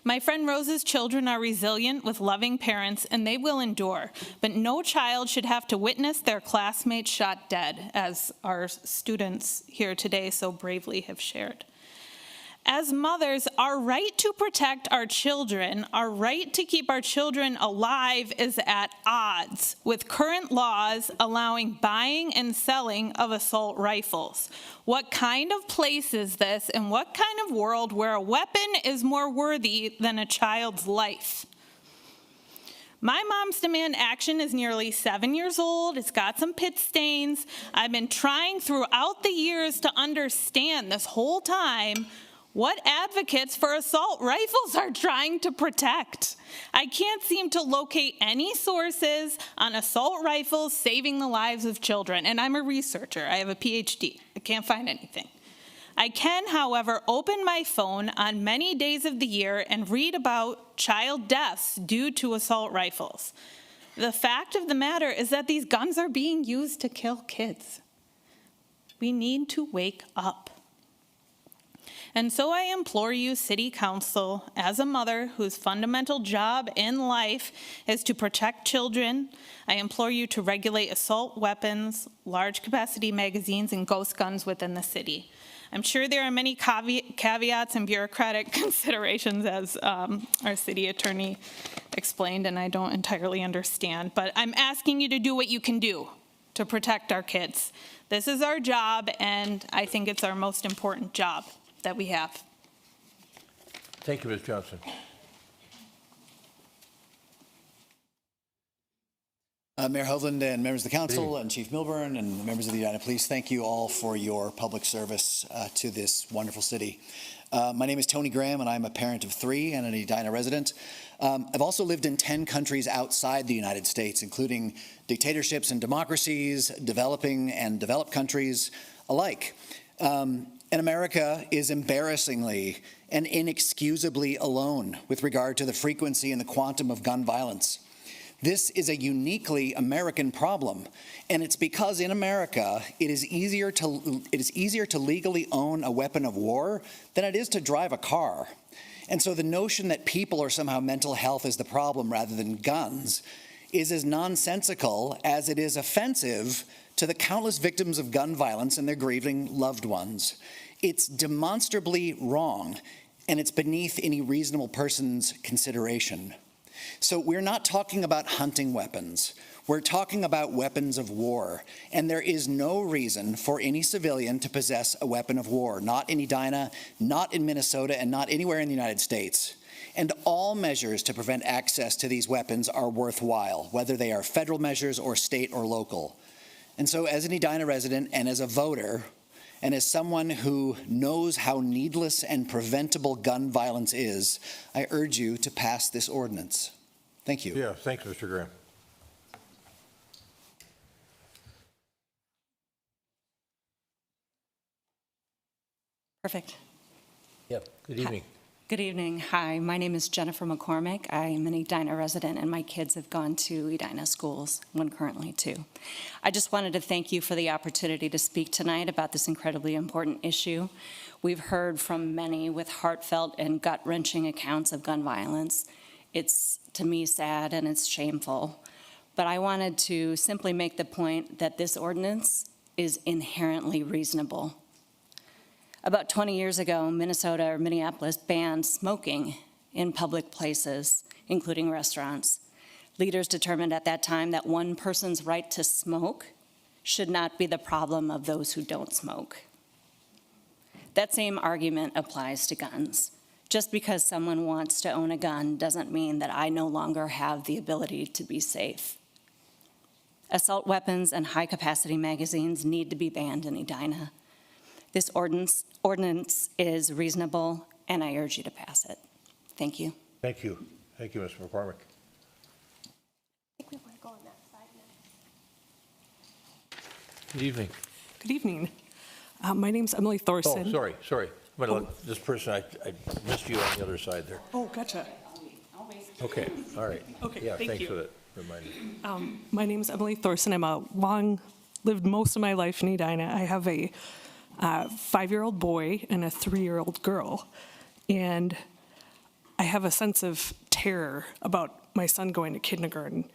My friend Rose's children are resilient with loving parents, and they will endure, but no child should have to witness their classmates shot dead, as our students here today so bravely have shared. As mothers, our right to protect our children, our right to keep our children alive is at odds with current laws allowing buying and selling of assault rifles. What kind of place is this, and what kind of world where a weapon is more worthy than a child's life? My Moms Demand Action is nearly 7 years old. It's got some pit stains. I've been trying throughout the years to understand this whole time what advocates for assault rifles are trying to protect. I can't seem to locate any sources on assault rifles saving the lives of children, and I'm a researcher. I have a PhD. I can't find anything. I can, however, open my phone on many days of the year and read about child deaths due to assault rifles. The fact of the matter is that these guns are being used to kill kids. We need to wake up. And so I implore you, City Council, as a mother whose fundamental job in life is to protect children, I implore you to regulate assault weapons, large capacity magazines, and ghost guns within the city. I'm sure there are many caveats and bureaucratic considerations, as our city attorney explained, and I don't entirely understand, but I'm asking you to do what you can do to protect our kids. This is our job, and I think it's our most important job that we have. Thank you, Ms. Johnson. Mayor Hovland and members of the council and Chief Milburn and members of the Edina Police, thank you all for your public service to this wonderful city. My name is Tony Graham, and I'm a parent of 3 and an Edina resident. I've also lived in 10 countries outside the United States, including dictatorships and democracies, developing and developed countries alike. And America is embarrassingly and inexcusably alone with regard to the frequency and the quantum of gun violence. This is a uniquely American problem, and it's because in America it is easier to legally own a weapon of war than it is to drive a car. And so the notion that people or somehow mental health is the problem rather than guns is as nonsensical as it is offensive to the countless victims of gun violence and their grieving loved ones. It's demonstrably wrong, and it's beneath any reasonable person's consideration. So we're not talking about hunting weapons. We're talking about weapons of war, and there is no reason for any civilian to possess a weapon of war, not in Edina, not in Minnesota, and not anywhere in the United States. And all measures to prevent access to these weapons are worthwhile, whether they are federal measures or state or local. And so as an Edina resident and as a voter, and as someone who knows how needless and preventable gun violence is, I urge you to pass this ordinance. Thank you. Yeah, thanks, Mr. Graham. Perfect. Yeah, good evening. Good evening. Hi, my name is Jennifer McCormick. I am an Edina resident, and my kids have gone to Edina schools, one currently too. I just wanted to thank you for the opportunity to speak tonight about this incredibly important issue. We've heard from many with heartfelt and gut-wrenching accounts of gun violence. It's, to me, sad and it's shameful. But I wanted to simply make the point that this ordinance is inherently reasonable. About 20 years ago, Minnesota or Minneapolis banned smoking in public places, including restaurants. Leaders determined at that time that one person's right to smoke should not be the problem of those who don't smoke. That same argument applies to guns. Just because someone wants to own a gun doesn't mean that I no longer have the ability to be safe. Assault weapons and high-capacity magazines need to be banned in Edina. This ordinance is reasonable and I urge you to pass it. Thank you. Thank you. Thank you, Ms. McCormick. Good evening. Good evening. My name's Emily Thorson. Oh, sorry. I'm gonna let this person, I missed you on the other side there. Oh, gotcha. Okay, all right. Okay, Yeah, thank thanks you. for that reminder. My name's Emily Thorson. Lived most of my life in Edina. I have a 5-year-old boy and a 3-year-old girl. And I have a sense of terror about my son going to kindergarten.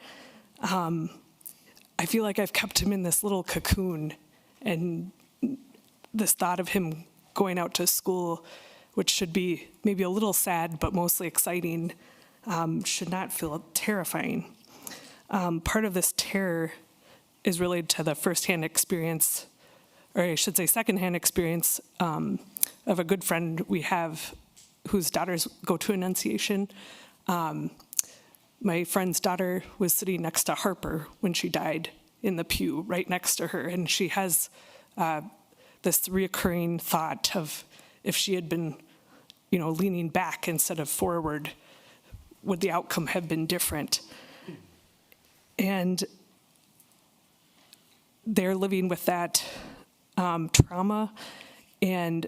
I feel like I've kept him in this little cocoon, and this thought of him going out to school, which should be maybe a little sad but mostly exciting, should not feel terrifying. Part of this terror is related to the firsthand experience, or I should say secondhand experience, of a good friend we have whose daughters go to Annunciation. My friend's daughter was sitting next to Harper when she died in the pew right next to her, and she has this reoccurring thought of if she had been, leaning back instead of forward, would the outcome have been different? And they're living with that trauma, and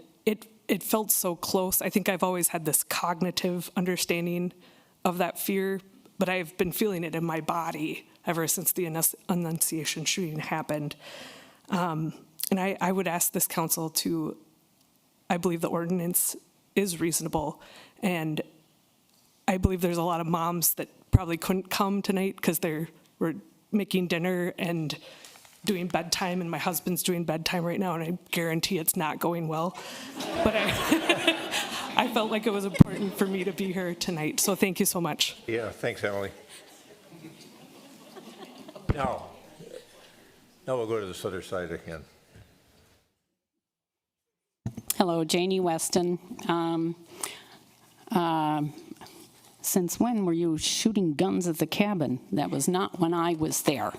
it felt so close. I think I've always had this cognitive understanding of that fear, but I've been feeling it in my body ever since the Annunciation shooting happened. And I would ask this council I believe the ordinance is reasonable, and I believe there's a lot of moms that probably couldn't come tonight because they were making dinner and doing bedtime, and my husband's doing bedtime right now, and I guarantee it's not going well. But I felt like it was important for me to be here tonight, so thank you so much. Yeah, thanks, Emily. Now we'll go to this other side again. Hello, Janie Weston. Since when were you shooting guns at the cabin? That was not when I was there.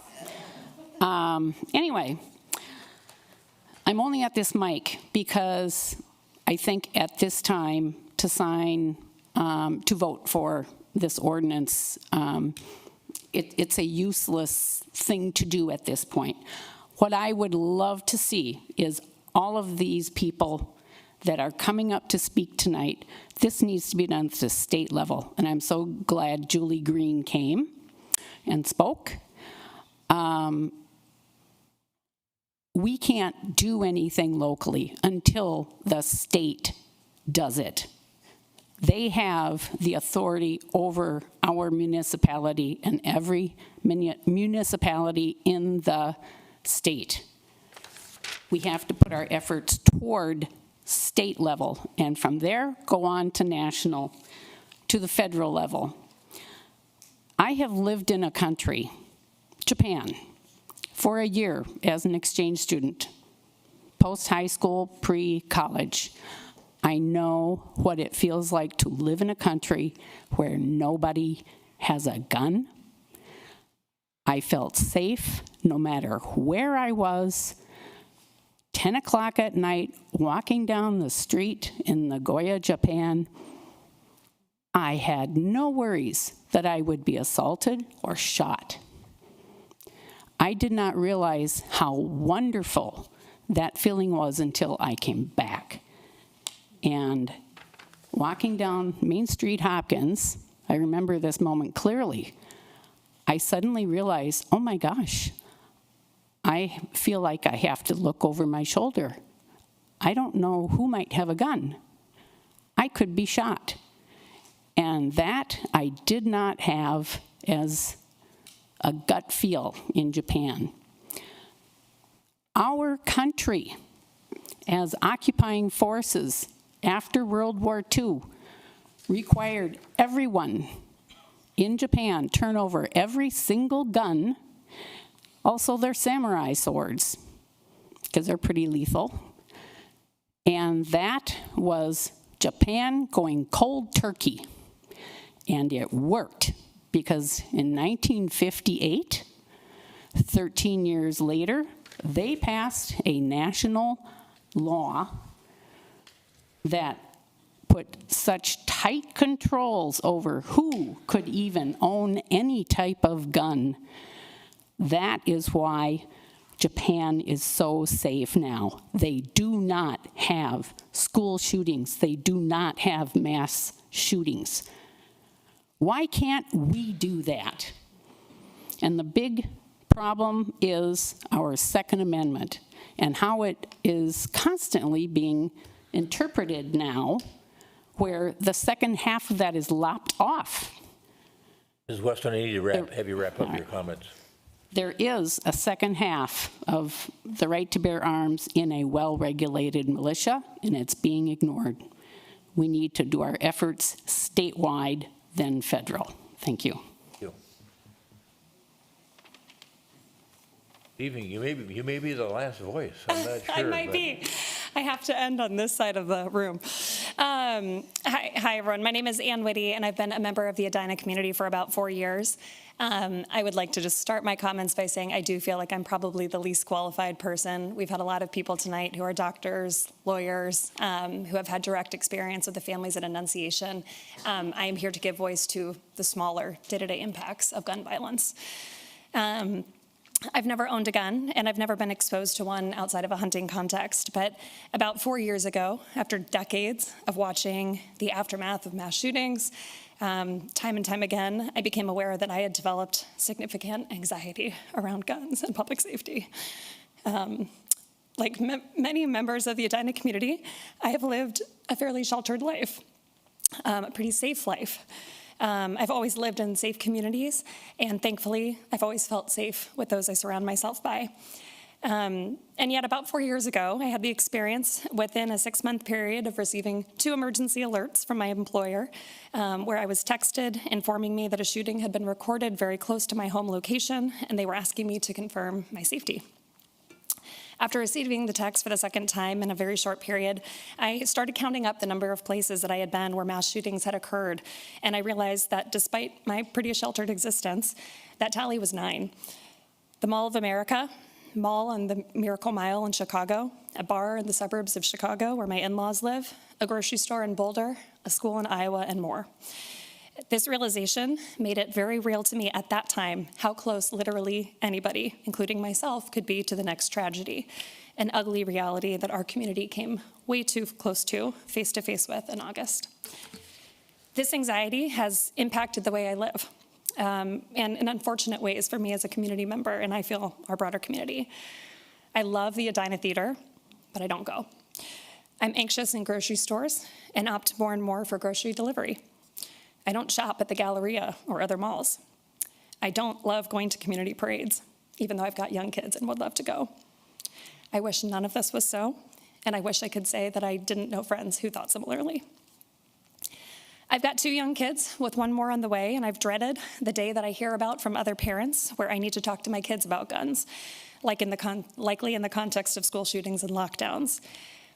Anyway, I'm only at this mic because I think at this time to vote for this ordinance, it's a useless thing to do at this point. What I would love to see is all of these people that are coming up to speak tonight, this needs to be done at the state level. And I'm so glad Julie Green came and spoke. We can't do anything locally until the state does it. They have the authority over our municipality and every municipality in the state. We have to put our efforts toward state level, and from there, go on to national, to the federal level. I have lived in a country, Japan, for a year as an exchange student, post-high school, pre-college. I know what it feels like to live in a country where nobody has a gun. I felt safe no matter where I was. 10 o'clock at night, walking down the street in Nagoya, Japan, I had no worries that I would be assaulted or shot. I did not realize how wonderful that feeling was until I came back. And walking down Main Street, Hopkins, I remember this moment clearly. I suddenly realized, oh my gosh, I feel like I have to look over my shoulder. I don't know who might have a gun. I could be shot. And that I did not have as a gut feel in Japan. Our country, as occupying forces after World War II, required everyone in Japan turn over every single gun, also their samurai swords, because they're pretty lethal. And that was Japan going cold turkey. And it worked, because in 1958, 13 years later, they passed a national law that put such tight controls over who could even own any type of gun. That is why Japan is so safe now. They do not have school shootings. They do not have mass shootings. Why can't we do that? And the big problem is our Second Amendment and how it is constantly being interpreted now, where the second half of that is lopped off. Ms. Weston, I need to have you wrap up your comments. There is a second half of the right to bear arms in a well-regulated militia, and it's being ignored. We need to do our efforts statewide, then federal. Thank you. Evening, you may be the last voice. I'm not sure. I might be. I have to end on this side of the room. Hi, everyone. My name is Ann Whitty, and I've been a member of the Edina community for about 4 years. I would like to just start my comments by saying I do feel like I'm probably the least qualified person. We've had a lot of people tonight who are doctors, lawyers, who have had direct experience with the families at Annunciation. I am here to give voice to the smaller day-to-day impacts of gun violence. I've never owned a gun, and I've never been exposed to one outside of a hunting context. But about 4 years ago, after decades of watching the aftermath of mass shootings, time and time again, I became aware that I had developed significant anxiety around guns and public safety. Like many members of the Edina community, I have lived a fairly sheltered life, a pretty safe life. I've always lived in safe communities, and thankfully, I've always felt safe with those I surround myself by. And yet about 4 years ago, I had the experience within a 6-month period of receiving 2 emergency alerts from my employer, where I was texted informing me that a shooting had been recorded very close to my home location, and they were asking me to confirm my safety. After receiving the text for the second time in a very short period, I started counting up the number of places that I had been where mass shootings had occurred, and I realized that despite my pretty sheltered existence, that tally was 9. The Mall of America, Mall on the Miracle Mile in Chicago, a bar in the suburbs of Chicago where my in-laws live, a grocery store in Boulder, a school in Iowa, and more. This realization made it very real to me at that time how close literally anybody, including myself, could be to the next tragedy, an ugly reality that our community came way too close to face with in August. This anxiety has impacted the way I live, and in unfortunate ways for me as a community member, and I feel our broader community. I love the Edina Theater, but I don't go. I'm anxious in grocery stores and opt more and more for grocery delivery. I don't shop at the Galleria or other malls. I don't love going to community parades, even though I've got young kids and would love to go. I wish none of this was so, and I wish I could say that I didn't know friends who thought similarly. I've got 2 young kids with 1 more on the way, and I've dreaded the day that I hear about from other parents where I need to talk to my kids about guns, likely in the context of school shootings and lockdowns.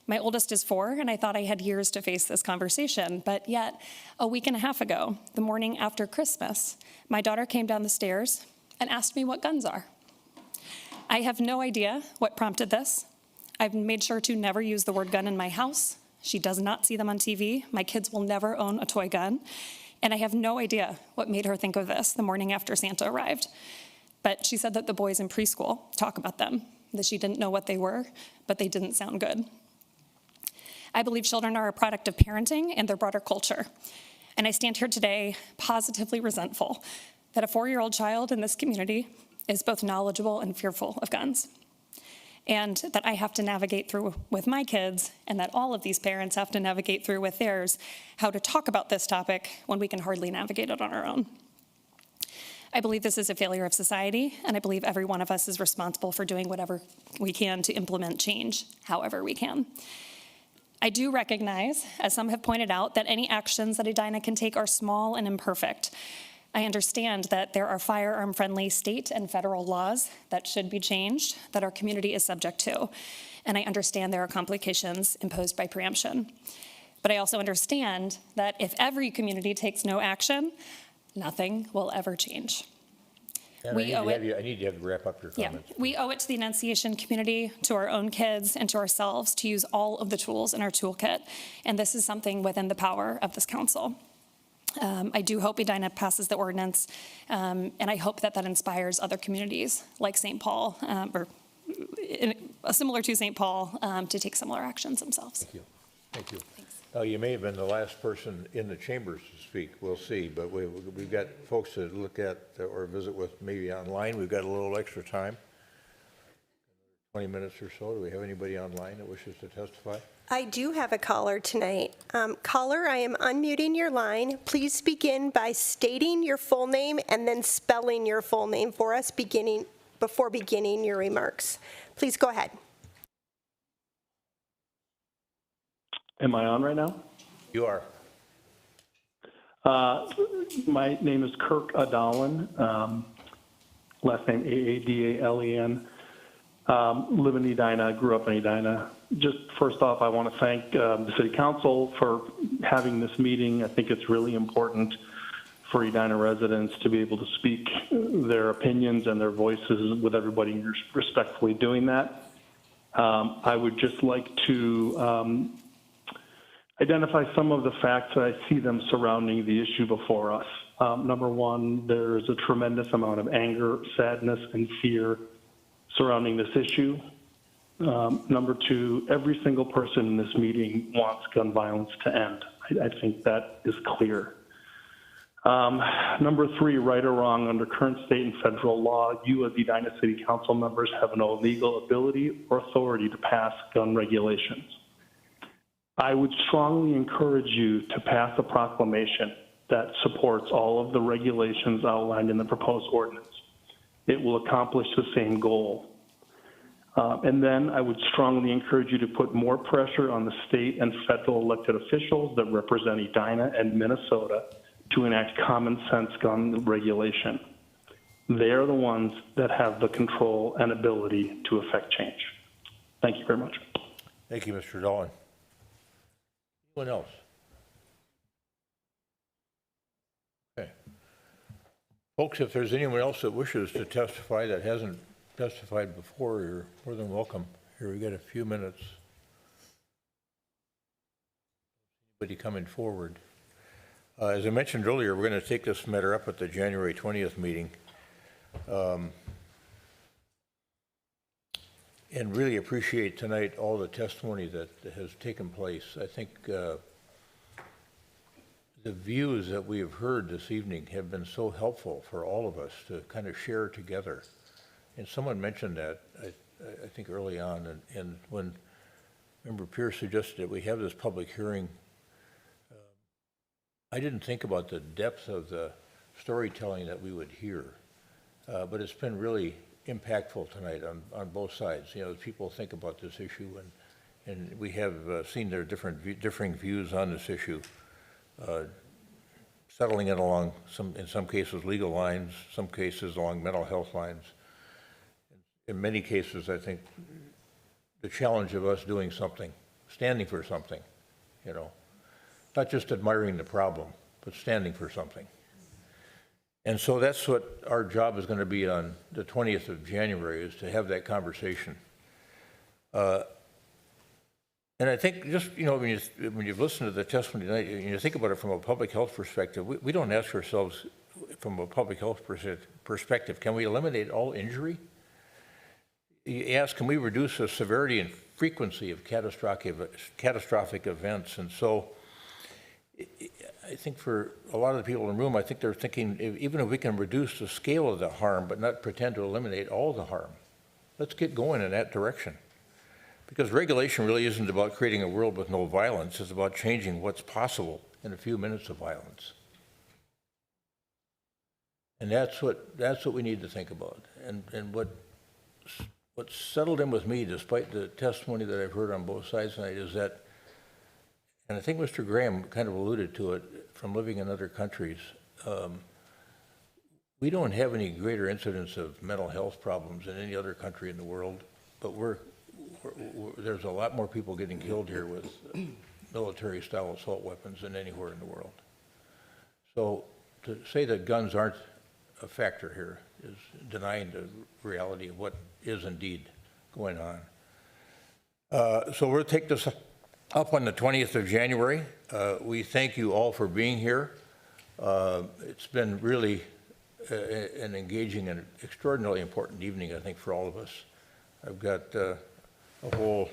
My oldest is 4, and I thought I had years to face this conversation, but yet, a week and a half ago, the morning after Christmas, my daughter came down the stairs and asked me what guns are. I have no idea what prompted this. I've made sure to never use the word gun in my house. She does not see them on TV. My kids will never own a toy gun, and I have no idea what made her think of this the morning after Santa arrived. But she said that the boys in preschool talk about them, that she didn't know what they were, but they didn't sound good. I believe children are a product of parenting and their broader culture. And I stand here today positively resentful that a 4-year-old child in this community is both knowledgeable and fearful of guns. And that I have to navigate through with my kids, and that all of these parents have to navigate through with theirs, how to talk about this topic when we can hardly navigate it on our own. I believe this is a failure of society, and I believe every one of us is responsible for doing whatever we can to implement change, however we can. I do recognize, as some have pointed out, that any actions that Edina can take are small and imperfect. I understand that there are firearm-friendly state and federal laws that should be changed, that our community is subject to, and I understand there are complications imposed by preemption. But I also understand that if every community takes no action, nothing will ever change. And I need to have you wrap up your comments. Yeah, we owe it to the Annunciation community, to our own kids, and to ourselves to use all of the tools in our toolkit. And this is something within the power of this council. I do hope Edina passes the ordinance, and I hope that that inspires other communities like St. Paul, similar to St. Paul, to take similar actions themselves. Thank you. Thank you. Now, you may have been the last person in the chambers to speak. We'll see. But we've got folks to look at or visit with maybe online. We've got a little extra time, 20 minutes or so. Do we have anybody online that wishes to testify? I do have a caller tonight. Caller, I am unmuting your line. Please begin by stating your full name and then spelling your full name for us before beginning your remarks. Please go ahead. Am I on right now? You are. My name is Kirk Adalen, last name Aadalen. Live in Edina, grew up in Edina. Just first off, I want to thank the City Council for having this meeting. I think it's really important for Edina residents to be able to speak their opinions and their voices with everybody respectfully doing that. I would just like to identify some of the facts that I see them surrounding the issue before us. Number one, there's a tremendous amount of anger, sadness, and fear surrounding this issue. Number two, every single person in this meeting wants gun violence to end. I think that is clear. Number three, right or wrong, under current state and federal law, you as Edina City Council members have no legal ability or authority to pass gun regulations. I would strongly encourage you to pass a proclamation that supports all of the regulations outlined in the proposed ordinance. It will accomplish the same goal. And then I would strongly encourage you to put more pressure on the state and federal elected officials that represent Edina and Minnesota to enact common sense gun regulation. They are the ones that have the control and ability to affect change. Thank you very much. Thank you, Mr. Dolan. Anyone else? Okay. Folks, if there's anyone else that wishes to testify that hasn't testified before, you're more than welcome. Here, we got a few minutes. Anybody coming forward? As I mentioned earlier, we're going to take this matter up at the January 20th meeting. And really appreciate tonight all the testimony that has taken place. I think the views that we have heard this evening have been so helpful for all of us to kind of share together. And someone mentioned that, I think early on, and when Member Pierce suggested that we have this public hearing, I didn't think about the depth of the storytelling that we would hear, but it's been really impactful tonight on both sides. You know, people think about this issue, and we have seen their differing views on this issue, settling it along in some cases legal lines, some cases along mental health lines. In many cases, I think the challenge of us doing something, standing for something, you know, not just admiring the problem, but standing for something. And so that's what our job is going to be on the 20th of January, is to have that conversation. And I think just, you know, when you've listened to the testimony tonight, you think about it from a public health perspective, we don't ask ourselves from a public health perspective, can we eliminate all injury? You ask, can we reduce the severity and frequency of catastrophic events? And so I think for a lot of the people in the room, I think they're thinking, even if we can reduce the scale of the harm, but not pretend to eliminate all the harm, let's get going in that direction. Because regulation really isn't about creating a world with no violence, it's about changing what's possible in a few minutes of violence. And that's what we need to think about. And what's settled in with me, despite the testimony that I've heard on both sides tonight, is that, and I think Mr. Graham kind of alluded to it from living in other countries, we don't have any greater incidence of mental health problems in any other country in the world, but there's a lot more people getting killed here with military-style assault weapons than anywhere in the world. So to say that guns aren't a factor here, is denying the reality of what is indeed going on. So we'll take this up on the 20th of January. We thank you all for being here. It's been really an engaging and extraordinarily important evening, I think, for all of us. I've got a whole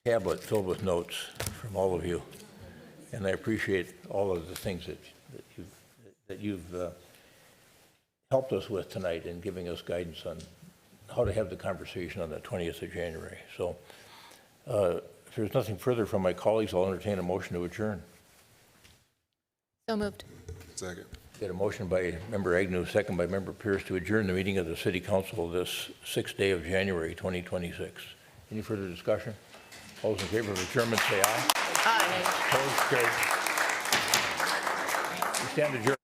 tablet filled with notes from all of you, and I appreciate all of the things that you've helped us with tonight in giving us guidance on how to have the conversation on the 20th of January. So if there's nothing further from my colleagues, I'll entertain a motion to adjourn. So moved. Second. Got a motion by Member Agnew, second by Member Pierce to adjourn the meeting of the City Council this 6th day of January 2026. Any further discussion? All those in favor of adjournment say aye. Aye. Opposed, carried. We stand adjourned.